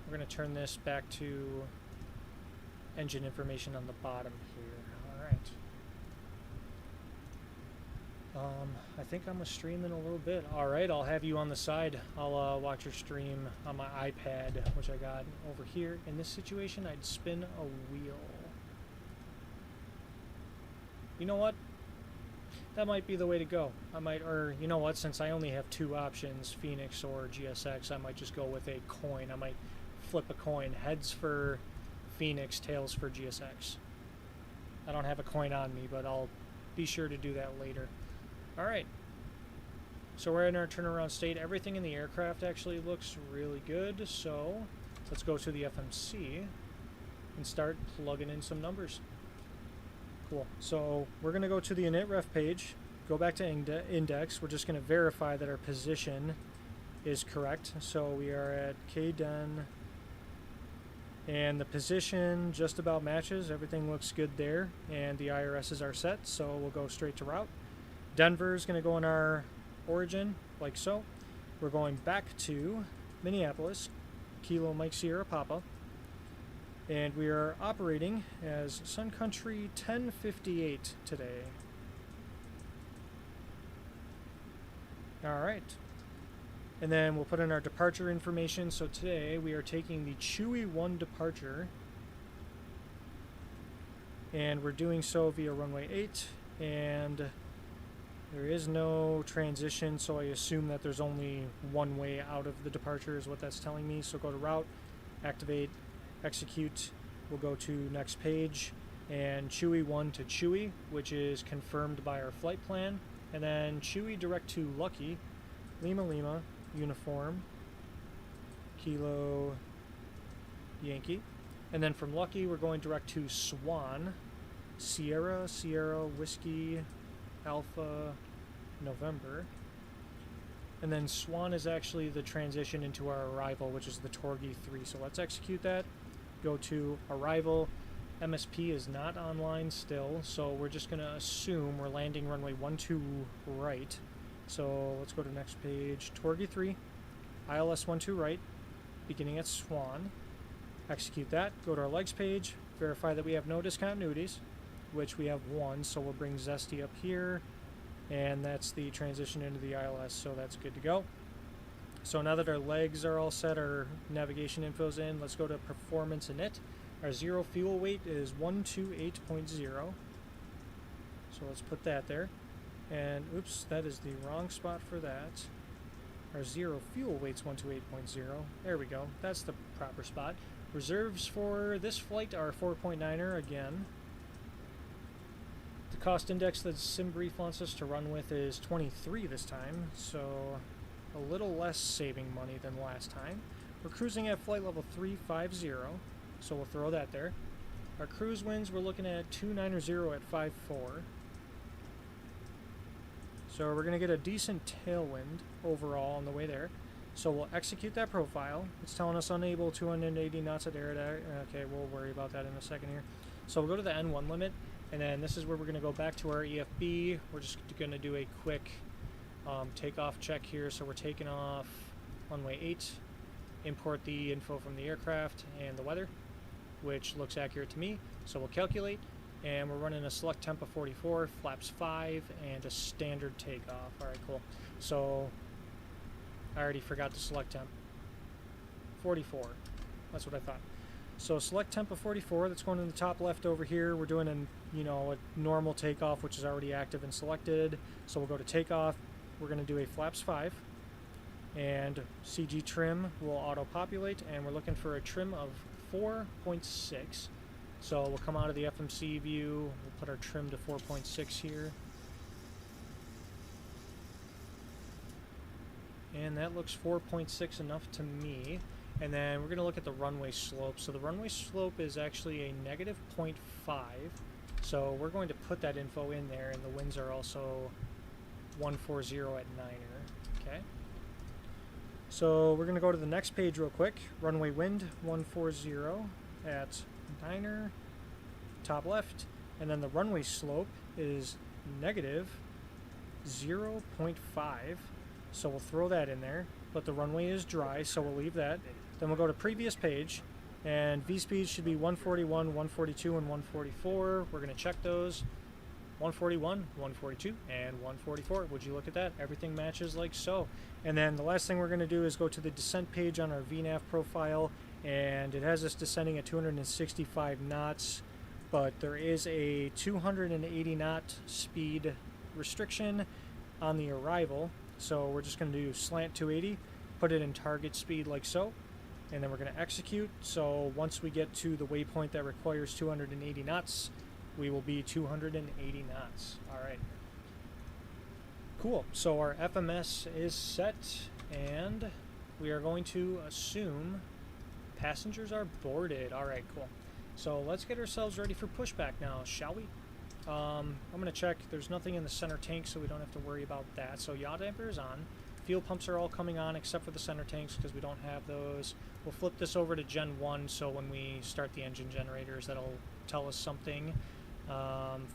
we're going to turn this back to engine information on the bottom here. Alright. I think I'm going to stream in a little bit. Alright, I'll have you on the side. I'll watch your stream on my iPad, which I got over here. In this situation, I'd spin a wheel. You know what? That might be the way to go. I might, or you know what, since I only have 2 options, Phoenix or GSX, I might just go with a coin. I might flip a coin. Heads for Phoenix, tails for GSX. I don't have a coin on me, but I'll be sure to do that later. Alright. So we're in our turnaround state. Everything in the aircraft actually looks really good. So let's go to the FMC and start plugging in some numbers. Cool. So we're going to go to the init ref page, go back to index. We're just going to verify that our position is correct. So we are at KDEN, and the position just about matches. Everything looks good there, and the IRSs are set, so we'll go straight to route. Denver is going to go in our origin, like so. We're going back to Minneapolis, Kilo Mike Sierra Papa, and we are operating as Sun Country 1058 today. Alright. And then we'll put in our departure information. So today we are taking the Chewy 1 departure, and we're doing so via runway 8, and there is no transition, so I assume that there's only one way out of the departure is what that's telling me. So go to route, activate, execute. We'll go to next page, and Chewy 1 to Chewy, which is confirmed by our flight plan, and then Chewy direct to Lucky, Lima Lima, uniform, Kilo Yankee, and then from Lucky we're going direct to Swan, Sierra Whiskey Alpha November, and then Swan is actually the transition into our arrival, which is the Torgy 3. So let's execute that, go to arrival. MSP is not online still, so we're just going to assume we're landing runway 12 right. So let's go to next page, Torgy 3, ILS 12 right, beginning at Swan. Execute that, go to our legs page, verify that we have no discontinuities, which we have one, so we'll bring Zesty up here, and that's the transition into the ILS, so that's good to go. So now that our legs are all set, our navigation info's in, let's go to performance init. Our zero fuel weight is 128.0, so let's put that there. And oops, that is the wrong spot for that. Our zero fuel weight's 128.0. There we go. That's the proper spot. Reserves for this flight are 4.9er again. The cost index that SimBrief wants us to run with is 23 this time, so a little less saving money than last time. We're cruising at flight level 350, so we'll throw that there. Our cruise winds, we're looking at 290 at 5.4. So we're going to get a decent tailwind overall on the way there. So we'll execute that profile. It's telling us unable 280 knots at air. Okay, we'll worry about that in a second here. So we'll go to the N1 limit, and then this is where we're going to go back to our EFB. We're just going to do a quick takeoff check here. So we're taking off runway 8, import the info from the aircraft and the weather, which looks accurate to me. So we'll calculate. And we're running a select temp of 44, flaps 5, and a standard takeoff. Alright, cool. So, I already forgot to select temp. 44. That's what I thought. So, select temp of 44, that's going in the top left over here. We're doing a normal takeoff, which is already active and selected. So, we'll go to takeoff. We're going to do a flaps 5. And CG trim will auto-populate, and we're looking for a trim of 4.6. So we'll come out of the FMC view, we'll put our trim to 4.6 here. And that looks 4.6 enough to me. And then we're going to look at the runway slope. So the runway slope is actually a negative 0.5. So we're going to put that info in there, and the winds are also 140 at 9er. Okay. So we're going to go to the next page real quick. Runway wind 140 at 9er, top left, and then the runway slope is negative 0.5, so we'll throw that in there, but the runway is dry, so we'll leave that. Then we'll go to previous page, and V-speed should be 141, 142, and 144. We're going to check those. 141, 142, and 144. Would you look at that? Everything matches like so. And then the last thing we're going to do is go to the descent page on our VNAV profile, and it has us descending at 265 knots, but there is a 280 knot speed restriction on the arrival, so we're just going to do slant 280, put it in target speed like so, and then we're going to execute. So once we get to the waypoint that requires 280 knots, we will be 280 knots. All right. Cool. So our FMS is set, and we are going to assume passengers are boarded. All right, cool. So let's get ourselves ready for pushback now, shall we? I'm going to check. There's nothing in the center tank, so we don't have to worry about that. So yaw damper is on. Fuel pumps are all coming on except for the center tanks because we don't have those. We'll flip this over to Gen 1, so when we start the engine generators, that'll tell us something.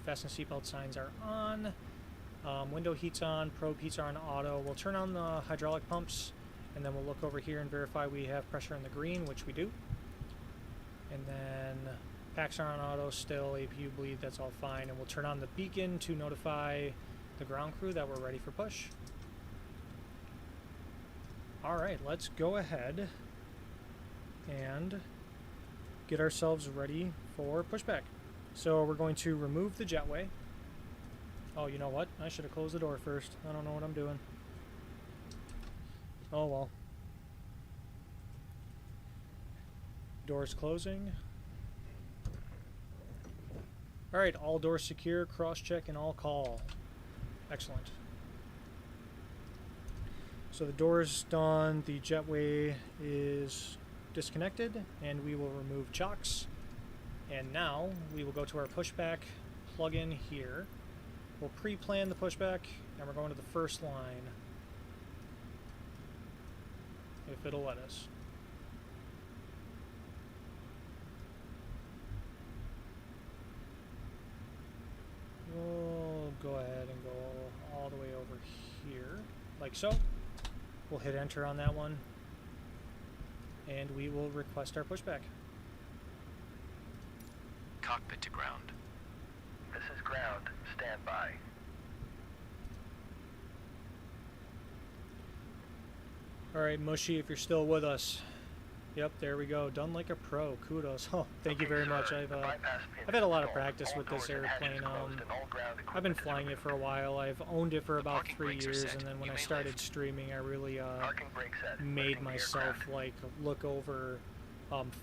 Fasten seatbelt signs are on. Window heat's on. Probe heats are on auto. We'll turn on the hydraulic pumps, and then we'll look over here and verify we have pressure in the green, which we do. And then packs are on auto still. APU bleed, that's all fine. And we'll turn on the beacon to notify the ground crew that we're ready for push. Alright, let's go ahead and get ourselves ready for pushback. So we're going to remove the jetway. Oh, you know what? I should have closed the door first. I don't know what I'm doing. Oh well. Doors closing. Alright, all doors secure, cross-check, and all call. Excellent. So the door's done, the jetway is disconnected, and we will remove chocks. And now we will go to our pushback plug-in here. We'll pre-plan the pushback, and we're going to the first line, if it'll let us. We'll go ahead and go all the way over here, like so. We'll hit enter on that one, and we will request our pushback. Cockpit to ground. This is ground. Stand by. Alright, Mushy, if you're still with us. Yep, there we go. Done like a pro. Kudos. Oh, thank you very much. I've had a lot of practice with this airplane. I've been flying it for a while. I've owned it for about 3 years, and then when I started streaming, I really made myself like look over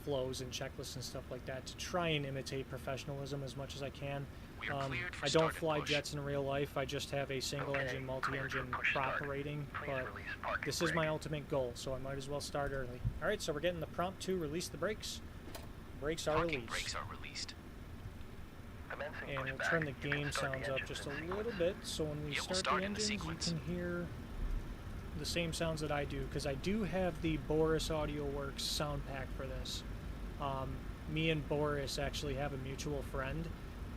flows and checklists and stuff like that to try and imitate professionalism as much as I can. I don't fly jets in real life. I just have a single engine, multi-engine prop rating, but this is my ultimate goal, so I might as well start early. Alright, so we're getting the prompt to release the brakes. Brakes are released. Brakes are released. And we'll turn the game sounds up just a little bit, so when we start the engines, you can hear the same sounds that I do, because I do have the Boris Audio Works sound pack for this. Me and Boris actually have a mutual friend,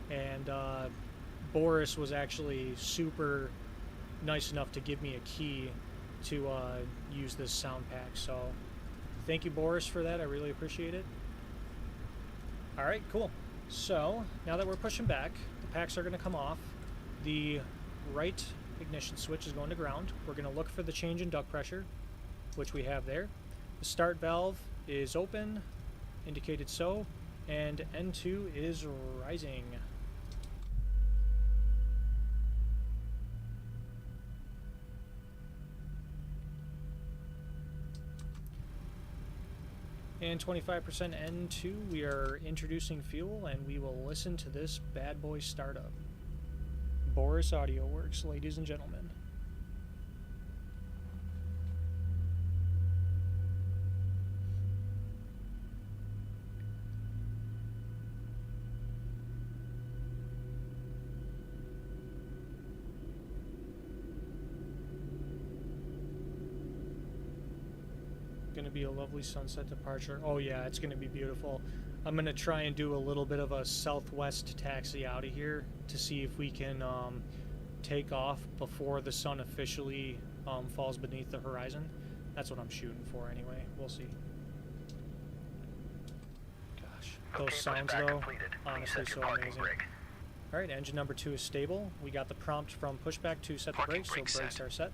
and Boris was actually super nice enough to give me a key to use this sound pack, so thank you, Boris, for that. I really appreciate it. Alright, cool. So now that we're pushing back, the packs are going to come off. The right ignition switch is going to ground. We're going to look for the change in duct pressure, which we have there. The start valve is open, indicated so, and N2 is rising. And 25% N2, we are introducing fuel, and we will listen to this bad boy start up. Boris Audio Works, ladies and gentlemen. Gonna be a lovely sunset departure. Oh yeah, it's gonna be beautiful. I'm gonna try and do a little bit of a southwest taxi out of here to see if we can take off before the sun officially falls beneath the horizon. That's what I'm shooting for anyway. We'll see. Gosh, those sounds though, honestly so amazing. Alright, engine number 2 is stable. We got the prompt from pushback to set the brakes, so brakes are set.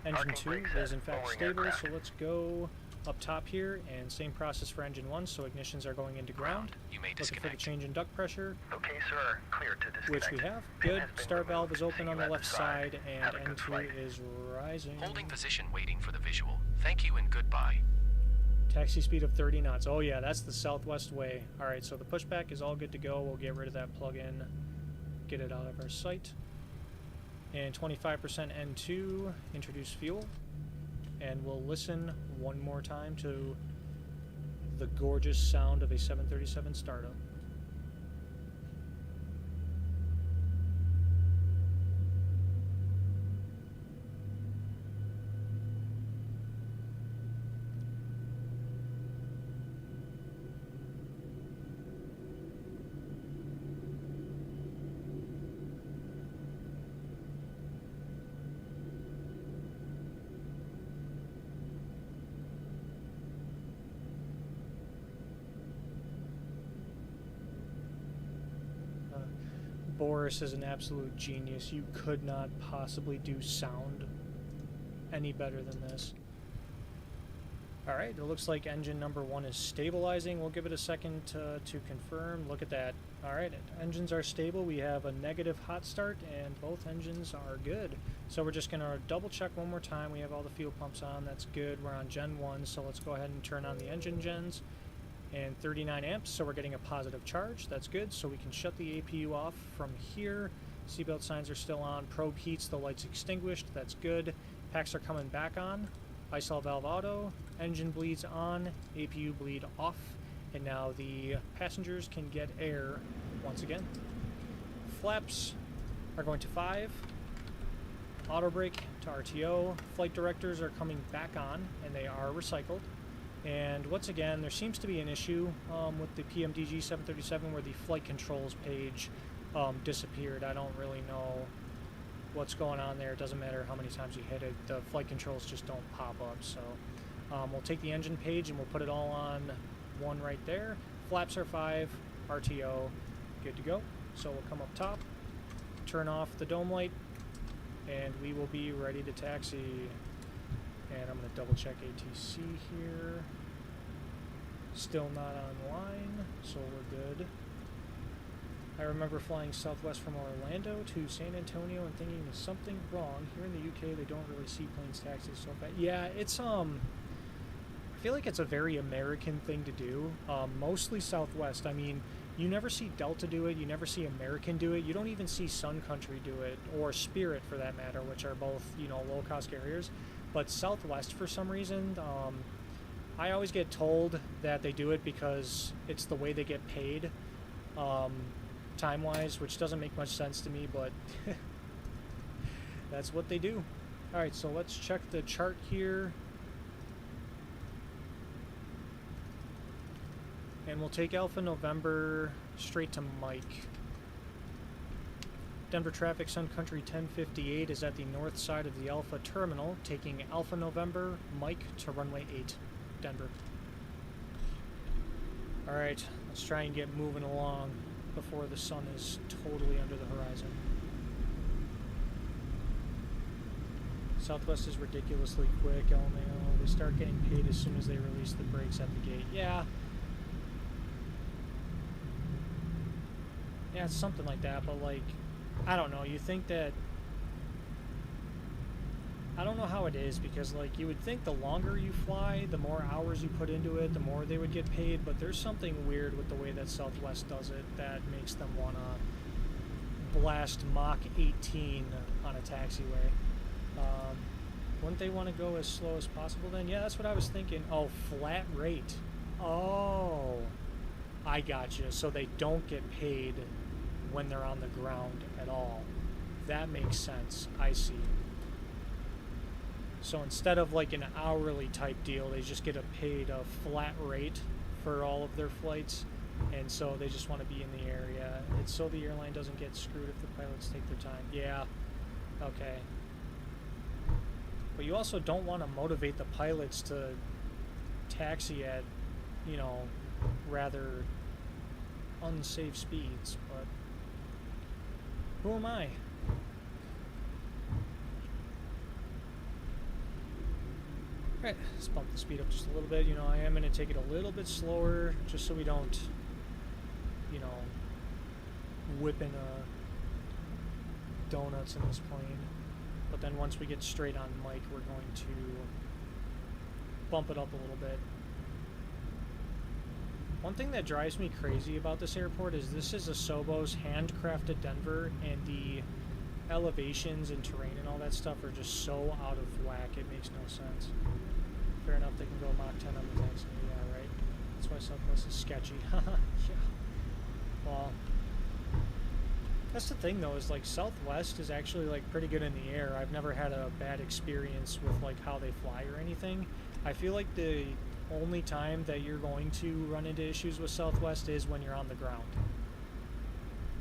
Engine 2 is in fact stable, so let's go up top here, and same process for engine 1, so ignitions are going into ground. You may Looking for the change in duct pressure, Okay, sir. Clear to disconnect. which we have. Good. Start valve is open on the left side, and N2 is rising. Holding position waiting for the visual. Thank you and goodbye. Taxi speed of 30 knots. Oh yeah, that's the southwest way. Alright, so the pushback is all good to go. We'll get rid of that plug-in, get it out of our sight. And 25% N2, introduce fuel. And we'll listen one more time to the gorgeous sound of a 737 startup. Boris is an absolute genius. You could not possibly do sound any better than this. Alright, it looks like engine number 1 is stabilizing. We'll give it a second to confirm. Look at that. Alright, engines are stable. We have a negative hot start, and both engines are good. So we're just going to double check one more time. We have all the fuel pumps on. That's good. We're on Gen 1, so let's go ahead and turn on the engine gens. And 39 amps, so we're getting a positive charge. That's good. So we can shut the APU off from here. Seatbelt signs are still on. Probe heats, the light's extinguished. That's good. Packs are coming back on. ISOL valve auto. Engine bleeds on. APU bleed off. And now the passengers can get air once again. Flaps are going to 5. Auto brake to RTO. Flight directors are coming back on, and they are recycled. And once again, there seems to be an issue with the PMDG 737 where the flight controls page disappeared. I don't really know what's going on there. It doesn't matter how many times you hit it. The flight controls just don't pop up. So we'll take the engine page and we'll put it all on one right there. Flaps are 5, RTO, good to go. So we'll come up top, turn off the dome light, and we will be ready to taxi. And I'm going to double check ATC here. Still not online, so we're good. I remember flying Southwest from Orlando to San Antonio and thinking there's something wrong. Here in the UK, they don't really see planes taxi so fast. Yeah, it's I feel like it's a very American thing to do. Mostly Southwest. I mean, you never see Delta do it. You never see American do it. You don't even see Sun Country do it, or Spirit for that matter, which are both, you know, low-cost carriers. But Southwest, for some reason, I always get told that they do it because it's the way they get paid, time-wise, which doesn't make much sense to me, but that's what they do. Alright, so let's check the chart here. And we'll take Alpha November straight to Mike. Denver traffic, Sun Country 1058 is at the north side of the Alpha terminal, taking Alpha November, Mike to runway 8, Denver. Alright, let's try and get moving along before the sun is totally under the horizon. Southwest is ridiculously quick, LMAO. They start getting paid as soon as they release the brakes at the gate. Yeah, it's something like that, but like, I don't know, you think that, I don't know how it is, because like, you would think the longer you fly, the more hours you put into it, the more they would get paid, but there's something weird with the way that Southwest does it that makes them want to blast Mach 18 on a taxiway. Wouldn't they want to go as slow as possible then? Yeah, that's what I was thinking. Oh, flat rate. Oh, I gotcha. So they don't get paid when they're on the ground at all. That makes sense. I see. So instead of like an hourly type deal, they just get paid a flat rate for all of their flights, and so they just want to be in the area. It's so the airline doesn't get screwed if the pilots take their time. Yeah, okay. But you also don't want to motivate the pilots to taxi at, you know, rather unsafe speeds, but who am I? Alright, let's bump the speed up just a little bit. You know, I am going to take it a little bit slower just so we don't, you know, whip in donuts in this plane. But then once we get straight on Mike, we're going to bump it up a little bit. One thing that drives me crazy about this airport is this is Asobo's handcrafted Denver, and the elevations and terrain and all that stuff are just so out of whack, it makes no sense. Fair enough, they can go Mach 10 on the taxi. Yeah, right. That's why Southwest is sketchy. Yeah. Well, that's the thing though, is like Southwest is actually like pretty good in the air. I've never had a bad experience with like how they fly or anything. I feel like the only time that you're going to run into issues with Southwest is when you're on the ground.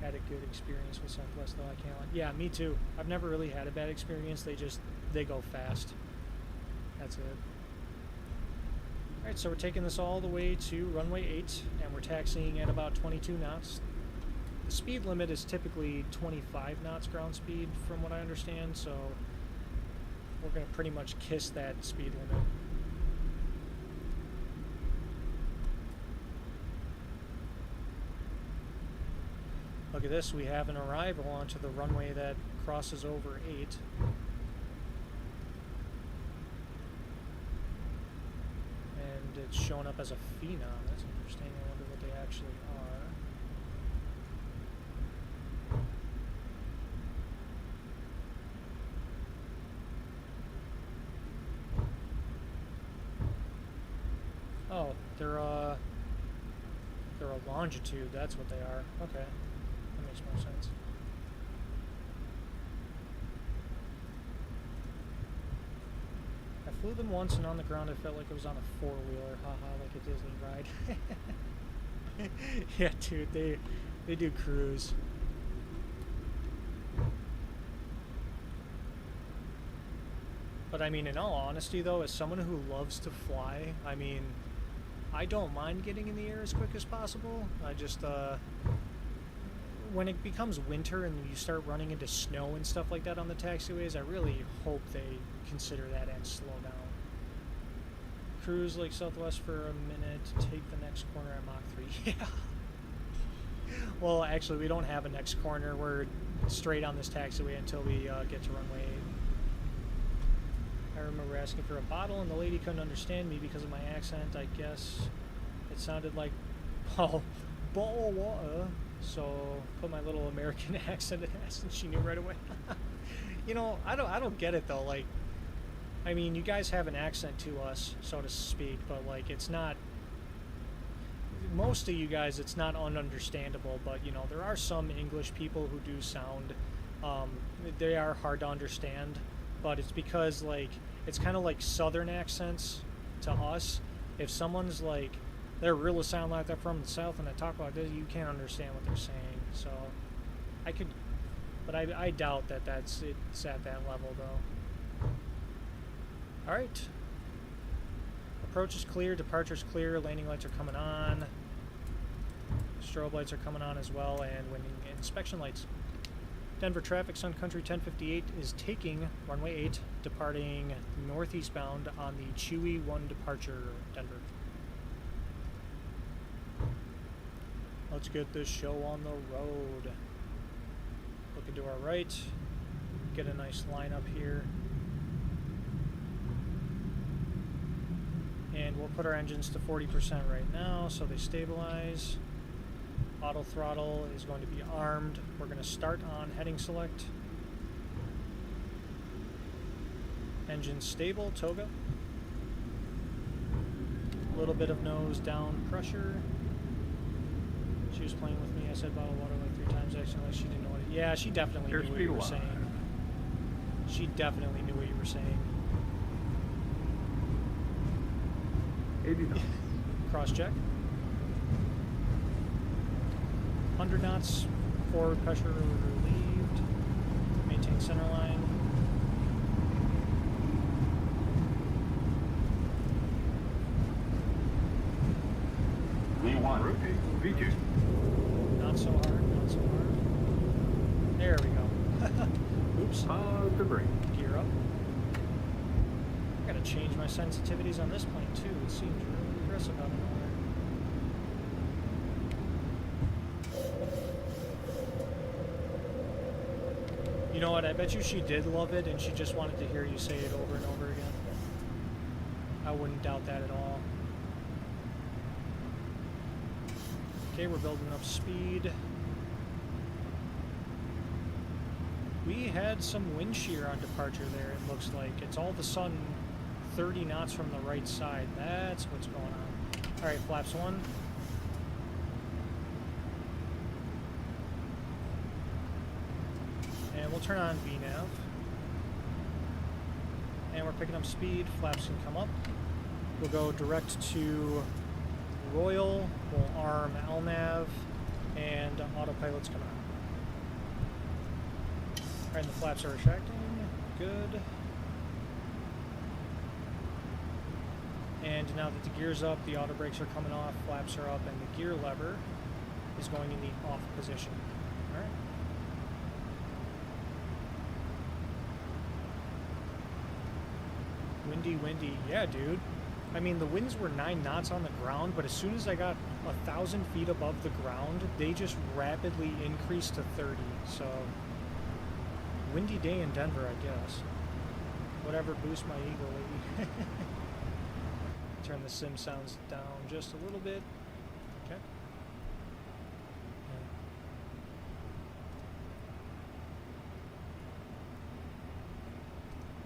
Had a good experience with Southwest though, I can't. Yeah, me too. I've never really had a bad experience. They go fast. That's it. Alright, so we're taking this all the way to runway 8, and we're taxiing at about 22 knots. The speed limit is typically 25 knots ground speed, from what I understand, so we're going to pretty much kiss that speed limit. Look at this, we have an arrival onto the runway that crosses over 8. And it's showing up as a phenom. That's interesting. I wonder what they actually are. Oh, they're a longitude. That's what they are. Okay, that makes more sense. I flew them once, and on the ground I felt like I was on a four-wheeler. Haha, like a Disney ride. Yeah, dude, they do cruise. But I mean, in all honesty though, as someone who loves to fly, I mean, I don't mind getting in the air as quick as possible. I just, when it becomes winter and you start running into snow and stuff like that on the taxiways, I really hope they consider that and slow down. Cruise like Southwest for a minute, take the next corner at Mach 3. Yeah. Well, actually, we don't have a next corner. We're straight on this taxiway until we get to runway 8. I remember asking for a bottle, and the lady couldn't understand me because of my accent. I guess it sounded like, oh, bottle of water. So put my little American accent in it, and she knew right away. You know, I don't get it though. Like, I mean, you guys have an accent to us, so to speak, but like, it's not. Most of you guys, it's not ununderstandable. But you know, there are some English people who do sound. They are hard to understand. But it's because, like, it's kind of like Southern accents to us. If someone's, like, they're really sound like they're from the South and they talk like this, you can't understand what they're saying. So, I could, but I doubt that it's at that level, though. Alright. Approach is clear, departure is clear, landing lights are coming on. Strobe lights are coming on as well, and inspection lights. Denver traffic, Sun Country 1058 is taking runway 8, departing northeastbound on the Chewy 1 departure, Denver. Let's get this show on the road. Looking to our right, get a nice lineup here. And we'll put our engines to 40% right now so they stabilize. Auto throttle is going to be armed. We're going to start on heading select. Engine stable, toga. A little bit of nose down pressure. She was playing with me. I said bottle of water like 3 times accidentally. She didn't know what it. Yeah, she definitely knew what you were saying. She definitely knew what you were saying. 80 knots. Cross check. 100 knots, forward pressure relieved, maintain center line. V1, rotate, V2. Not so hard, not so hard. There we go. Oops. The brake. Gear up. I gotta change my sensitivities on this plane too. It seems really aggressive out of nowhere. You know what, I bet you she did love it and she just wanted to hear you say it over and over again. I wouldn't doubt that at all. Okay, we're building up speed. We had some wind shear on departure there, it looks like. It's all of a sudden 30 knots from the right side. That's what's going on. Alright, flaps 1. And we'll turn on VNav. And we're picking up speed. Flaps can come up. We'll go direct to Royal. We'll arm LNAV. And autopilot's coming on. Alright, the flaps are retracting. Good. And now that the gear's up, the auto brakes are coming off, flaps are up, and the gear lever is going in the off position. Alright. Windy, windy. Yeah, dude. I mean, the winds were 9 knots on the ground, but as soon as I got 1,000 feet above the ground, they just rapidly increased to 30. So, windy day in Denver, I guess. Whatever boosts my ego, lady. Turn the sim sounds down just a little bit. Okay.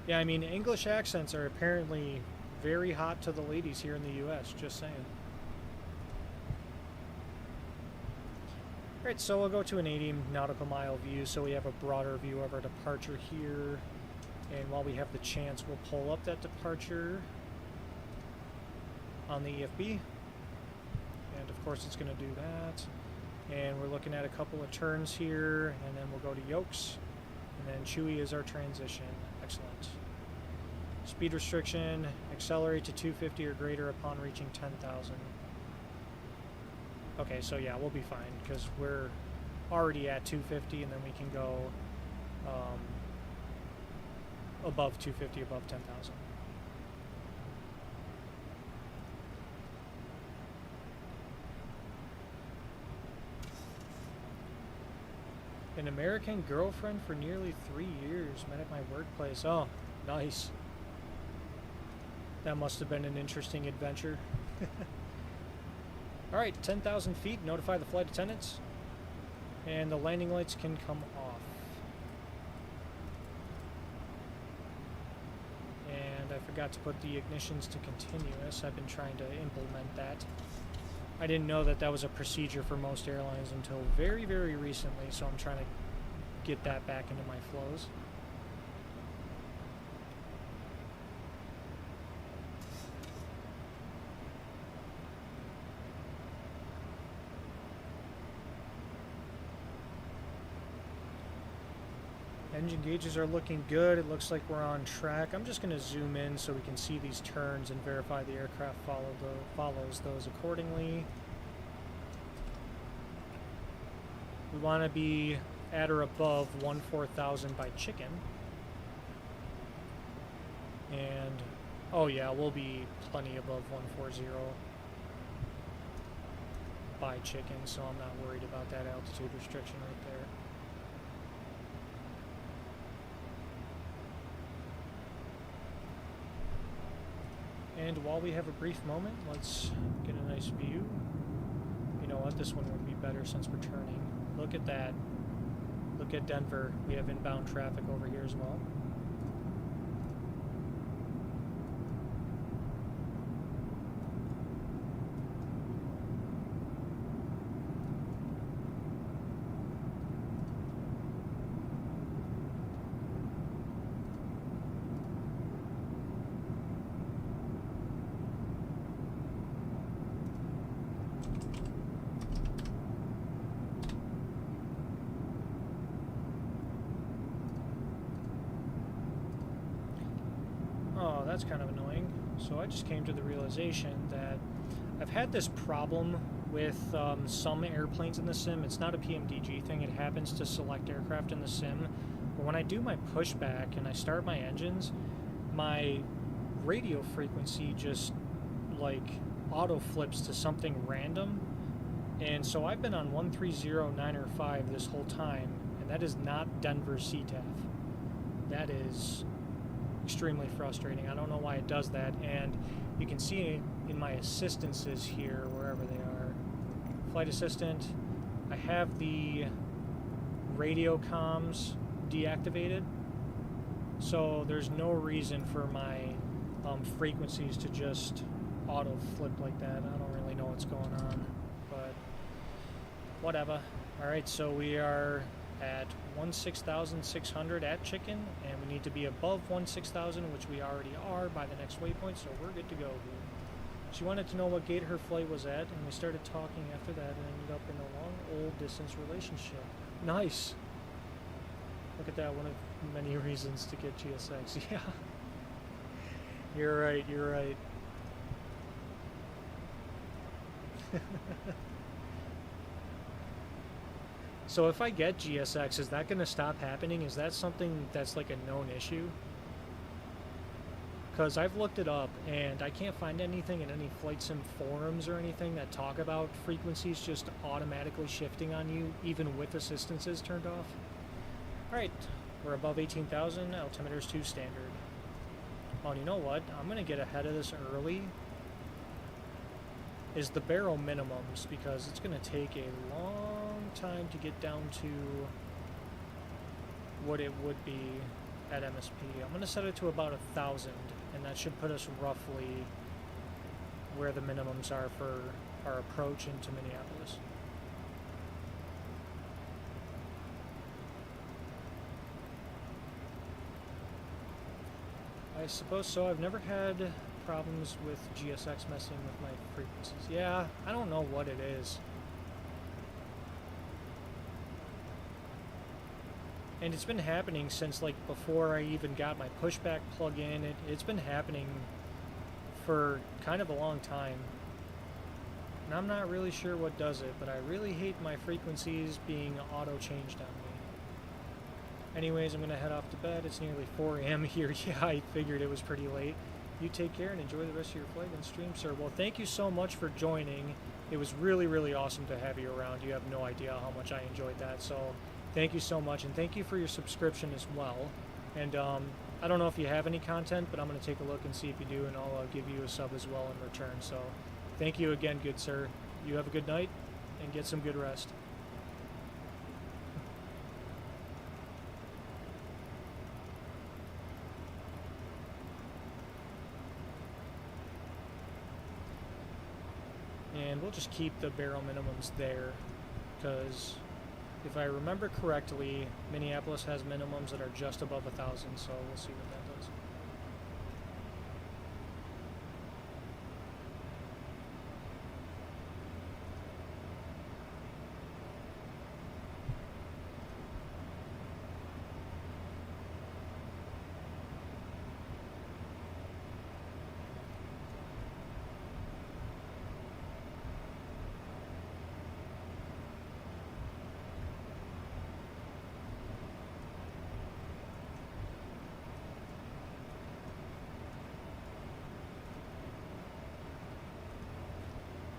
Yeah, I mean, English accents are apparently very hot to the ladies here in the U.S., just saying. Alright, so we'll go to an 80 nautical mile view so we have a broader view of our departure here. And while we have the chance, we'll pull up that departure on the EFB. And of course it's going to do that. And we're looking at a couple of turns here, and then we'll go to Yokes. And then Chewy is our transition. Excellent. Speed restriction, accelerate to 250 or greater upon reaching 10,000. Okay, so yeah, we'll be fine because we're already at 250, and then we can go above 250, above 10,000. An American girlfriend for nearly 3 years. Met at my workplace. Oh, nice. That must have been an interesting adventure. Alright, 10,000 feet. Notify the flight attendants. And the landing lights can come off. And I forgot to put the ignitions to continuous. I've been trying to implement that. I didn't know that that was a procedure for most airlines until very, very recently, so I'm trying to get that back into my flows. Engine gauges are looking good. It looks like we're on track. I'm just going to zoom in so we can see these turns and verify the aircraft follows those accordingly. We want to be at or above 14,000 by chicken. And, oh yeah, we'll be plenty above 140 by chicken, so I'm not worried about that altitude restriction right there. And while we have a brief moment, let's get a nice view. You know what, this one would be better since we're turning. Look at that. Look at Denver. We have inbound traffic over here as well. That's kind of annoying. So I just came to the realization that I've had this problem with some airplanes in the sim. It's not a PMDG thing. It happens to select aircraft in the sim. But when I do my pushback and I start my engines, my radio frequency just like auto flips to something random. And so I've been on 130.905 this whole time, and that is not Denver CTAF. That is extremely frustrating. I don't know why it does that, and you can see it in my assistances here, wherever they are. Flight assistant, I have the radio comms deactivated. So there's no reason for my frequencies to just auto flip like that. I don't really know what's going on, but whatever. Alright, so we are at 16,600 at chicken, and we need to be above 16,000, which we already are by the next waypoint, so we're good to go here. She wanted to know what gate her flight was at, and we started talking after that and ended up in a long, old distance relationship. Nice! Look at that, one of many reasons to get GSX. Yeah. You're right, you're right. So if I get GSX, is that going to stop happening? Is that something that's like a known issue? Because I've looked it up and I can't find anything in any flight sim forums or anything that talk about frequencies just automatically shifting on you, even with assistances turned off. Alright, we're above 18,000, altimeter's 2 standard. Oh, and you know what? I'm going to get ahead of this early. Is the barrel minimums, because it's going to take a long time to get down to what it would be at MSP. I'm going to set it to about 1,000, and that should put us roughly where the minimums are for our approach into Minneapolis. I suppose so. I've never had problems with GSX messing with my frequencies. Yeah, I don't know what it is. And it's been happening since like before I even got my pushback plug-in. It's been happening for kind of a long time. And I'm not really sure what does it, but I really hate my frequencies being auto-changed on me. Anyways, I'm going to head off to bed. It's nearly 4 a.m. here. Yeah, I figured it was pretty late. You take care and enjoy the rest of your flight and stream, sir. Well, thank you so much for joining. It was really, really awesome to have you around. You have no idea how much I enjoyed that. So thank you so much, and thank you for your subscription as well. And I don't know if you have any content, but I'm going to take a look and see if you do, and I'll give you a sub as well in return. So thank you again, good sir. You have a good night, and get some good rest. And we'll just keep the barrel minimums there, because if I remember correctly, Minneapolis has minimums that are just above 1,000, so we'll see what that does.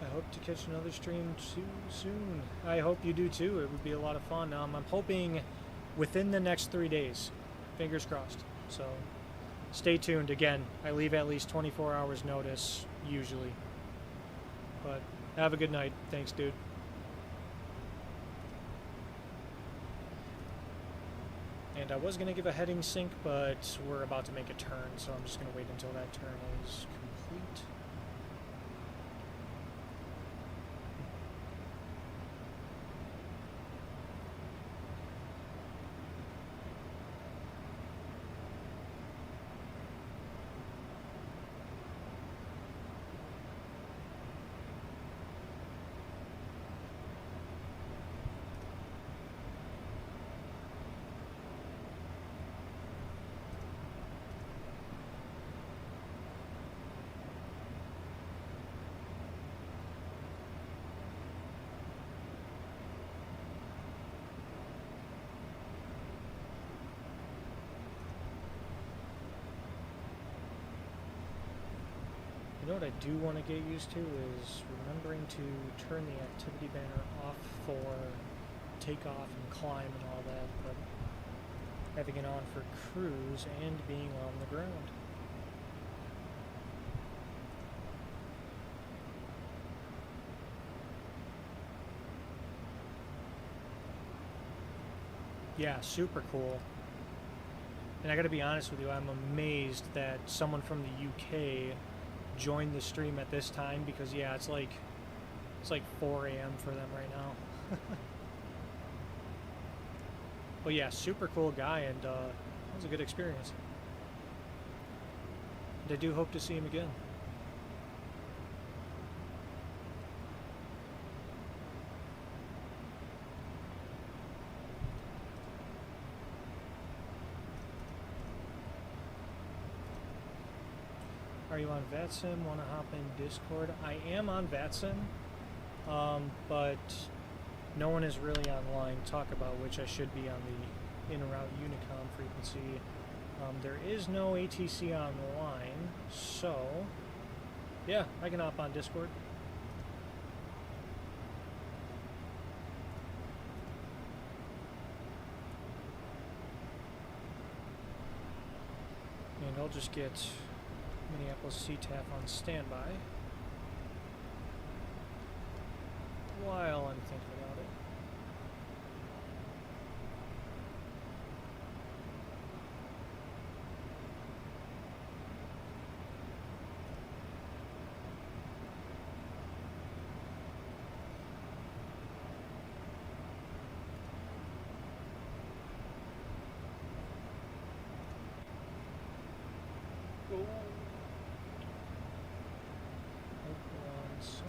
I hope to catch another stream too soon. I hope you do too. It would be a lot of fun. I'm hoping within the next 3 days. Fingers crossed. So stay tuned. Again, I leave at least 24 hours notice usually. But have a good night. Thanks, dude. And I was going to give a heading sync, but we're about to make a turn, so I'm just going to wait until that turn is complete. You know what I do want to get used to is remembering to turn the activity banner off for takeoff and climb and all that, but having it on for cruise and being on the ground. Yeah, super cool. And I gotta be honest with you, I'm amazed that someone from the UK joined the stream at this time, because yeah, it's like 4 a.m. for them right now. But yeah, super cool guy, and it was a good experience. And I do hope to see him again. Are you on VATSIM? Want to hop in Discord? I am on VATSIM, but no one is really online to talk about which I should be on the in-route Unicom frequency. There is no ATC online, so yeah, I can hop on Discord. And I'll just get Minneapolis CTAF on standby while I'm thinking about it. Hold on a second.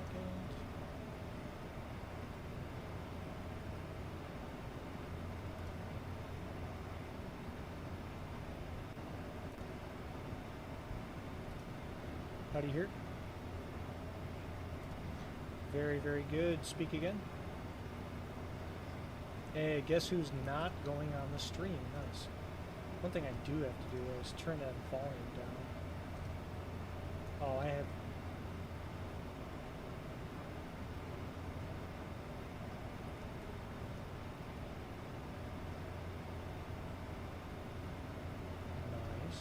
How do you hear? Very, very good. Speak again. Hey, guess who's not going on the stream? Nice. One thing I do have to do though is turn that volume down. Oh, I have. Nice.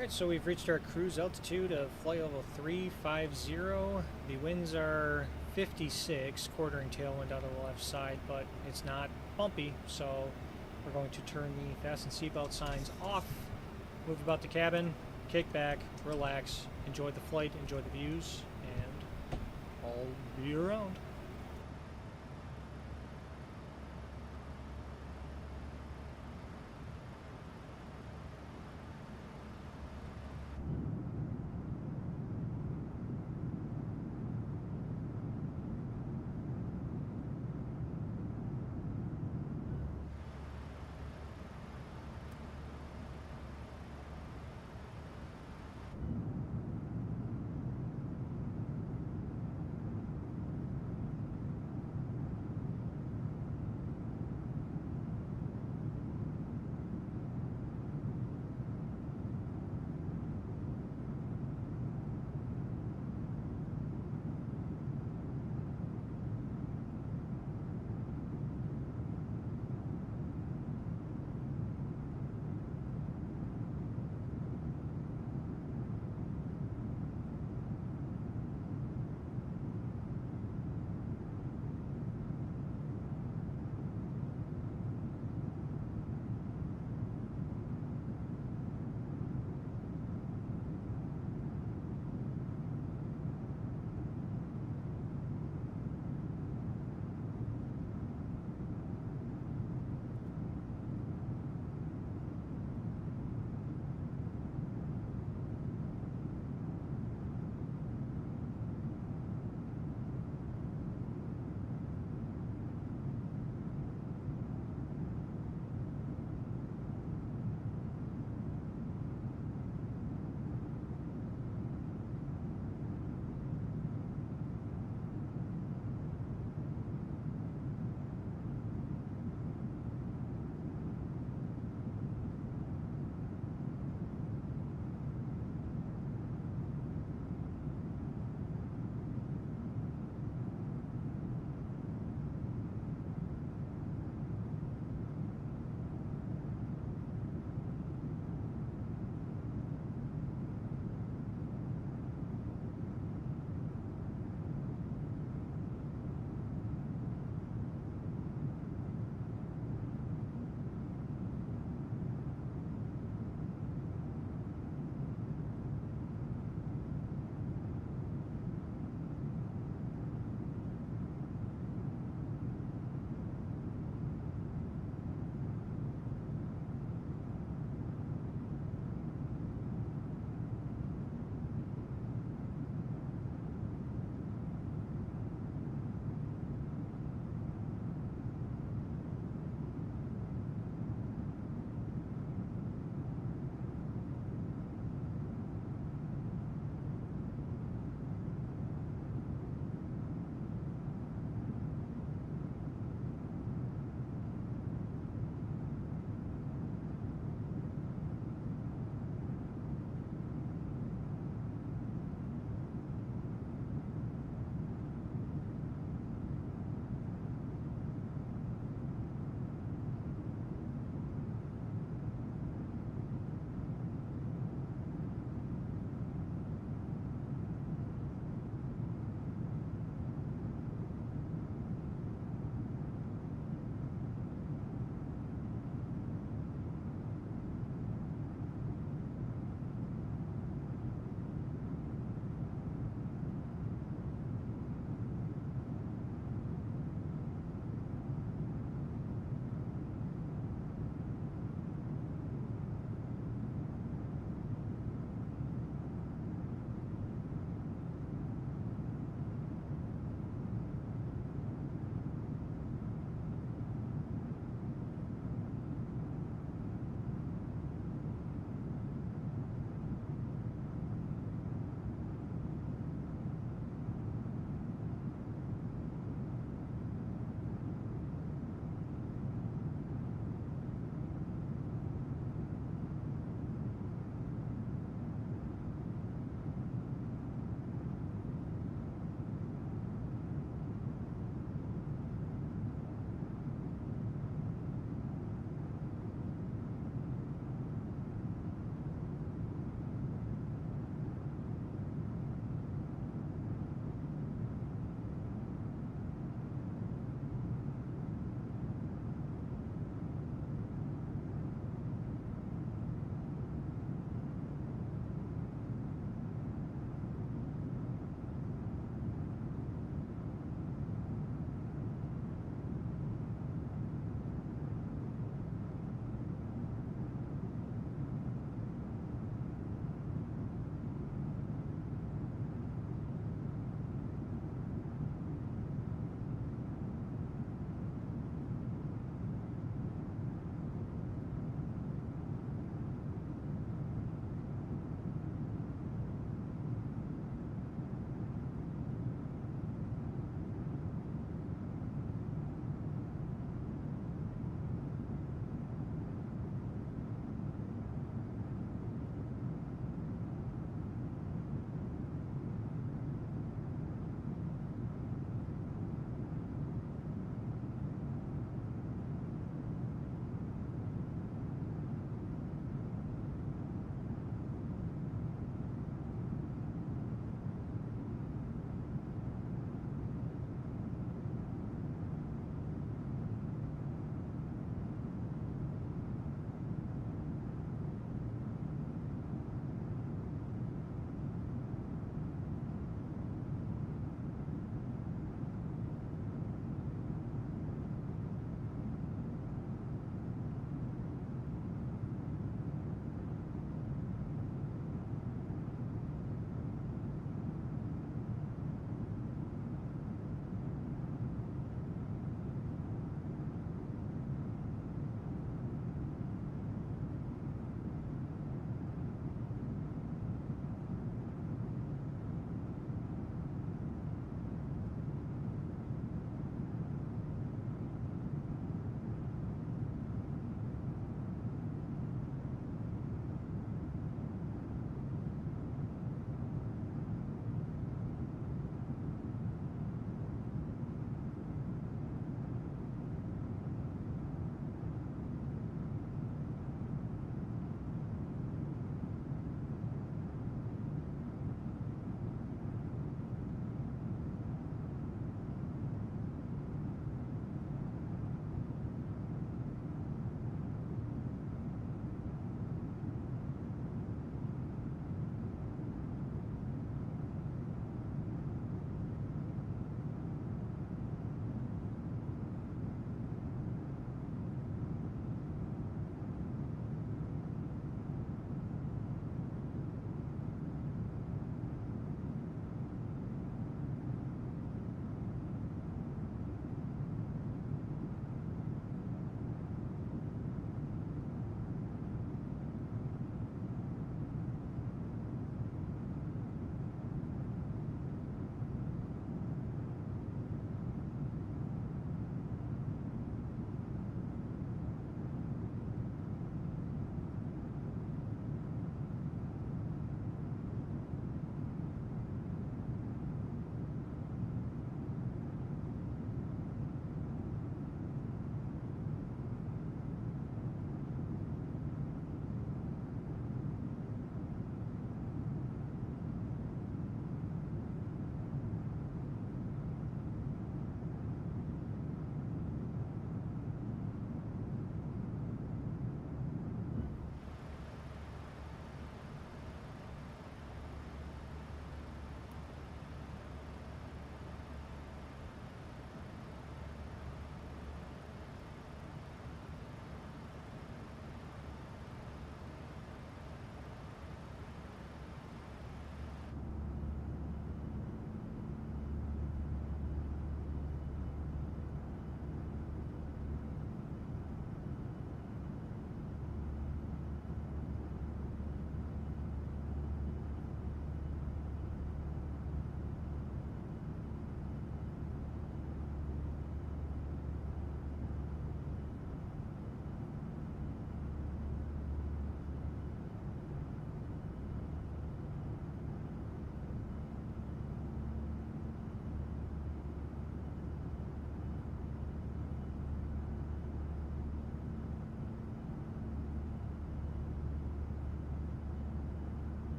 Alright, so we've reached our cruise altitude of flight level 350. The winds are 56, quartering tailwind out of the left side, but it's not bumpy, so we're going to turn the fasten seatbelt signs off, move about the cabin, kick back, relax, enjoy the flight, enjoy the views, and I'll be around.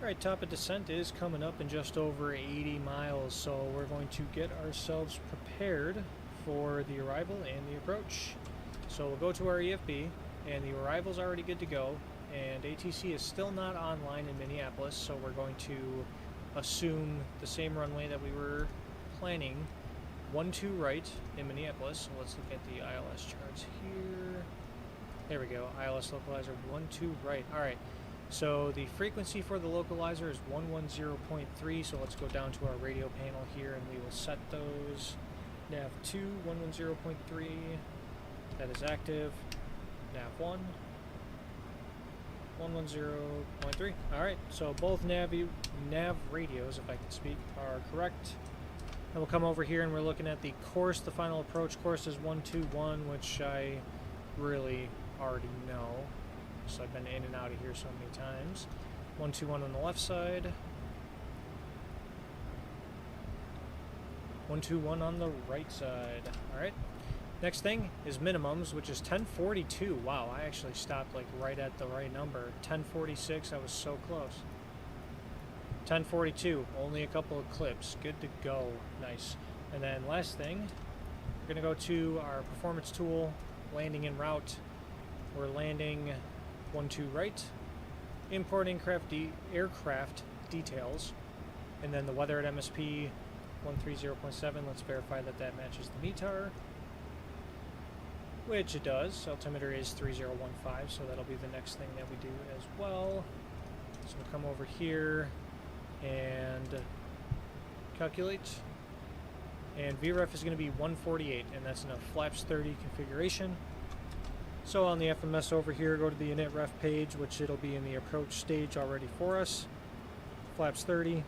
Alright, top of descent is coming up in just over 80 miles, so we're going to get ourselves prepared for the arrival and the approach. So we'll go to our EFB, and the arrival's already good to go, and ATC is still not online in Minneapolis, so we're going to assume the same runway that we were planning, 12 right in Minneapolis. So let's look at the ILS charts here. There we go, ILS localizer 12 right. Alright, so the frequency for the localizer is 110.3, so let's go down to our radio panel here and we will set those. Nav 2, 110.3, that is active. Nav 1, 110.3. Alright, so both nav radios, if I can speak, are correct. And we'll come over here and we're looking at the course. The final approach course is 121, which I really already know. So I've been in and out of here so many times. 121 on the left side. 121 on the right side. Alright. Next thing is minimums, which is 1042. Wow, I actually stopped like right at the right number. 1046, I was so close. 1042, only a couple of clips. Good to go. Nice. And then last thing, we're going to go to our performance tool, landing en route. We're landing 12 right, import aircraft details, and then the weather at MSP 130.7. Let's verify that that matches the METAR, which it does. Altimeter is 3015, so that'll be the next thing that we do as well. So we'll come over here and calculate, and VREF is going to be 148, and that's in a flaps 30 configuration. So on the FMS over here, go to the init ref page, which it'll be in the approach stage already for us. Flaps 30,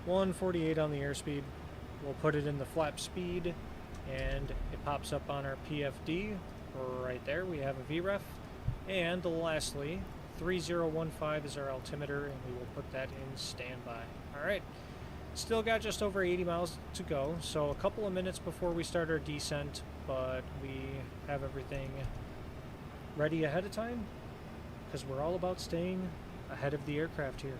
148 on the airspeed. We'll put it in the flap speed, and it pops up on our PFD right there. We have a VREF, and lastly, 3015 is our altimeter, and we will put that in standby. All right. Still got just over 80 miles to go, so a couple of minutes before we start our descent, but we have everything ready ahead of time because we're all about staying ahead of the aircraft here.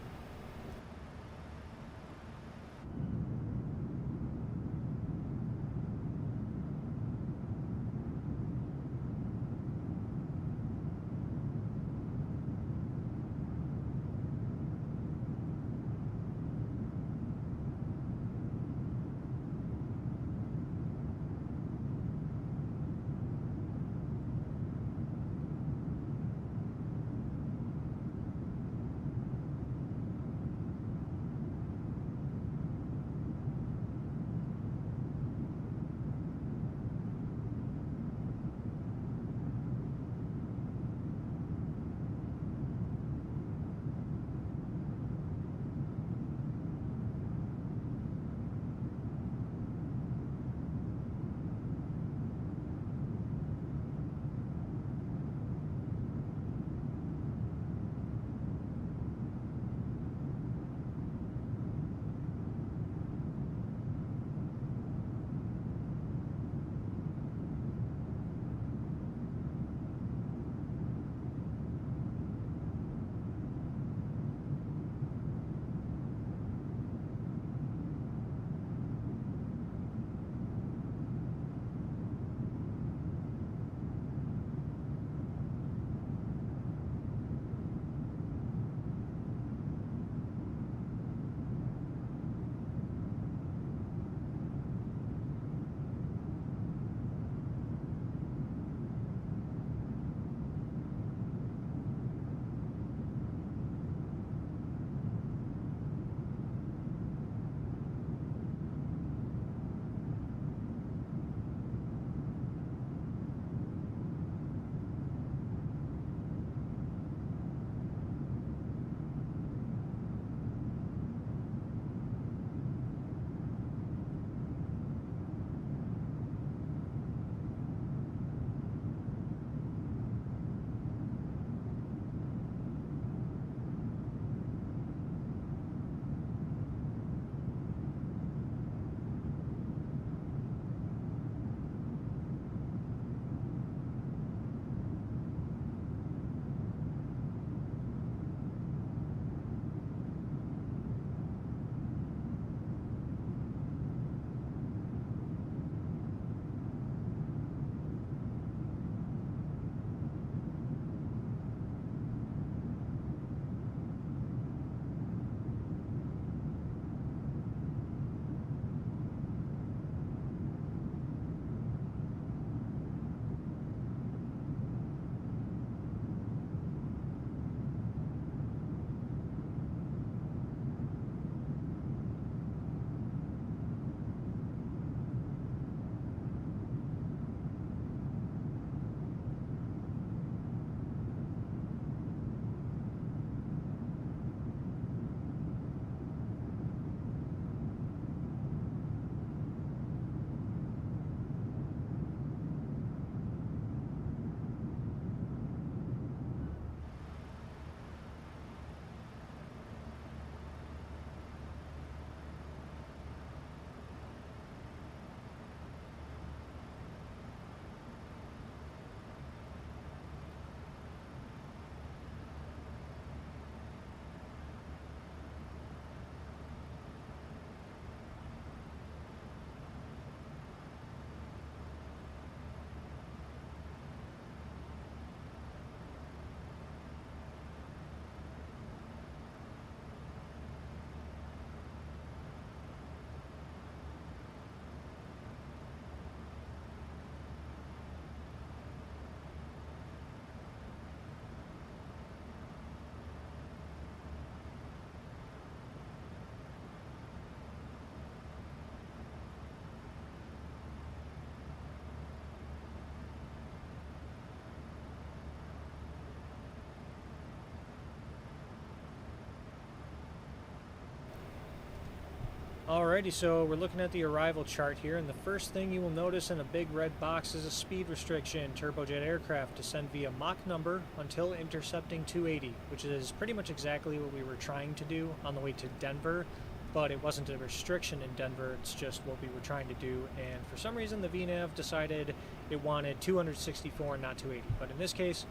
Alrighty, so we're looking at the arrival chart here, and the first thing you will notice in a big red box is a speed restriction. Turbojet aircraft descend via Mach number until intercepting 280, which is pretty much exactly what we were trying to do on the way to Denver, but it wasn't a restriction in Denver, it's just what we were trying to do, and for some reason the VNAV decided it wanted 264 and not 280. But in this case,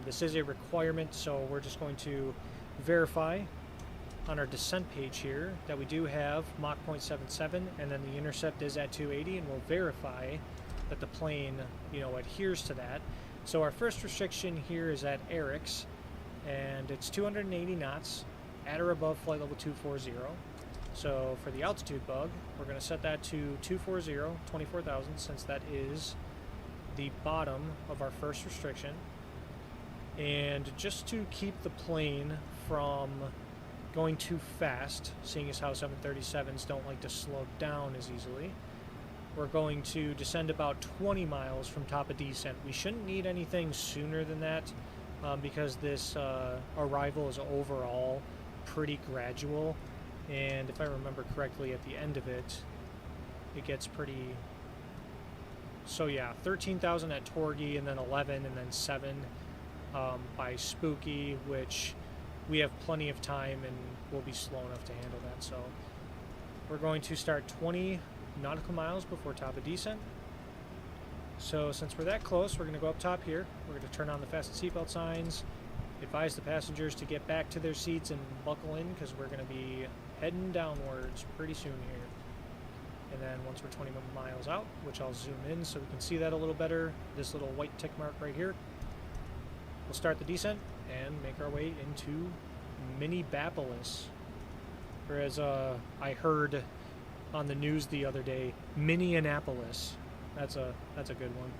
this is a requirement, so we're just going to verify on our descent page here that we do have Mach 0.77, and then the intercept is at 280, and we'll verify that the plane, you know, adheres to that. So our first restriction here is at Eric's, and it's 280 knots at or above flight level 240. So for the altitude bug, we're going to set that to 240, 24,000, since that is the bottom of our first restriction. And just to keep the plane from going too fast, seeing as how 737s don't like to slow down as easily, we're going to descend about 20 miles from top of descent. We shouldn't need anything sooner than that because this arrival is overall pretty gradual, and if I remember correctly, at the end of it, it gets pretty... So yeah, 13,000 at Torgy, and then 11, and then 7 by Spooky, which we have plenty of time and we'll be slow enough to handle that. So we're going to start 20 nautical miles before top of descent. So since we're that close, we're going to go up top here. We're going to turn on the fasten seatbelt signs, advise the passengers to get back to their seats and buckle in, because we're going to be heading downwards pretty soon here. And then once we're 20 miles out, which I'll zoom in so we can see that a little better, this little white tick mark right here, we'll start the descent and make our way into Minneapolis. Or as I heard on the news the other day, Minneapolis. That's a good one.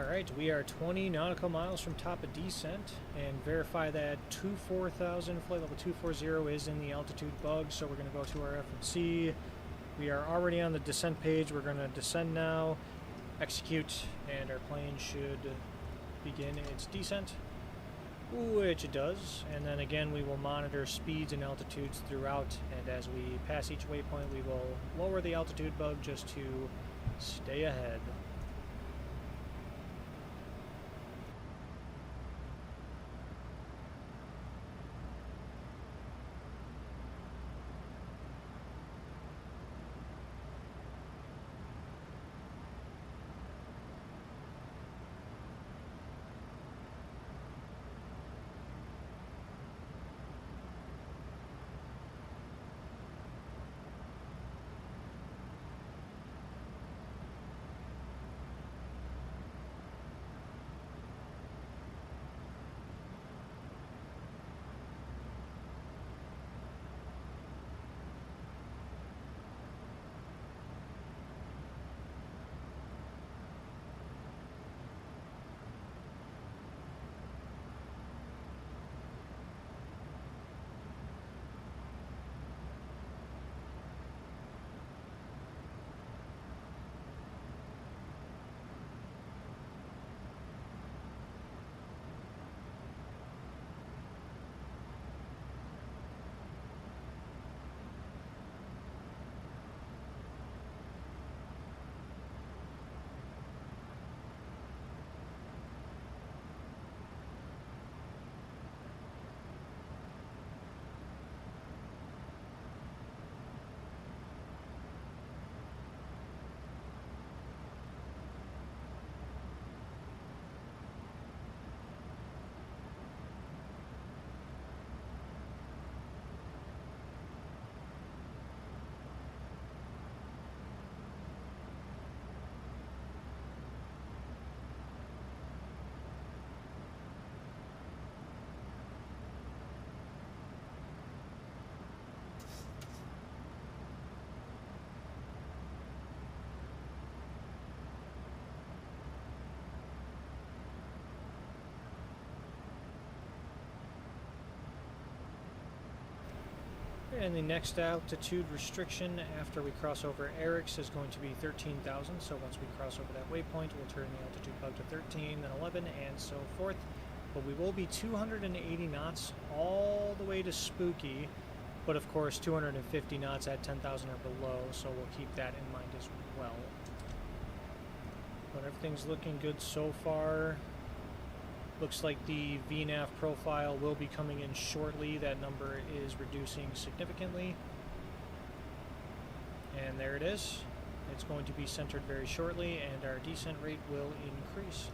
Alright, we are 20 nautical miles from top of descent, and verify that 24,000, flight level 240 is in the altitude bug, so we're going to go to our F&C. We are already on the descent page. We're going to descend now, execute, and our plane should begin its descent, which it does. And then again, we will monitor speeds and altitudes throughout, and as we pass each waypoint, we will lower the altitude bug just to stay ahead. And the next altitude restriction after we cross over Eric's is going to be 13,000. So once we cross over that waypoint, we'll turn the altitude bug to 13, then 11, and so forth. But we will be 280 knots all the way to Spooky, but of course 250 knots at 10,000 or below, so we'll keep that in mind as well. But everything's looking good so far. Looks like the VNAV profile will be coming in shortly. That number is reducing significantly. And there it is. It's going to be centered very shortly, and our descent rate will increase.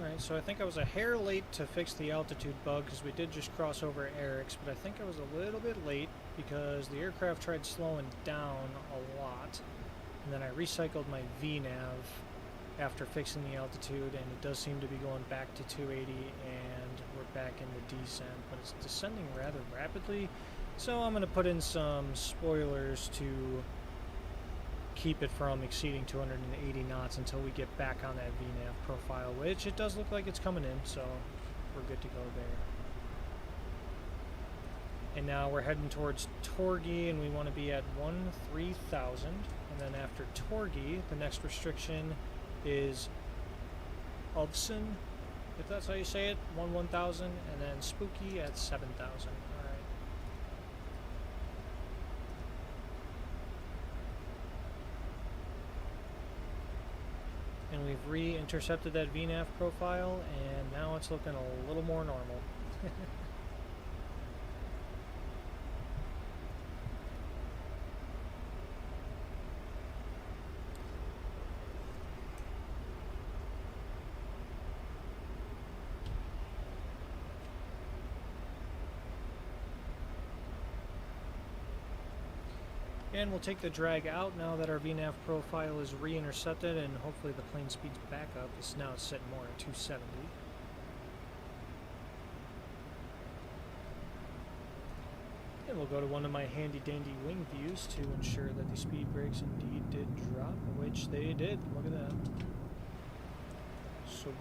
Alright, so I think I was a hair late to fix the altitude bug because we did just cross over Eric's, but I think I was a little bit late because the aircraft tried slowing down a lot. And then I recycled my VNav after fixing the altitude, and it does seem to be going back to 280, and we're back in the descent, but it's descending rather rapidly. So I'm going to put in some spoilers to keep it from exceeding 280 knots until we get back on that VNav profile, which it does look like it's coming in, so we're good to go there. And now we're heading towards Torgy, and we want to be at 13,000. And then after Torgy, the next restriction is Ovsen, if that's how you say it, 1,000, and then Spooky at 7,000. Alright. And we've re-intercepted that VNav profile, and now it's looking a little more normal. And we'll take the drag out now that our VNav profile is re-intercepted, and hopefully the plane speeds back up. It's now set more at 270. And we'll go to one of my handy-dandy wing views to ensure that the speed brakes indeed did drop, which they did. Look at that. Sweet.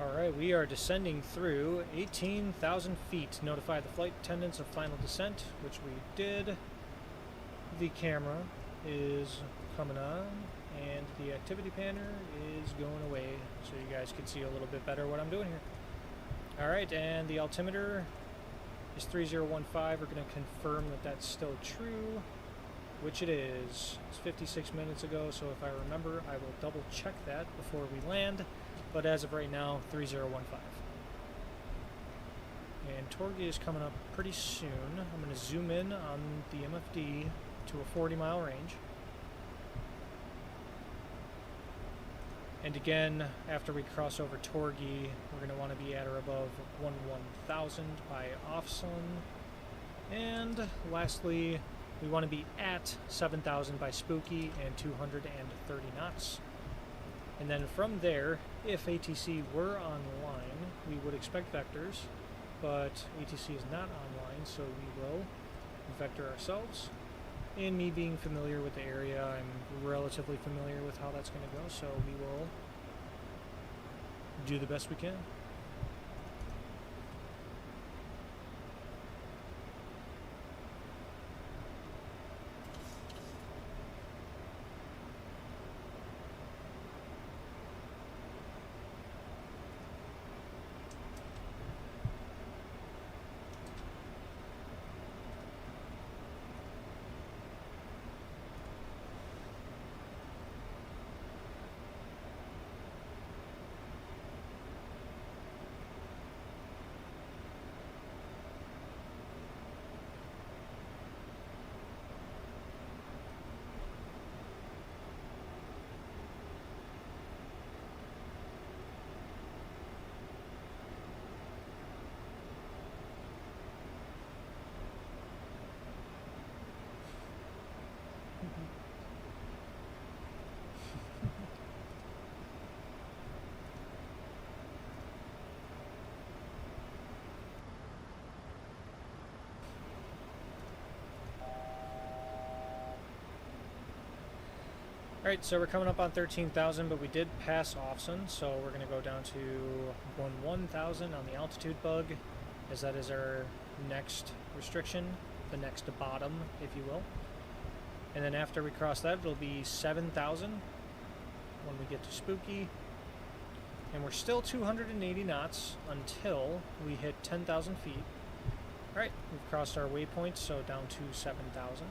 Alright, we are descending through 18,000 feet. Notify the flight attendants of final descent, which we did. The camera is coming on, and the activity panner is going away, so you guys can see a little bit better what I'm doing here. Alright, and the altimeter is 3015. We're going to confirm that that's still true, which it is. It's 56 minutes ago, so if I remember, I will double check that before we land. But as of right now, 3015. And Torgy is coming up pretty soon. I'm going to zoom in on the MFD to a 40-mile range. And again, after we cross over Torgy, we're going to want to be at or above 11,000 by Offsun. And lastly, we want to be at 7,000 by Spooky and 230 knots. And then from there, if ATC were online, we would expect vectors, but ATC is not online, so we will vector ourselves. And me being familiar with the area, I'm relatively familiar with how that's going to go, so we will do the best we can. Alright, so we're coming up on 13,000, but we did pass Austin, so we're going to go down to 1,000 on the altitude bug, as that is our next restriction, the next bottom, if you will. And then after we cross that, it'll be 7,000 when we get to Spooky. And we're still 280 knots until we hit 10,000 feet. Alright, we've crossed our waypoint, so down to 7,000.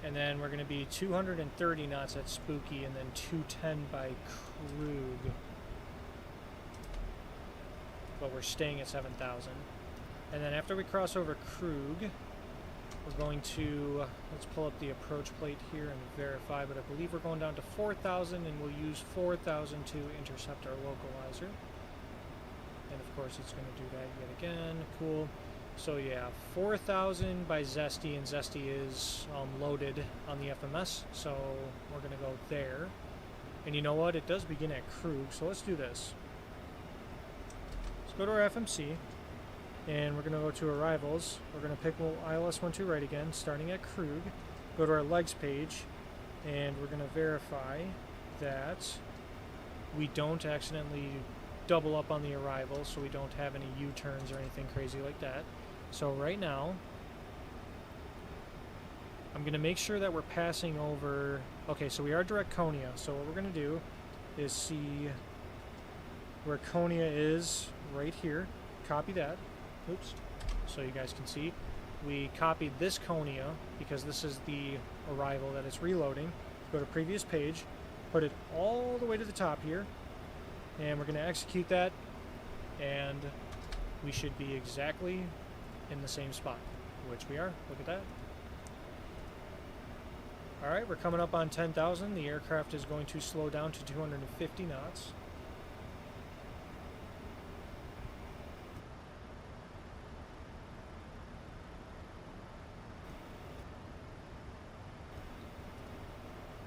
And then we're going to be 230 knots at Spooky, and then 210 by Krug. But we're staying at 7,000. And then after we cross over Krug, we're going to, let's pull up the approach plate here and verify, but I believe we're going down to 4,000, and we'll use 4,000 to intercept our localizer. And of course it's going to do that yet again. Cool. So yeah, 4,000 by Zesty, and Zesty is loaded on the FMS, so we're going to go there. And you know what? It does begin at Krug, so let's do this. Let's go to our FMC, and we're going to go to Arrivals. We're going to pick ILS-12 right again, starting at Krug. Go to our legs page, and we're going to verify that we don't accidentally double up on the arrival, so we don't have any U-turns or anything crazy like that. So right now, I'm going to make sure that we're passing over... Okay, so we are direct Konya, so what we're going to do is see where Konya is right here. Copy that. Oops. So you guys can see. We copied this Konya because this is the arrival that it's reloading. Go to previous page, put it all the way to the top here, and we're going to execute that, and we should be exactly in the same spot, which we are. Look at that. Alright, we're coming up on 10,000. The aircraft is going to slow down to 250 knots.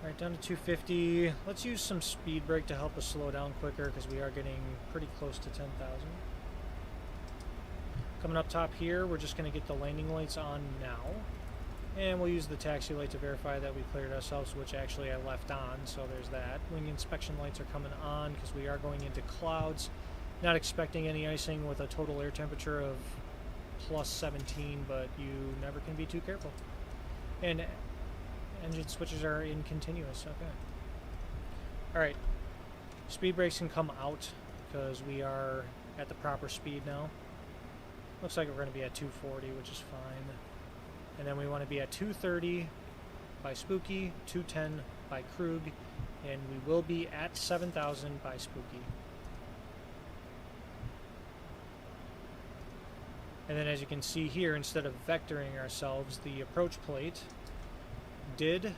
Alright, down to 250. Let's use some speed brake to help us slow down quicker, because we are getting pretty close to 10,000. Coming up top here, we're just going to get the landing lights on now. And we'll use the taxi light to verify that we cleared ourselves, which actually I left on, so there's that. Wing inspection lights are coming on because we are going into clouds. Not expecting any icing with a total air temperature of plus 17, but you never can be too careful. And engine switches are in continuous, okay. Alright, speed brakes can come out because we are at the proper speed now. Looks like we're going to be at 240, which is fine. And then we want to be at 230 by Spooky, 210 by Krug, and we will be at 7,000 by Spooky. And then as you can see here, instead of vectoring ourselves, the approach plate did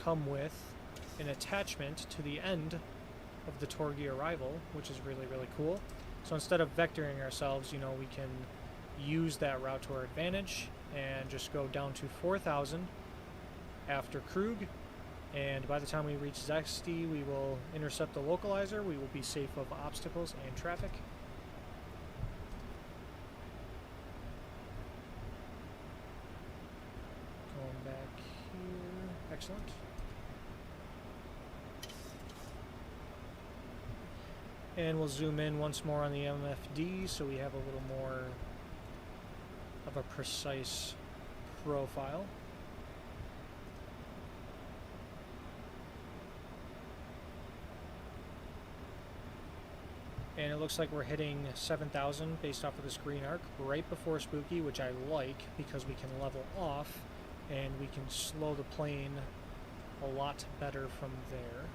come with an attachment to the end of the Torgi arrival, which is really, really cool. So instead of vectoring ourselves, you know, we can use that route to our advantage and just go down to 4,000 after Krug, and by the time we reach Zesty, we will intercept the localizer. We will be safe of obstacles and traffic. Going back here. Excellent. And we'll zoom in once more on the MFD so we have a little more of a precise profile. And it looks like we're hitting 7,000 based off of this green arc right before Spooky, which I like because we can level off and we can slow the plane a lot better from there.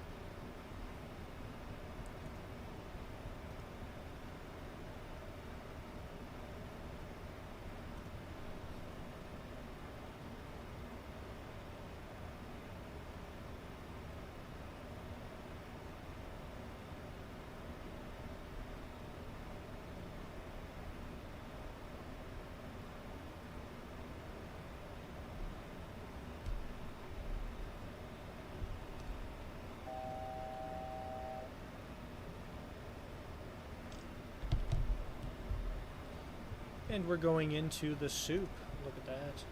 And we're going into the soup. Look at that.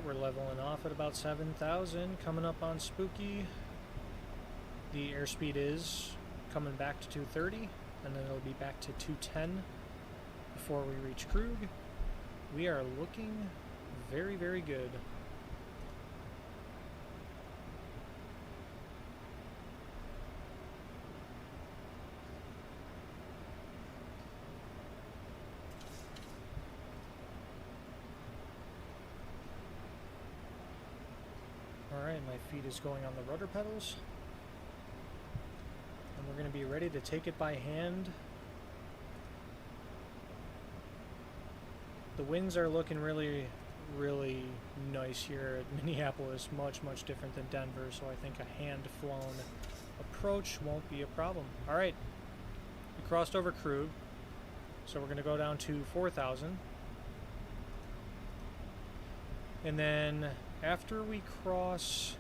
Alright, we're leveling off at about 7,000, coming up on spooky. The airspeed is coming back to 230, and then it'll be back to 210 before we reach Krug. We are looking very, very good. Alright, my feet is going on the rudder pedals. And we're going to be ready to take it by hand. The winds are looking really, really nice here at Minneapolis. Much, much different than Denver, so I think a hand-flown approach won't be a problem. Alright, we crossed over Krug, so we're going to go down to 4,000. And then after we cross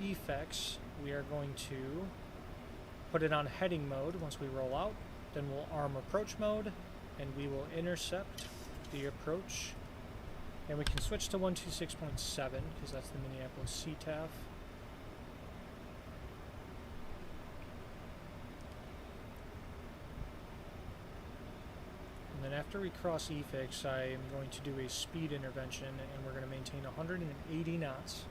Effects, we are going to put it on heading mode once we roll out. Then we'll arm approach mode, and we will intercept the approach. And we can switch to 126.7 because that's the Minneapolis CTAF. And then after we cross EFIX, I am going to do a speed intervention, and we're going to maintain 180 knots.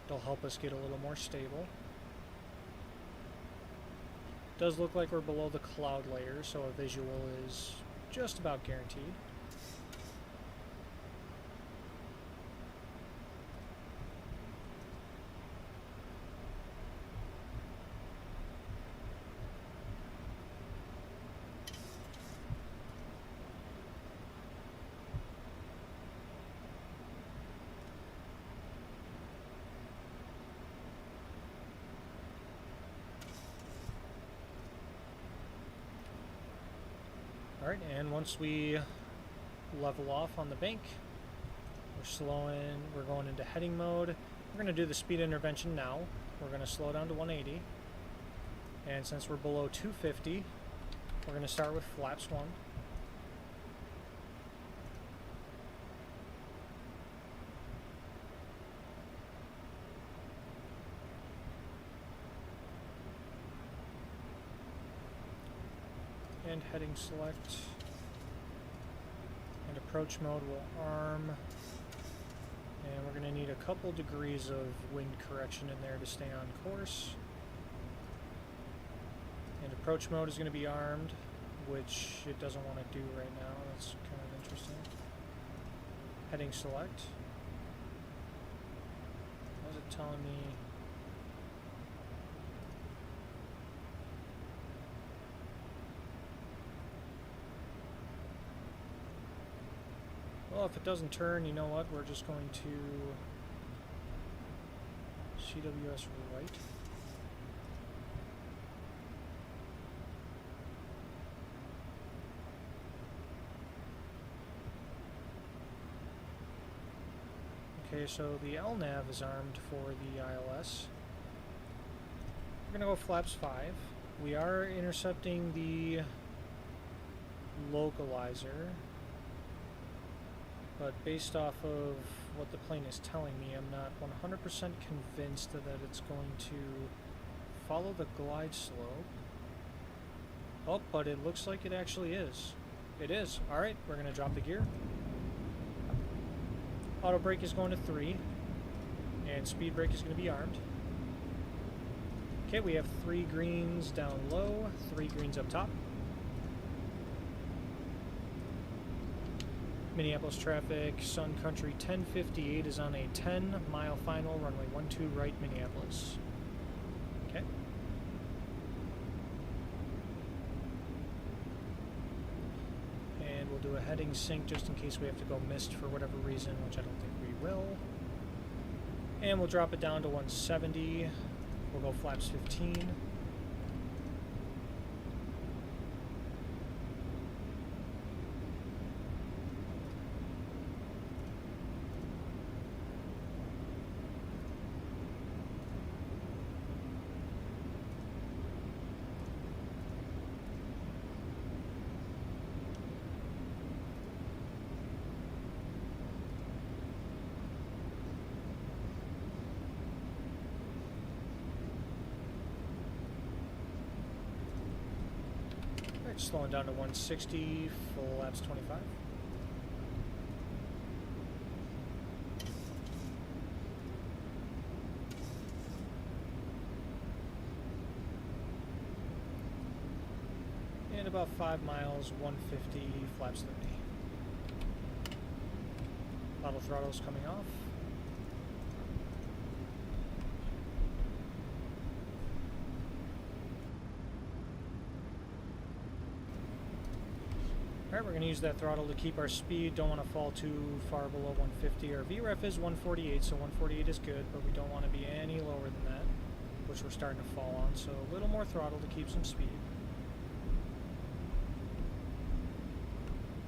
It'll help us get a little more stable. Does look like we're below the cloud layer, so a visual is just about guaranteed. Alright, and once we level off on the bank, we're slowing, we're going into heading mode. We're going to do the speed intervention now. We're going to slow down to 180. And since we're below 250, we're going to start with flaps 1. And heading select, and approach mode will arm, and we're going to need a couple degrees of wind correction in there to stay on course. And approach mode is going to be armed, which it doesn't want to do right now. That's kind of interesting. Heading select. What was it telling me? Well, if it doesn't turn, you know what? We're just going to CWS right. Okay, so the LNAV is armed for the ILS. We're going to go flaps 5. We are intercepting the localizer. But based off of what the plane is telling me, I'm not 100% convinced that it's going to follow the glide slope. Oh, but it looks like it actually is. It is. Alright, we're going to drop the gear. Auto brake is going to 3. And speed brake is going to be armed. Okay, we have 3 greens down low, 3 greens up top. Minneapolis traffic, Sun Country 1058 is on a 10-mile final, runway 12 right, Minneapolis. Okay. And we'll do a heading sync just in case we have to go missed for whatever reason, which I don't think we will. And we'll drop it down to 170. We'll go flaps 15. Slowing down to 160, flaps 25. And about 5 miles, 150, flaps 30. Auto throttle's coming off. Alright, we're going to use that throttle to keep our speed. Don't want to fall too far below 150. Our VREF is 148, so 148 is good, but we don't want to be any lower than that, which we're starting to fall on. So a little more throttle to keep some speed.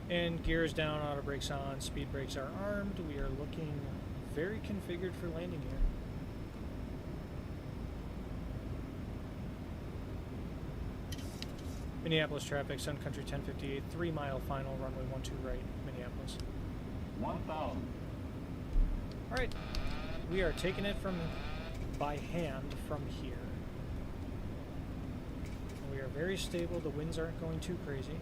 And gears down, auto brakes on, speed brakes are armed. We are looking very configured for landing here. Minneapolis traffic, Sun Country 1058, 3 mile final, runway 12 right, Minneapolis. 1,000. Alright, we are taking it from by hand from here. We are very stable, the winds aren't going too crazy.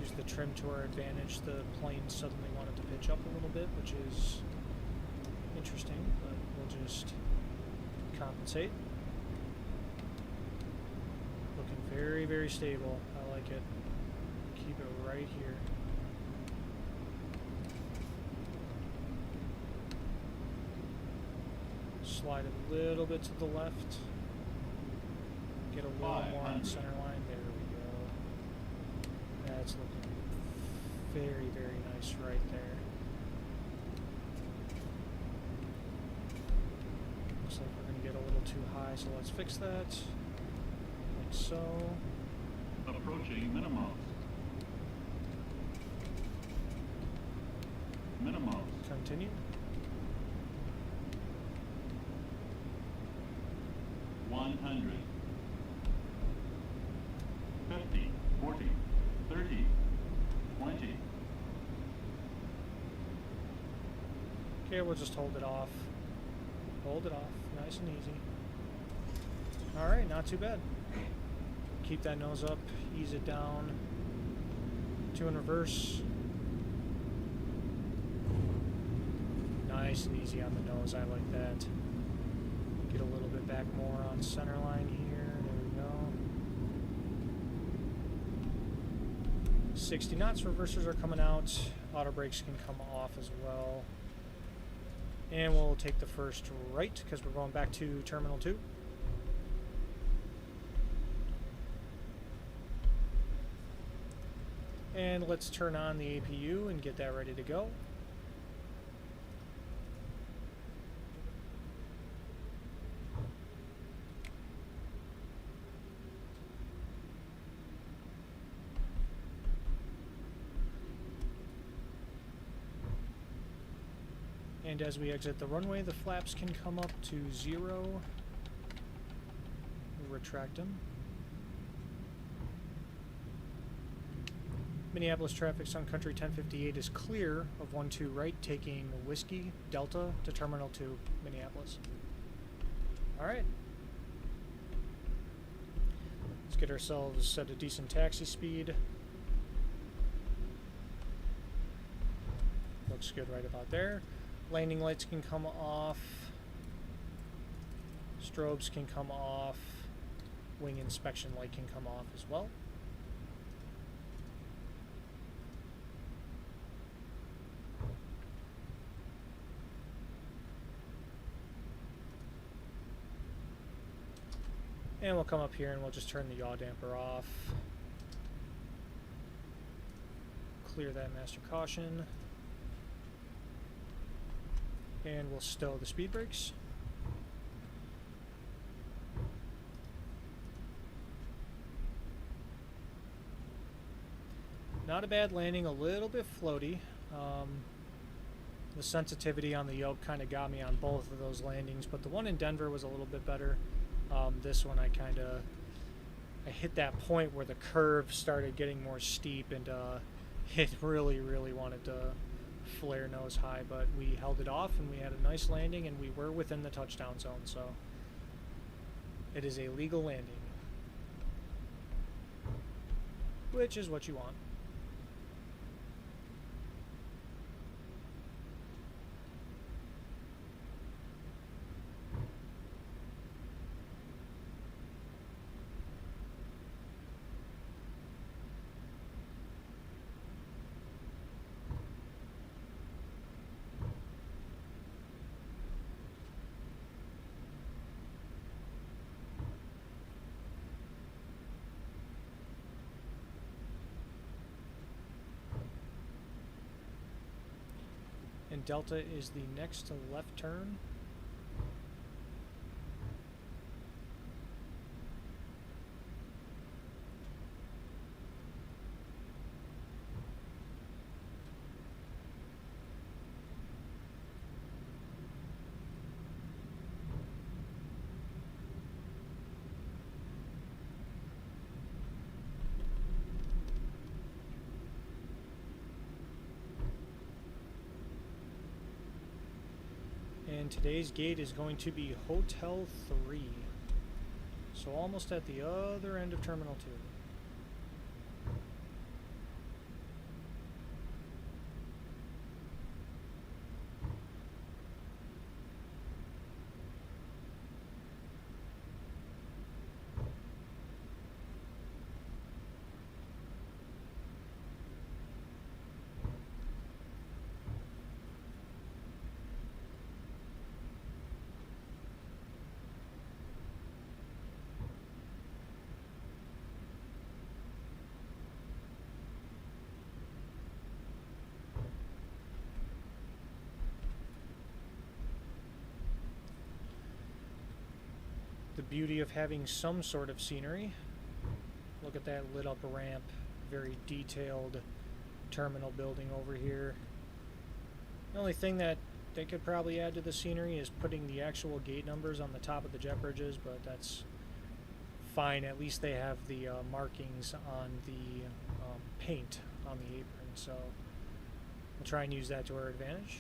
Use the trim to our advantage. The plane suddenly wanted to pitch up a little bit, which is interesting, but we'll just compensate. Looking very, very stable. I like it. Keep it right here. Slide a little bit to the left. Get a little more on the center line. There we go. That's looking very, very nice right there. Looks like we're going to get a little too high, so let's fix that. Like so. Approaching minimums. Minimums. Continue. 100. 50. 40. 30. 20. Okay, we'll just hold it off. Hold it off. Nice and easy. Alright, not too bad. Keep that nose up. Ease it down. 2 in reverse. Nice and easy on the nose. I like that. Get a little bit back more on center line here. There we go. 60 knots. Reversers are coming out. Auto brakes can come off as well. And we'll take the first right because we're going back to Terminal 2. And let's turn on the APU and get that ready to go. And as we exit the runway, the flaps can come up to 0. Retract them. Minneapolis traffic, Sun Country 1058 is clear of 12 right, taking Whiskey Delta to Terminal 2, Minneapolis. Alright. Let's get ourselves at a decent taxi speed. Looks good right about there. Landing lights can come off. Strobes can come off. Wing inspection light can come off as well. And we'll come up here and we'll just turn the yaw damper off. Clear that master caution. And we'll stow the speed brakes. Not a bad landing, a little bit floaty. The sensitivity on the yoke kind of got me on both of those landings, but the one in Denver was a little bit better. This one I hit that point where the curve started getting more steep, and it really wanted to flare nose high, but we held it off and we had a nice landing and we were within the touchdown zone, so it is a legal landing. which is what you want. And Delta is the next left turn. And today's gate is going to be Hotel 3. So almost at the other end of Terminal 2. The beauty of having some sort of scenery. Look at that lit up ramp, very detailed terminal building over here. The only thing that they could probably add to the scenery is putting the actual gate numbers on the top of the jet bridges, but that's fine. At least they have the markings on the paint on the apron, so we'll try and use that to our advantage.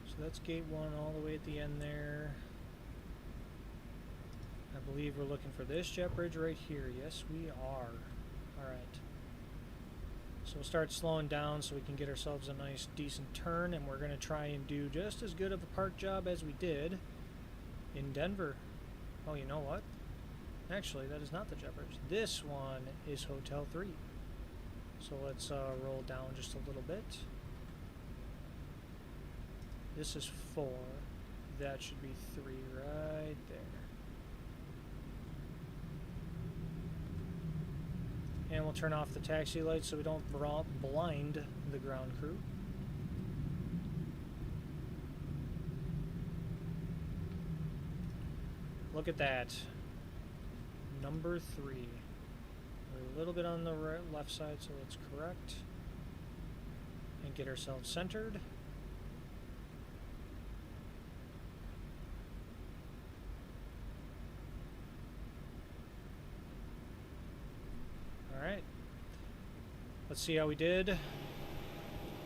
So that's gate 1 all the way at the end there. I believe we're looking for this jet bridge right here. Yes, we are. Alright. So we'll start slowing down so we can get ourselves a nice, decent turn, and we're going to try and do just as good of a park job as we did in Denver. Oh, you know what? Actually, that is not the jet bridge. This one is Hotel 3. So let's roll down just a little bit. This is 4. That should be 3 right there. And we'll turn off the taxi lights so we don't blind the ground crew. Look at that. Number 3. We're a little bit on the left side, so let's correct. And get ourselves centered. Alright, let's see how we did.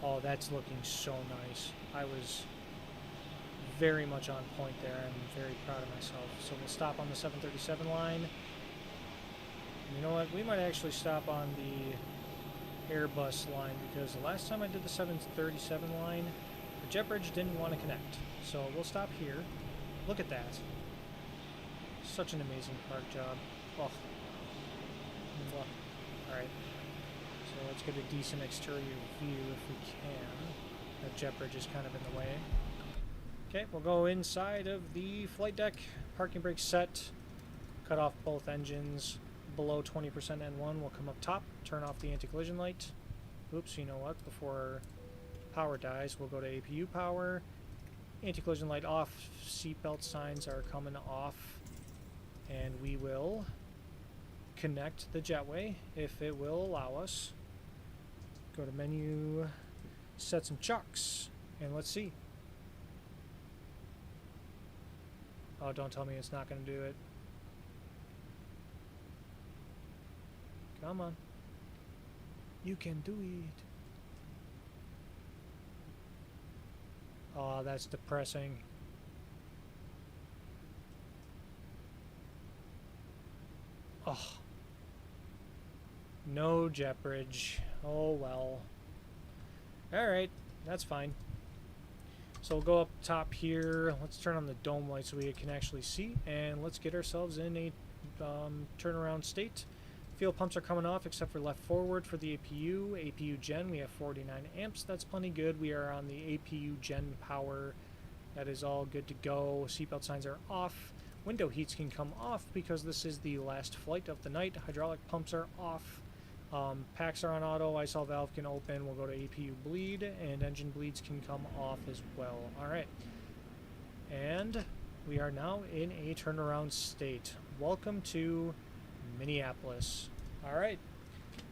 Oh, that's looking so nice. I was very much on point there. I'm very proud of myself. So we'll stop on the 737 line. And you know what? We might actually stop on the Airbus line, because the last time I did the 737 line, the jet bridge didn't want to connect. So we'll stop here. Look at that. Such an amazing park job. Oh. Alright, so let's get a decent exterior view if we can. That jet bridge is kind of in the way. Okay, we'll go inside of the flight deck. Parking brake set. Cut off both engines. Below 20% N1 will come up top. Turn off the anti-collision light. Oops, you know what? Before power dies, we'll go to APU power. Anti-collision light off. Seatbelt signs are coming off. And we will connect the jetway if it will allow us. Go to menu, set some chocks, and let's see. Oh, don't tell me it's not going to do it. Come on. You can do it. Oh, that's depressing. Oh. No jet bridge. Oh well. Alright, that's fine. So we'll go up top here. Let's turn on the dome light so we can actually see. And let's get ourselves in a turnaround state. Fuel pumps are coming off except for left forward for the APU. APU gen, we have 49 amps. That's plenty good. We are on the APU gen power. That is all good to go. Seatbelt signs are off. Window heats can come off because this is the last flight of the night. Hydraulic pumps are off. Packs are on auto. ISOL valve can open. We'll go to APU bleed, and engine bleeds can come off as well. Alright. And we are now in a turnaround state. Welcome to Minneapolis. Alright.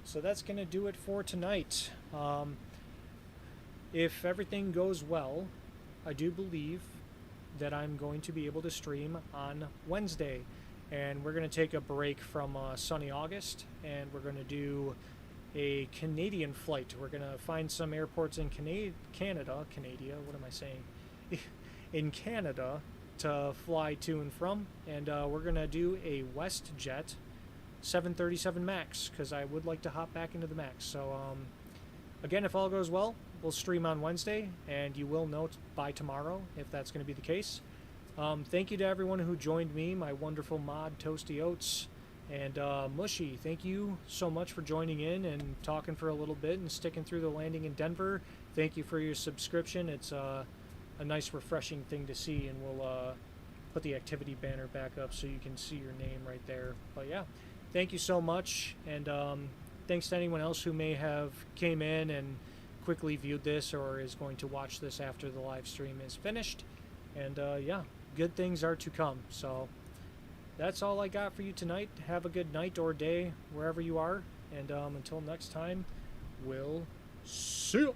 So that's going to do it for tonight. If everything goes well, I do believe that I'm going to be able to stream on Wednesday. And we're going to take a break from sunny August, and we're going to do a Canadian flight. We're going to find some airports in Canada, what am I saying? In Canada to fly to and from, and we're going to do a WestJet 737 MAX, because I would like to hop back into the MAX. So, again, if all goes well, we'll stream on Wednesday, and you will know by tomorrow if that's going to be the case. Thank you to everyone who joined me, my wonderful mod Toasty Oats, and Mushy. Thank you so much for joining in and talking for a little bit and sticking through the landing in Denver. Thank you for your subscription. It's a nice, refreshing thing to see, and we'll put the activity banner back up so you can see your name right there. But yeah, thank you so much, and thanks to anyone else who may have came in and quickly viewed this or is going to watch this after the live stream is finished. And yeah, good things are to come. So that's all I got for you tonight. Have a good night or day wherever you are, and until next time, we'll see you.